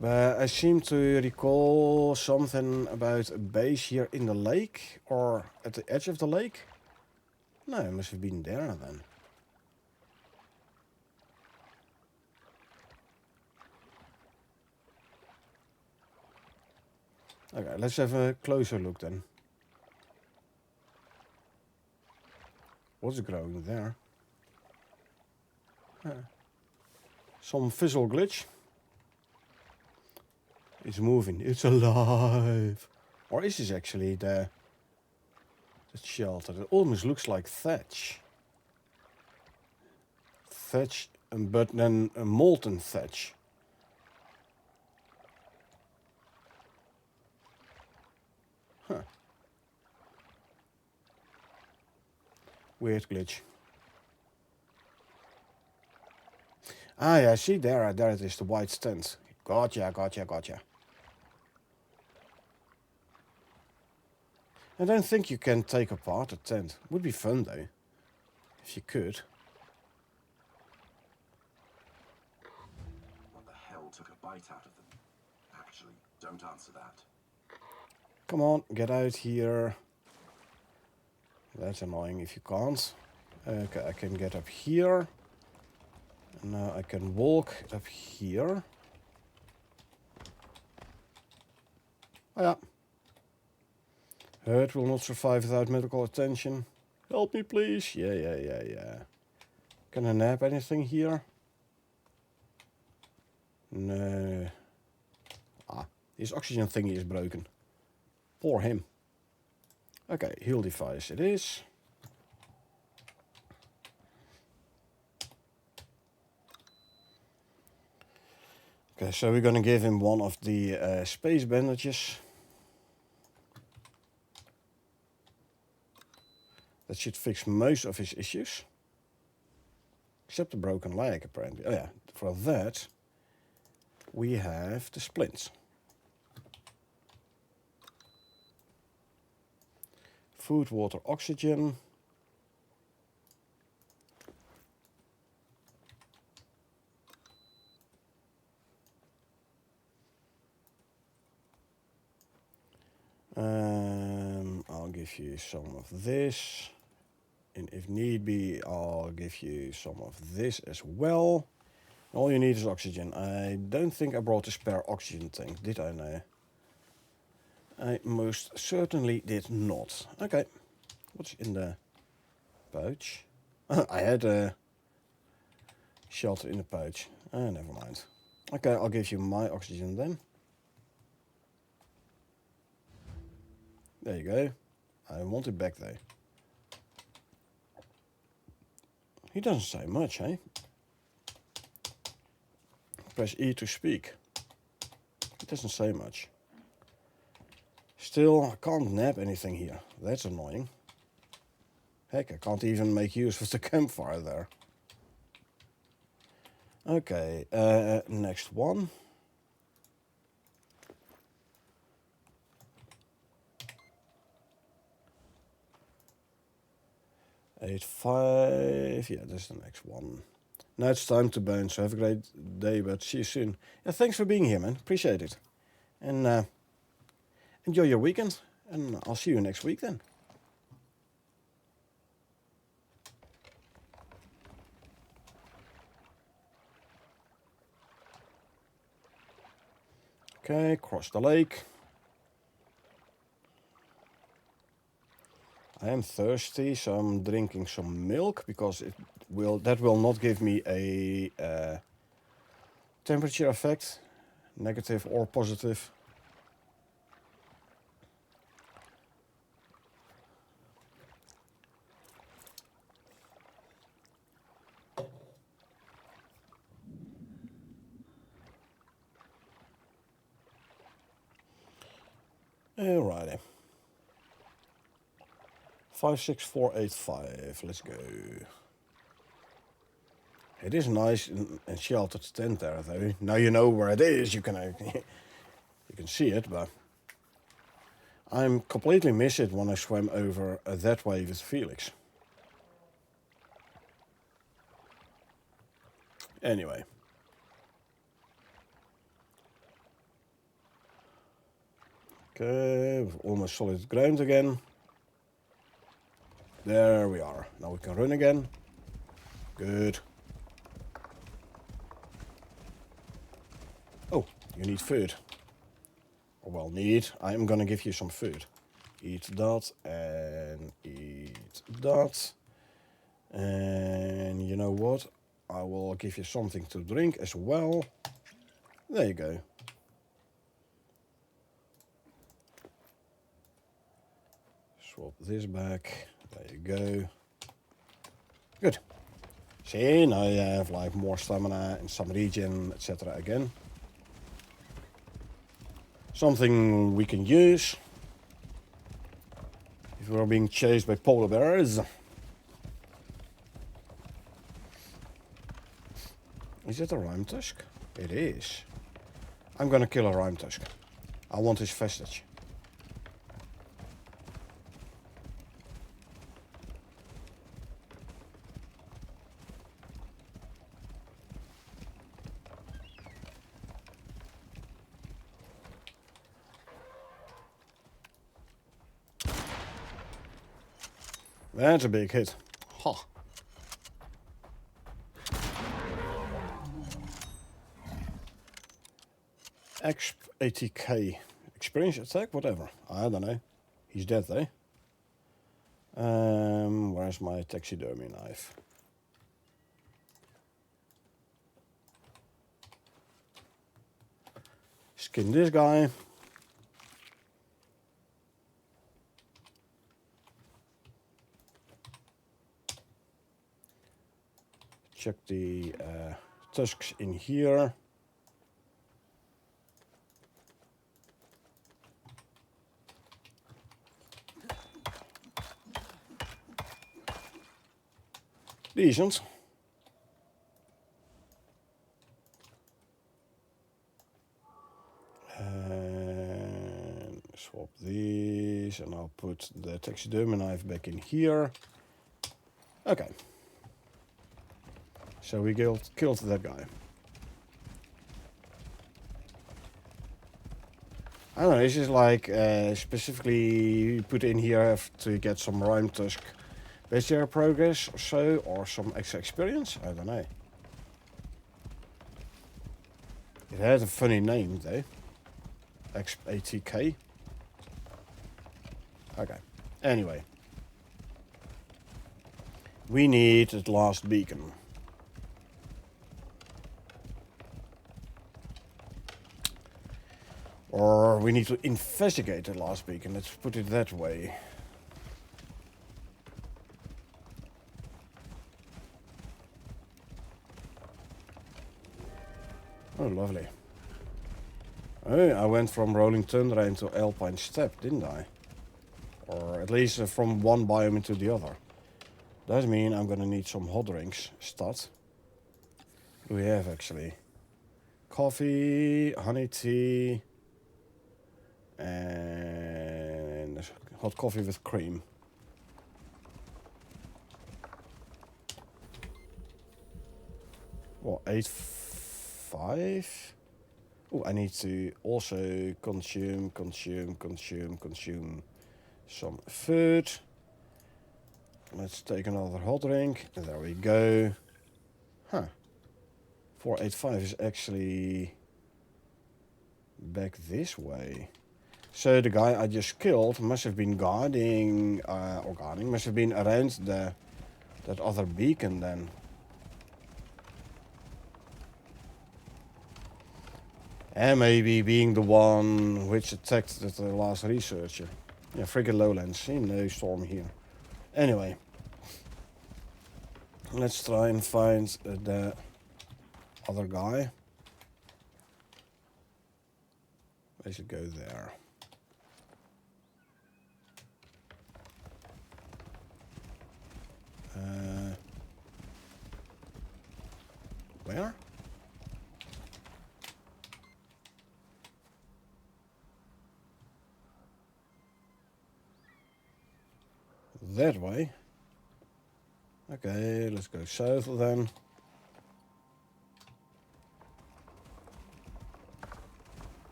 But I seem to recall something about a base here in the lake, or at the edge of the lake. No, it must have been there then. Okay, let's have a closer look then. What's growing there? Some visual glitch. It's moving. It's alive. Or is this actually the shelter? It almost looks like thatch. Thatch, but then a molten thatch. Huh. Weird glitch. Ah, yeah, see there it is, the white tent. Gotcha. I don't think you can take apart a tent. Would be fun though, if you could. What the hell took a bite out of them? Actually, don't answer that. Come on, get out here. That's annoying if you can't. Okay, I can get up here. And now I can walk up here. Oh yeah. Hurt will not survive without medical attention. Help me please. Yeah. Can I nab anything here? No. Ah, his oxygen thingy is broken. Poor him. Okay, heal device it is. Okay, so we're gonna give him one of the space bandages. That should fix most of his issues. Except the broken leg, apparently. Oh yeah, for that we have the splints. Food, water, oxygen. I'll give you some of this. And if need be, I'll give you some of this as well. All you need is oxygen. I don't think I brought a spare oxygen tank, did I now? I most certainly did not. Okay. What's in the pouch? I had a shelter in the pouch. Never mind. Okay, I'll give you my oxygen then. There you go. I want it back though. He doesn't say much, eh? Press E to speak. He doesn't say much. Still, I can't nab anything here. That's annoying. Heck, I can't even make use of the campfire there. Okay, next one. Eight, 5. Yeah, that's the next one. Now it's time to burn, so have a great day, but see you soon. Yeah, thanks for being here, man. Appreciate it. And enjoy your weekend, and I'll see you next week then. Okay, cross the lake. I am thirsty, so I'm drinking some milk because that will not give me a temperature effect, negative or positive. Alrighty. 56485. Let's go. It is nice and sheltered tent there, though. Now you know where it is. You can you can see it, but I'm completely miss it when I swam over that way with Felix. Anyway. Okay, we've almost solid ground again. There we are. Now we can run again. Good. Oh, you need food. Well, need. I am gonna give you some food. Eat that and eat that. And you know what? I will give you something to drink as well. There you go. Swap this back. There you go. Good. See, now you have like more stamina and some regen, etc. again. Something we can use if we're being chased by polar bears. Is it a rhyme tusk? It is. I'm gonna kill a rhyme tusk. I want his vestige. That's a big hit. Ha. Exp ATK. Experience attack? Whatever. I don't know. He's dead though. Where's my taxidermy knife? Skin this guy. Check the tusks in here. Decent. And swap these, and I'll put the taxidermy knife back in here. Okay. So we killed that guy. I don't know, this is like specifically put in here to get some rhyme tusk bestiary progress or so, or some extra experience. I don't know. It has a funny name though. XATK. Okay. Anyway. We need the last beacon. Or we need to investigate the last beacon, let's put it that way. Oh, lovely. Oh, I went from rolling tundra into alpine steppe, didn't I? Or at least from one biome into the other. That means I'm gonna need some hot drinks. Stat. What do we have actually? Coffee, honey tea, and hot coffee with cream. What, 8.5? Oh, I need to also consume some food. Let's take another hot drink. And there we go. Huh. 4.85 is actually back this way. So the guy I just killed must have been must have been around that other beacon then. And maybe being the one which attacked the last researcher. Yeah, friggin' lowlands. See, no storm here. Anyway. Let's try and find the other guy. I should go there. Where? That way. Okay, let's go south then.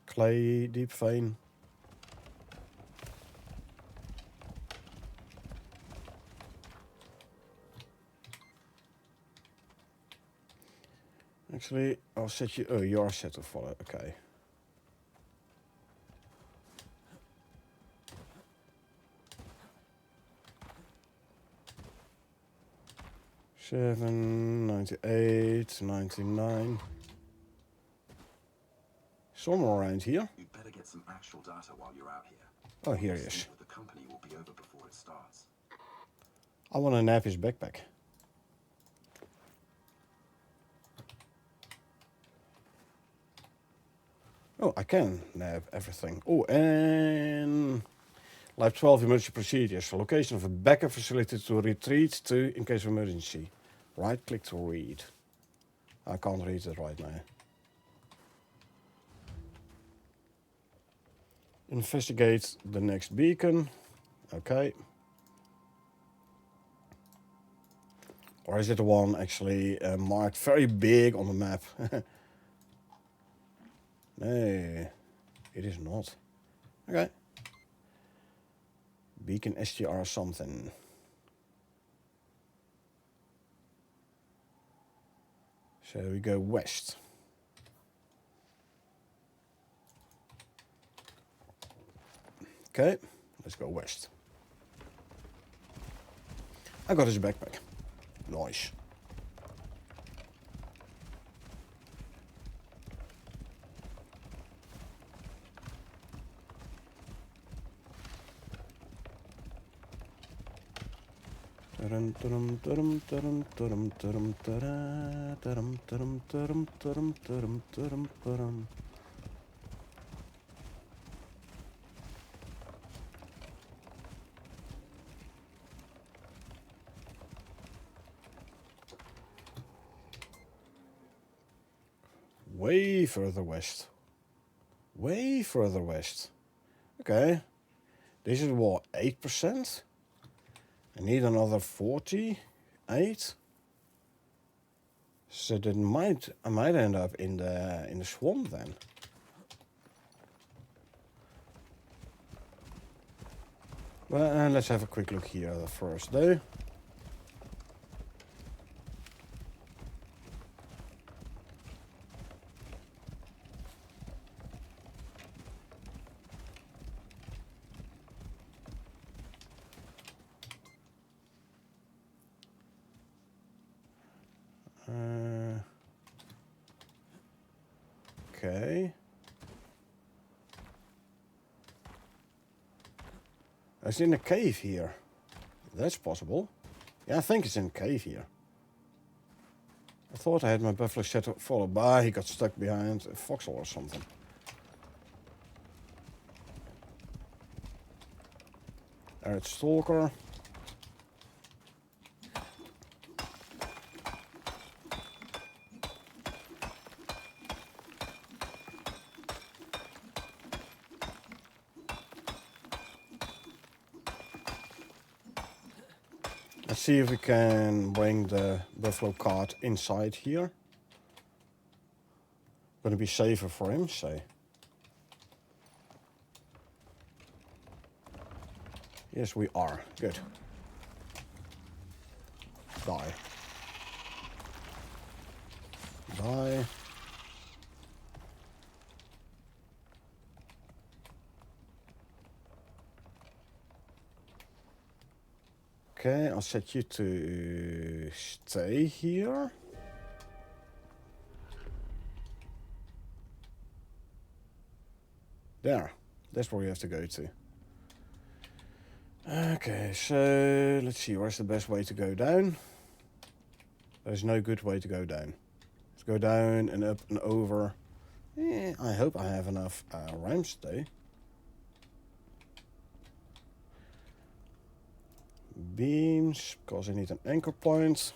Clay, deep vein. Actually, I'll set you. Oh, you are set to follow. Okay. $7, 98, 99. Somewhere around here. You'd better get some actual data while you're out here. Oh, here he The is. sleep with the company will be over before it starts. I want to nab his backpack. Oh, I can nab everything. Oh, and Lab 12 emergency procedures. Location of a backup facility to retreat to in case of emergency. Right click to read. I can't read it right now. Investigate the next beacon. Okay. Or is it the one actually marked very big on the map? No, it is not. Okay. Beacon STR something. So we go west. Okay, let's go west. I got his backpack. Nice. Way further west. Way further west. Okay. This is what, 8%? I need another 48. So that I might end up in the swamp then. Well, let's have a quick look here first though. Okay. It's in a cave here. That's possible. Yeah, I think it's in a cave here. I thought I had my buffalo set to follow by. He got stuck behind a foxhole or something. Alright, stalker. Let's see if we can bring the buffalo cart inside here. Gonna be safer for him, so. Yes, we are. Good. Die. Die. Okay, I'll set you to stay here. There. That's where we have to go to. Okay, so let's see, where's the best way to go down? There's no good way to go down. Let's go down and up and over. I hope I have enough ramps though. beams, because I need an anchor point.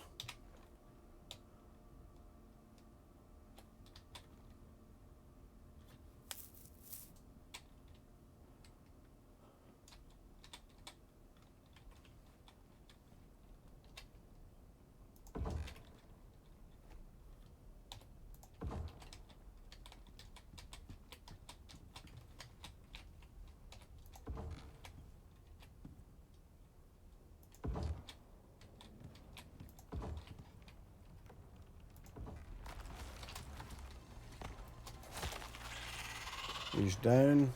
He's down.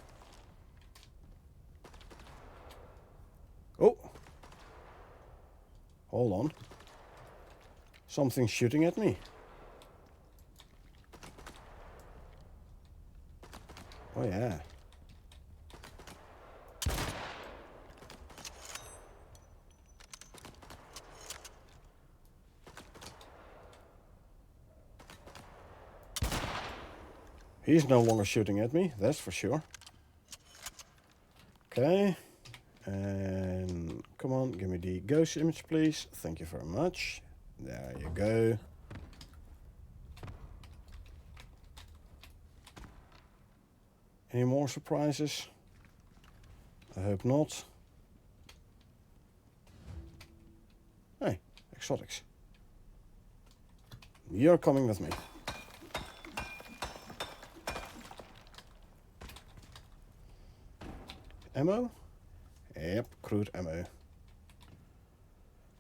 Oh! Hold on. Something's shooting at me. Oh yeah. He's no longer shooting at me, that's for sure. Okay. And come on, give me the ghost image, please. Thank you very much. There you go. Any more surprises? I hope not. Hey, exotics. You're coming with me. Ammo? Yep, crude ammo.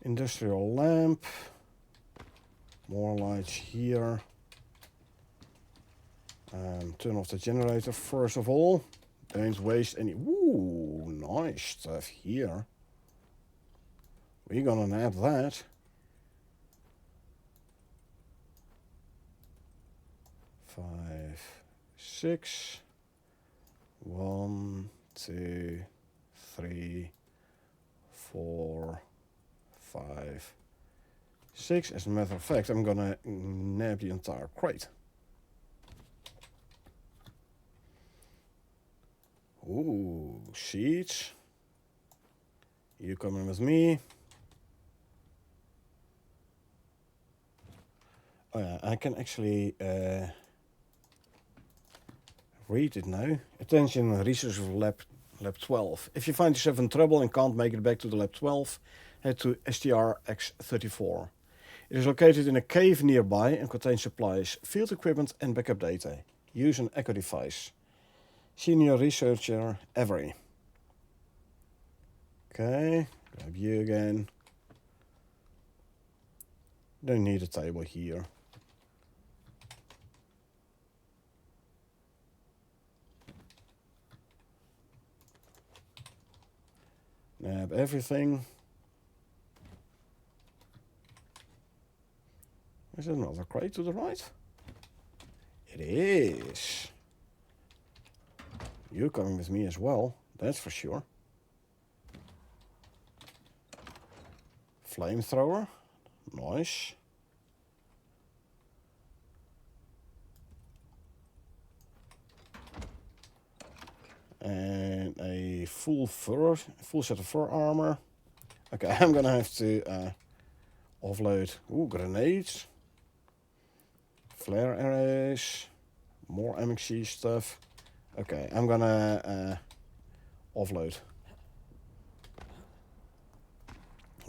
Industrial lamp. More lights here. Turn off the generator first of all. Don't waste any... Ooh, nice stuff here. We're gonna nab that. Five, 6. 1, 2, 3, 4, 5, 6. As a matter of fact, I'm gonna nab the entire crate. Ooh, seeds. You coming with me? Oh yeah, I can actually read it now. Attention, research of lab 12. If you find yourself in trouble and can't make it back to the lab 12, head to STR-X34. It is located in a cave nearby and contains supplies, field equipment and backup data. Use an echo device. Senior researcher Avery. Okay, grab you again. Don't need a table here. Nab everything. Is there another crate to the right? It is. You're coming with me as well, that's for sure. Flamethrower, nice. And a full set of fur armor. Okay, I'm gonna have to offload. Ooh, grenades, flare arrows, more MXC stuff. Okay, I'm gonna offload.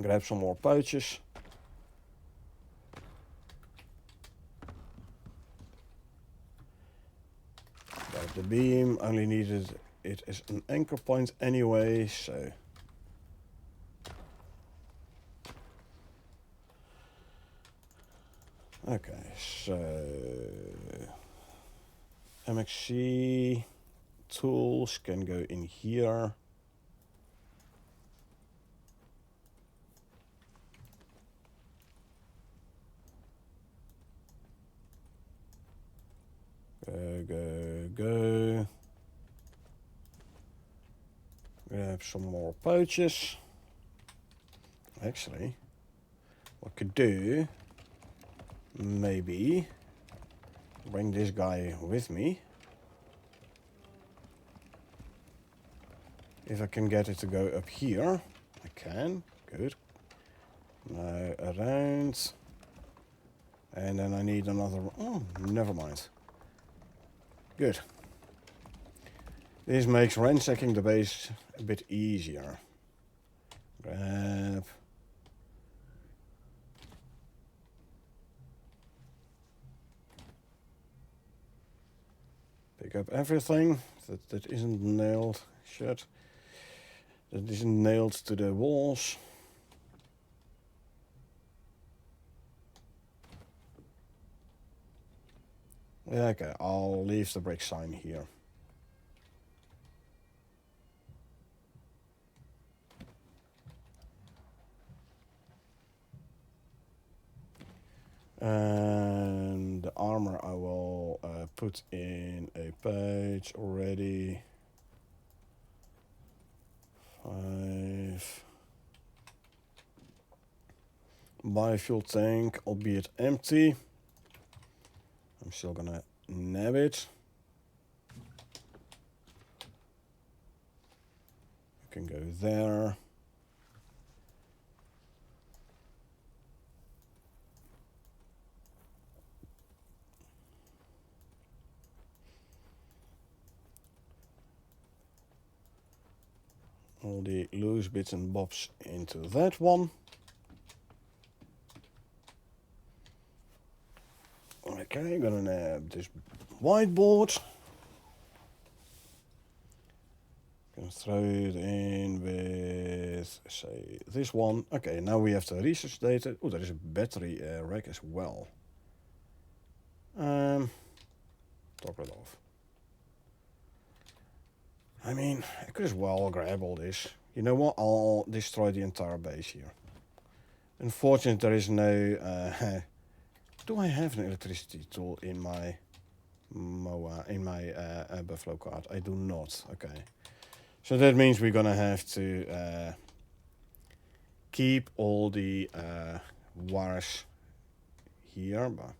Grab some more pouches. Grab the beam, only needed it as an anchor point anyway, so. Okay, so MXC tools can go in here. Go. Grab some more pouches. Actually, what I could do, maybe bring this guy with me. If I can get it to go up here, I can. Good. Now around. And then I need another... Oh, never mind. Good. This makes ransacking the base a bit easier. Grab. Pick up everything that isn't nailed shut. That isn't nailed to the walls. Yeah, okay, I'll leave the brick sign here. And the armor I will put in a page already. 5. Biofuel tank, albeit empty. I'm still gonna nab it. You can go there. All the loose bits and bobs into that one. Okay, I'm gonna nab this whiteboard. Gonna throw it in with, say, this one. Okay, now we have the research data. Oh, there is a battery rack as well. Top it off. I mean, I could as well grab all this. You know what? I'll destroy the entire base here. Unfortunately, there is no... do I have an electricity tool in my MOA, in my Buffalo card? I do not. Okay. So that means we're gonna have to keep all the wires here. But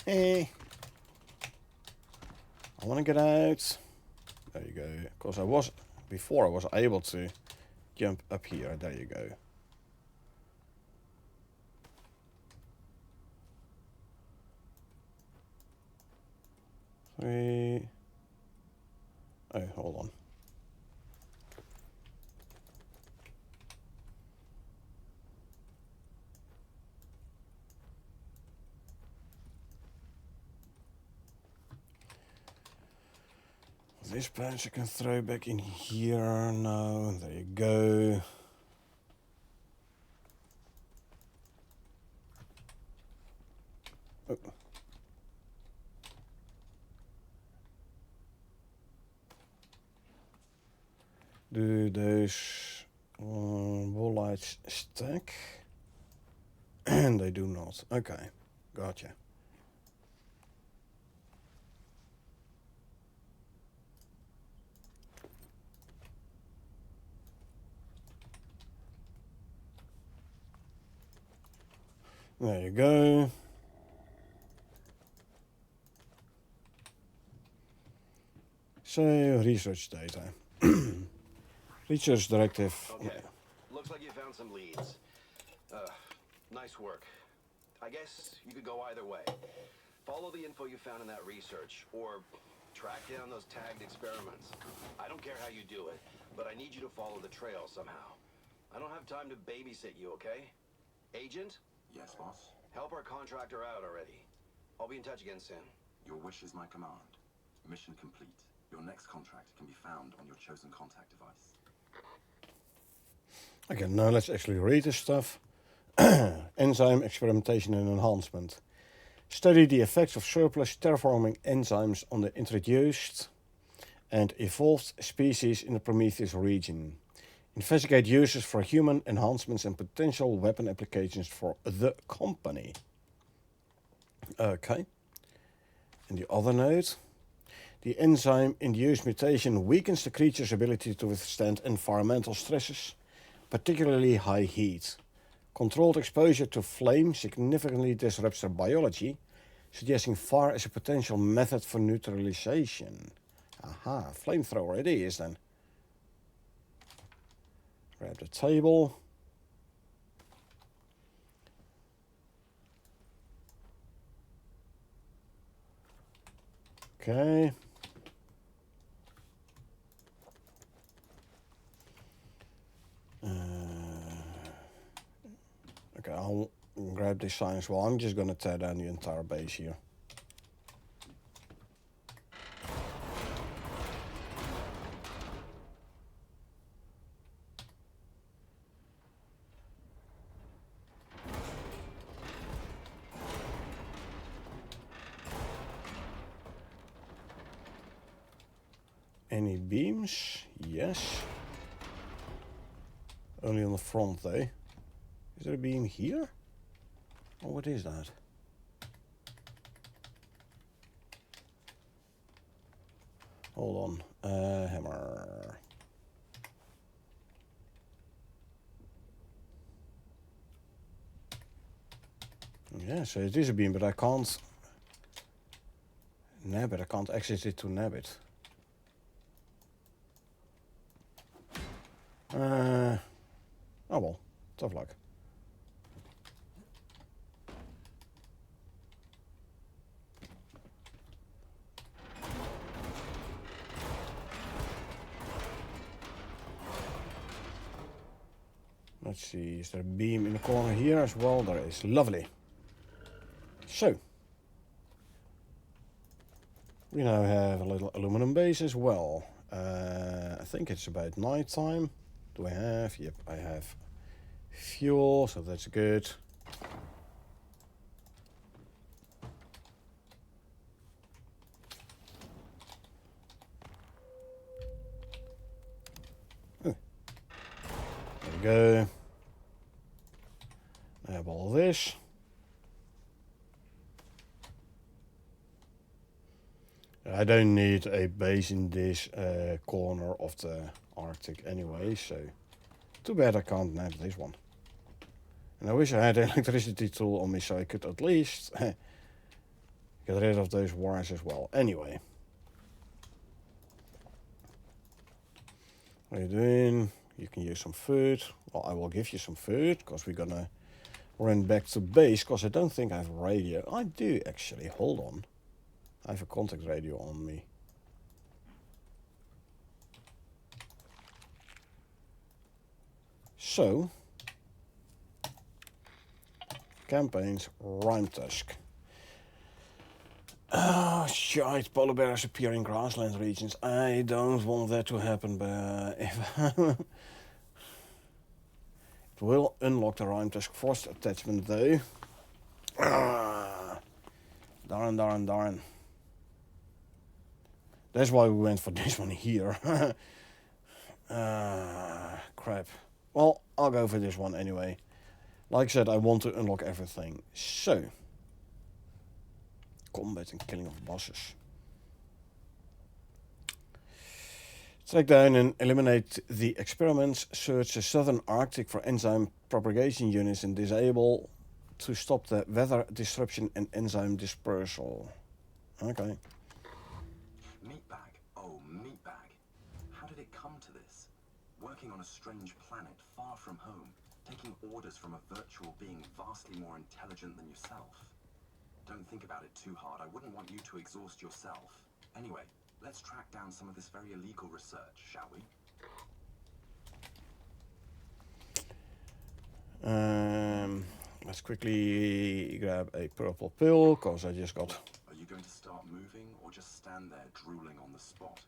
hey, I want to get out. There you go. Because I was able to jump up here. There you go. Three. Oh, hold on. This patch I can throw back in here. No, there you go. Oh. Do those wall lights stack? And they do not. Okay, gotcha. There you go. So, research data. Research directive. Okay. Looks like you found some leads. Nice work. I guess you could go either way. Follow the info you found in that research, or track down those tagged experiments. I don't care how you do it, but I need you to follow the trail somehow. I don't have time to babysit you, okay? Agent? Yes, boss? Help our contractor out already. I'll be in touch again soon. Your wish is my command. Mission complete. Your next contract can be found on your chosen contact device. Okay, now let's actually read this stuff. Enzyme experimentation and enhancement. Study the effects of surplus terraforming enzymes on the introduced and evolved species in the Prometheus region. Investigate uses for human enhancements and potential weapon applications for the company. Okay. And the other note. The enzyme-induced mutation weakens the creature's ability to withstand environmental stresses, particularly high heat. Controlled exposure to flame significantly disrupts their biology, suggesting fire as a potential method for neutralization. Aha, flamethrower it is then. Grab the table. Okay. Okay, I'll grab this sign as well. I'm just gonna tear down the entire base here. Any beams? Yes. Only on the front though. Is there a beam here? Oh, what is that? Hold on. Hammer. Yeah, so it is a beam, but I can't nab it. I can't access it to nab it. Oh well, tough luck. Let's see, is there a beam in the corner here as well? There is. Lovely. So, we now have a little aluminum base as well. I think it's about night time. Do I have? Yep, I have fuel, so that's good. There we go. I have all this. I don't need a base in this corner of the Arctic anyway, so too bad I can't nab this one. And I wish I had an electricity tool on me so I could at least get rid of those wires as well. Anyway. What are you doing? You can use some food. Well, I will give you some food because we're gonna run back to base because I don't think I have radio. I do actually, hold on. I have a contact radio on me. So, campaigns, Rime Tusk. Oh, shite, polar bears appear in grassland regions. I don't want that to happen, but if it will unlock the Rime Tusk Frost attachment though. Darn. That's why we went for this one here. Crap. Well, I'll go for this one anyway. Like I said, I want to unlock everything. So, combat and killing of bosses. Track down and eliminate the experiments. Search the southern Arctic for enzyme propagation units and disable to stop the weather disruption and enzyme dispersal. Okay. Meatbag. Oh, Meatbag. How did it come to this? Working on a strange planet far from home, taking orders from a virtual being vastly more intelligent than yourself. Don't think about it too hard. I wouldn't want you to exhaust yourself. Anyway, let's track down some of this very illegal research, shall we? Let's quickly grab a purple pill, because I just got... Are you going to start moving, or just stand there drooling on the spot?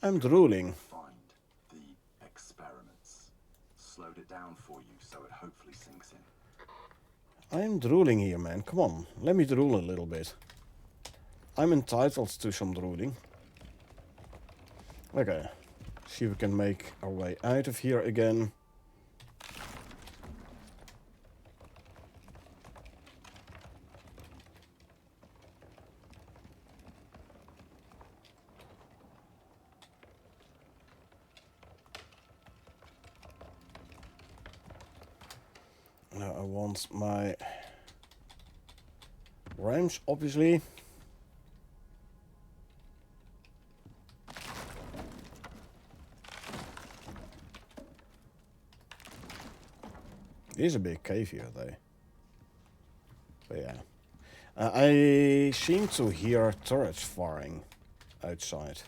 I'm drooling. Find the experiments. Slowed it down for you, so it hopefully sinks in. I'm drooling here, man. Come on, let me drool a little bit. I'm entitled to some drooling. Okay, see if we can make our way out of here again. Now I want my ramps, obviously. It is a big cave here, though. But yeah. I seem to hear turrets firing outside.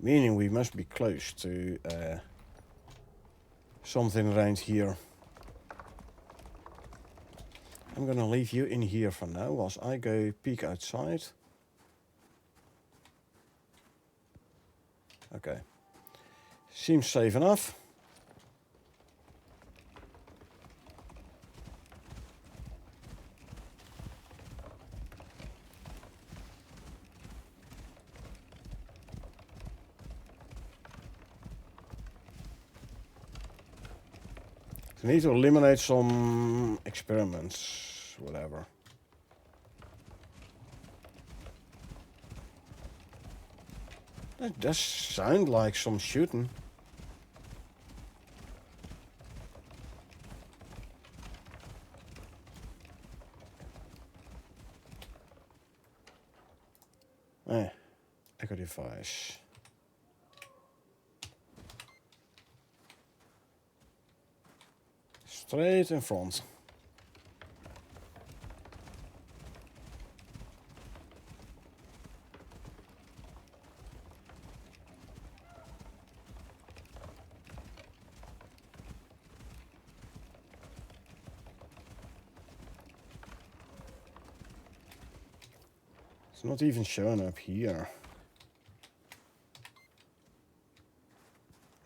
Meaning we must be close to something around here. I'm gonna leave you in here for now whilst I go peek outside. Okay. Seems safe enough. I need to eliminate some experiments, whatever. That does sound like some shooting. Echo device. Straight in front. It's not even showing up here.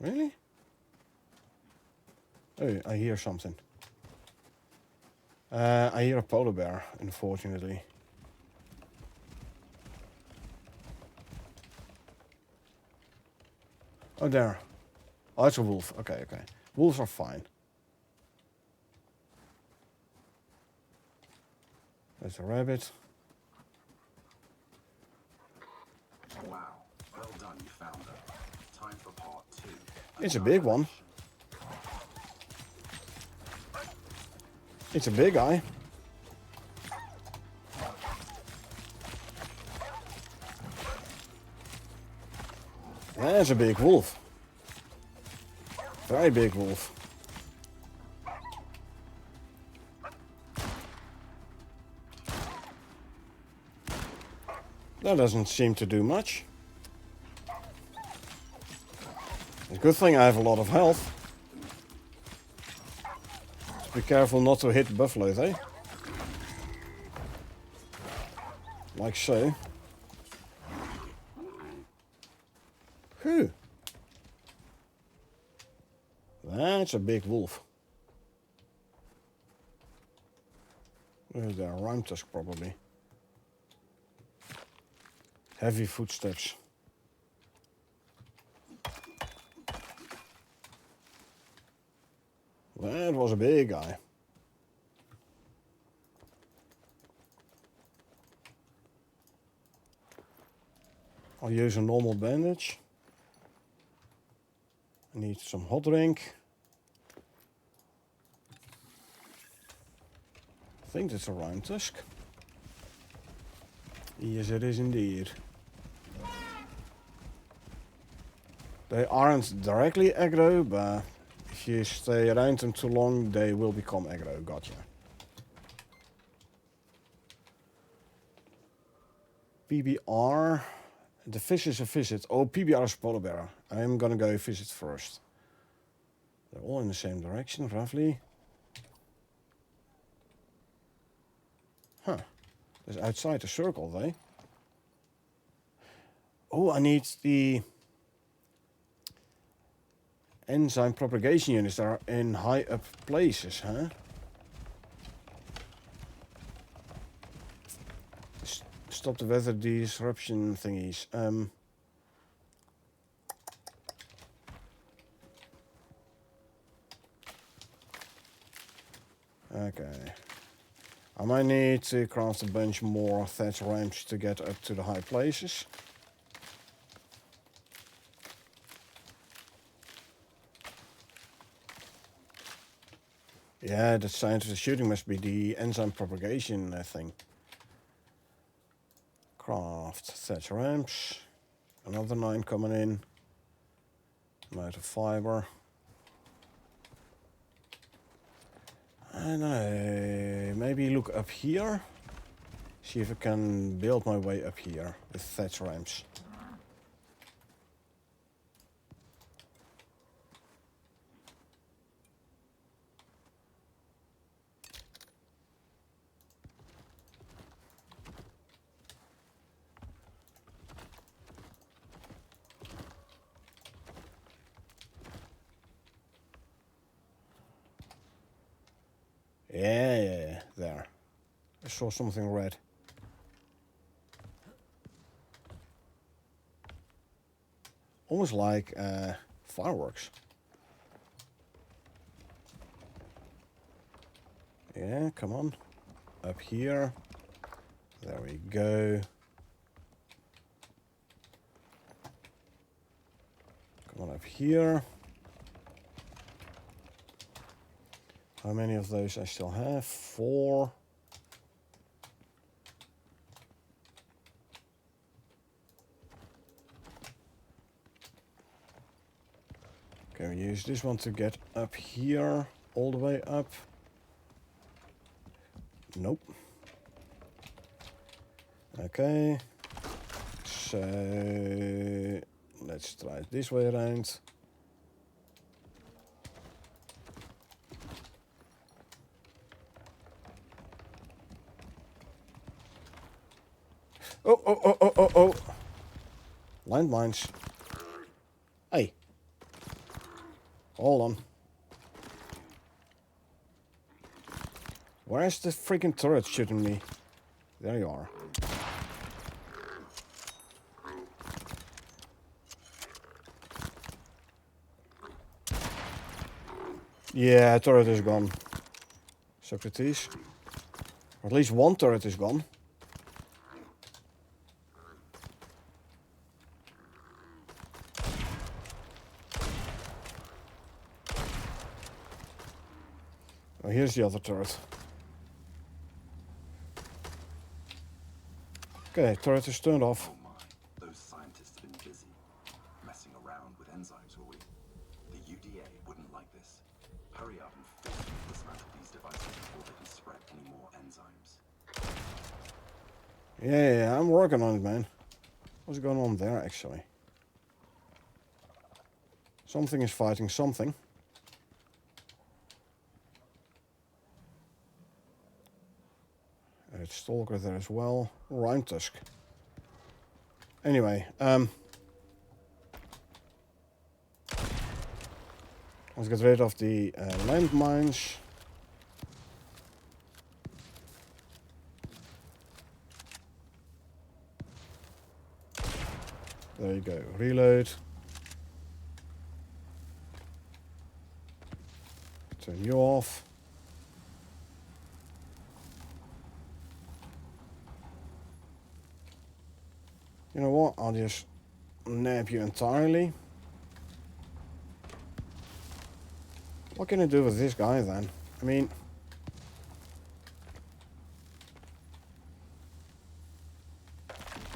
Really? Oh, I hear something. I hear a polar bear, unfortunately. Oh, there. Oh, it's a wolf. Okay, okay. Wolves are fine. There's a rabbit. Wow. Well done, you found her. Time for part 2. It's a big one. It's a big guy. That's a big wolf. Very big wolf. That doesn't seem to do much. It's a good thing I have a lot of health. Just be careful not to hit buffaloes, eh? Like so. Whew. That's a big wolf. Where's there? Round tusk, probably. Heavy footsteps. That was a big guy. I'll use a normal bandage. I need some hot drink. I think that's a round tusk. Yes, it is indeed. They aren't directly aggro, but if you stay around them too long, they will become aggro. Gotcha. PBR. The fish is a visit. Oh, PBR is polar bear. I'm gonna go visit first. They're all in the same direction, roughly. Huh. That's outside the circle, though. Oh, I need the enzyme propagation units that are in high up places, huh? Stop the weather disruption thingies. Okay. I might need to craft a bunch more thatch ramps to get up to the high places. Yeah, the science of the shooting must be the enzyme propagation thing. Craft thatch ramps. Another 9 coming in. I'm out of fiber. And maybe look up here. See if I can build my way up here with thatch ramps. Yeah, there. I saw something red. Almost like fireworks. Yeah, come on. Up here. There we go. Come on up here. How many of those I still have? 4. Can we use this one to get up here, all the way up? Nope. Okay. So let's try it this way around. Oh. Landmines. Hey. Hold on. Where's the freaking turret shooting me? There you are. Yeah, turret is gone. Socrates. Or at least one turret is gone. Oh, here's the other turret. Okay, turret is turned off. Oh my, those scientists have been busy messing around with enzymes, will we? The UDA wouldn't like this. Hurry up and forcefully dismantle these devices before they can spread any more enzymes. Yeah, I'm working on it, man. What's going on there, actually? Something is fighting something. It's Stalker there as well. Rhyme Tusk. Anyway, let's get rid of the landmines. There you go. Reload. Turn you off. You know what? I'll just nab you entirely. What can I do with this guy then? I mean...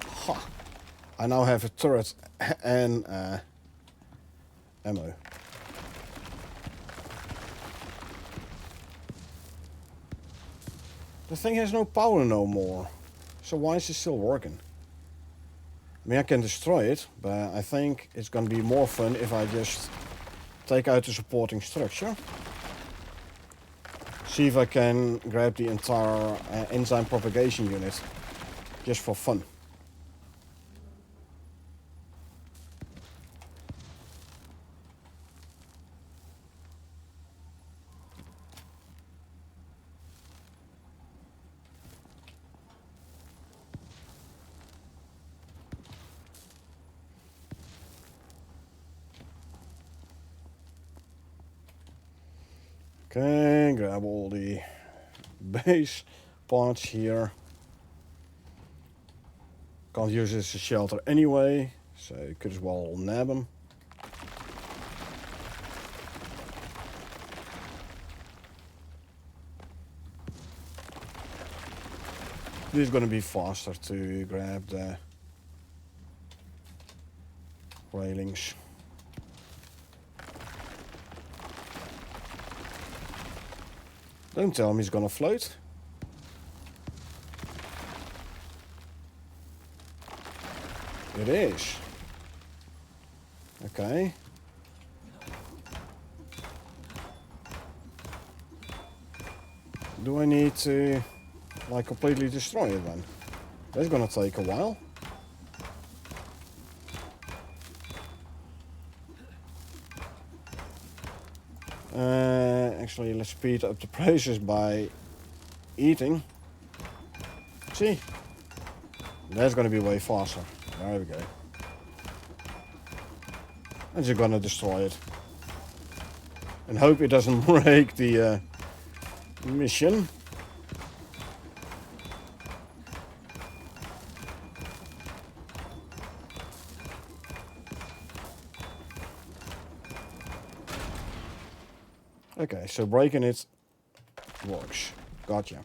Ha! I now have a turret and ammo. The thing has no power no more. So why is it still working? I mean, I can destroy it, but I think it's going to be more fun if I just take out the supporting structure. See if I can grab the entire enzyme propagation unit, just for fun. Okay, grab all the base parts here. Can't use this as a shelter anyway, so you could as well nab them. This is gonna be faster to grab the railings. Don't tell me he's gonna float. It is. Okay. Do I need to like completely destroy it then? That's gonna take a while. Actually, let's speed up the process by eating. See? That's gonna be way faster. There we go. I'm just gonna destroy it. And hope it doesn't break the mission. Okay, so breaking it works. Gotcha.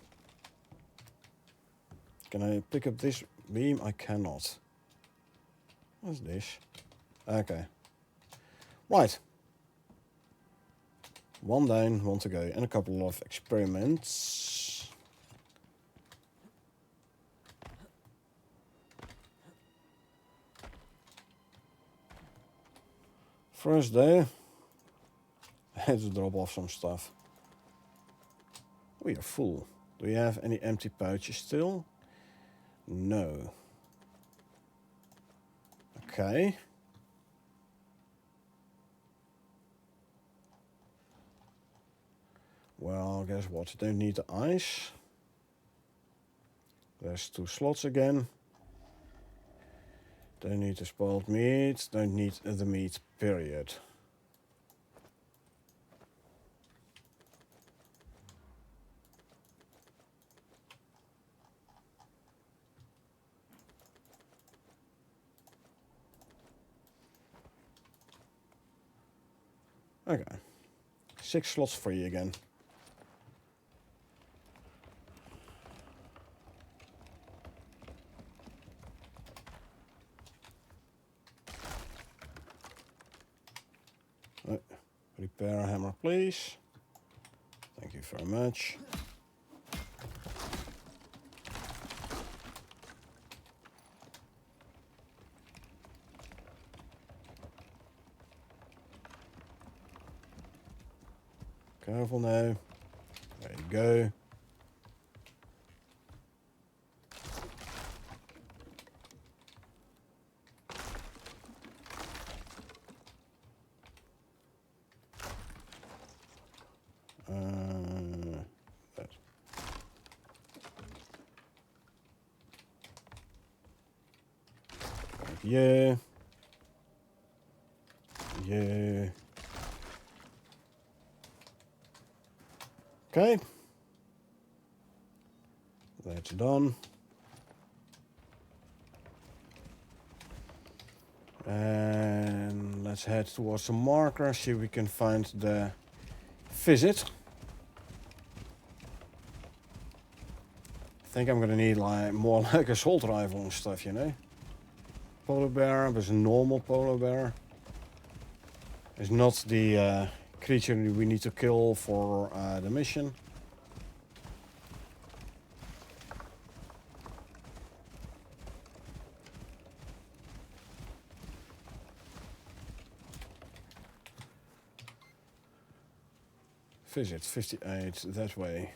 Can I pick up this beam? I cannot. What's this? Okay. Right. One down, one to go. And a couple of experiments. First day. Let's drop off some stuff. We are full. Do we have any empty pouches still? No. Okay. Well, guess what? Don't need the ice. There's 2 slots again. Don't need the spoiled meat. Don't need the meat, period. Okay. 6 slots free again. Repair hammer, please. Thank you very much. Careful now. There you go. That. Yeah. Yeah. Okay. That's done. And let's head towards the marker, see if we can find the visit. I think I'm gonna need like more like assault rifle and stuff, you know. Polar bear, but it's a normal polar bear. It's not the creature we need to kill for the mission. Visit 58 that way.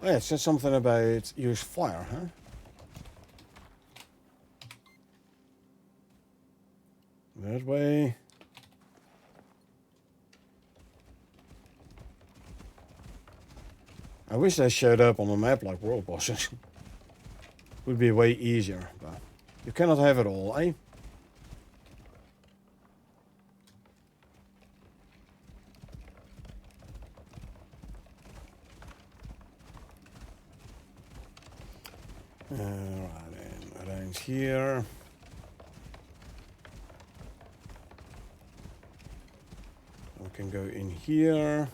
Oh yeah, it said something about use fire, huh? That way. I wish they showed up on the map like world bosses. Would be way easier, but you cannot have it all, eh? Right, and around here. I can go in here.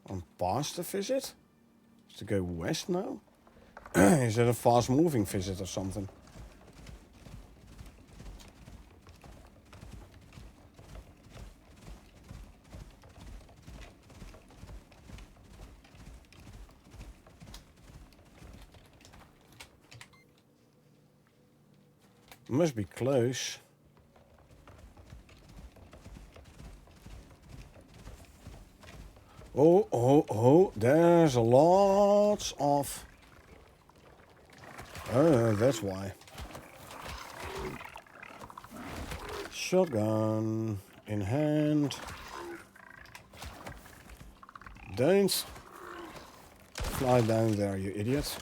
I'm past the visit? To go west now? Is it a fast moving visit or something? Must be close. Oh, there's a lot of... Oh, that's why. Shotgun in hand. Don't fly down there, you idiot.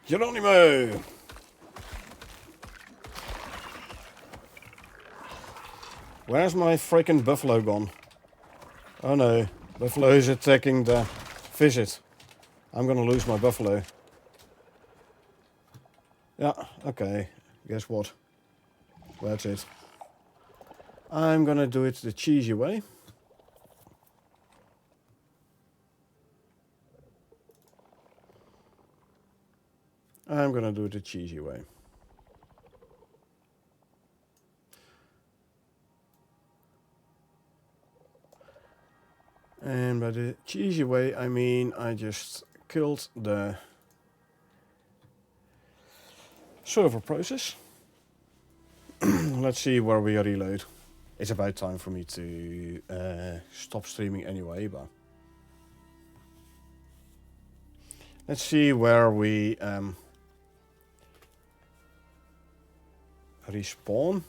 Geronimo! Where's my freaking buffalo gone? Oh no, buffalo is attacking the visit. I'm gonna lose my buffalo. Yeah, okay. Guess what? That's it. I'm gonna do it the cheesy way. I'm gonna do it the cheesy way. And by the cheesy way, I mean I just killed the server process. Let's see where we reload. It's about time for me to stop streaming anyway, but... Let's see where we respawn.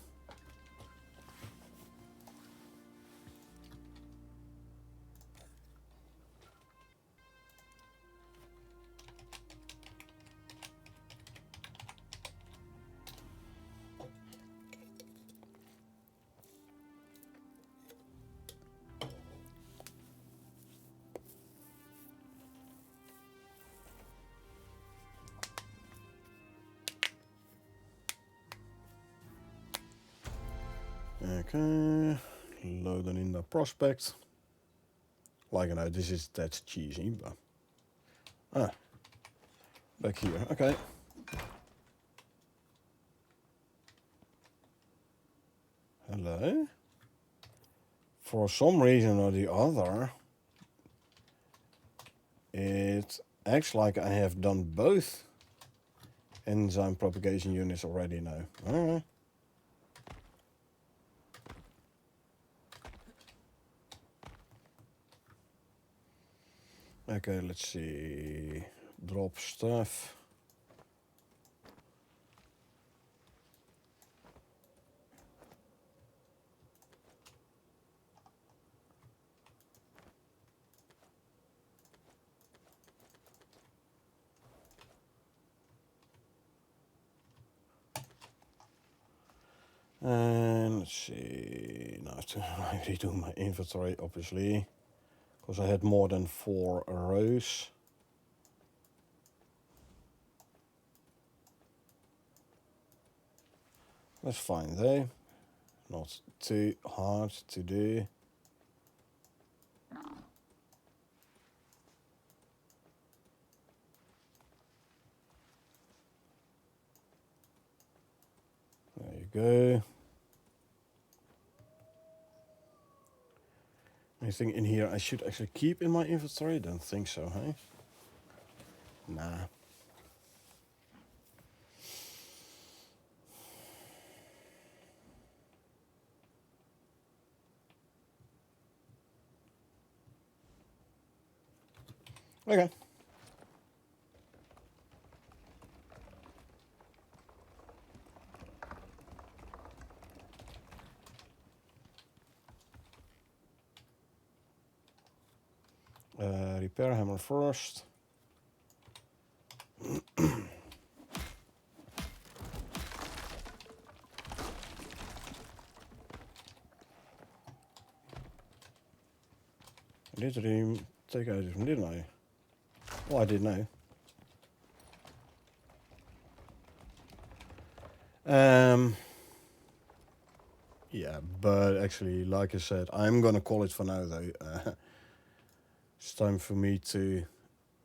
Okay, loading in the prospect. Like I know that's cheesy, but back here. Okay. Hello. For some reason or the other, it acts like I have done both enzyme propagation units already now. Alright. Okay, let's see. Drop stuff. And let's see. Now I have to redo my inventory, obviously, because I had more than 4 rows. That's fine though. Not too hard to do. There you go. Anything in here I should actually keep in my inventory? Don't think so, hey? Nah. Okay. Repair hammer first. I did take out this one, didn't I? Oh, I did now. Yeah, but actually, like I said, I'm gonna call it for now though. It's time for me to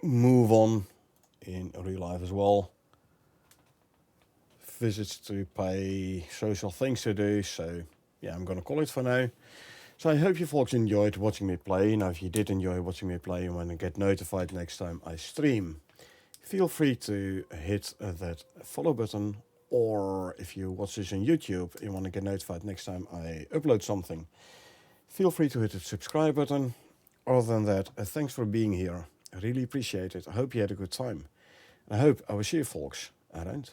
move on in real life as well. Visits to pay, social things to do, so yeah, I'm gonna call it for now. So I hope you folks enjoyed watching me play. Now if you did enjoy watching me play and want to get notified next time I stream, feel free to hit that follow button, or if you watch this on YouTube and you want to get notified next time I upload something, feel free to hit the subscribe button. Other than that, thanks for being here. I really appreciate it. I hope you had a good time. I hope I will see you folks around.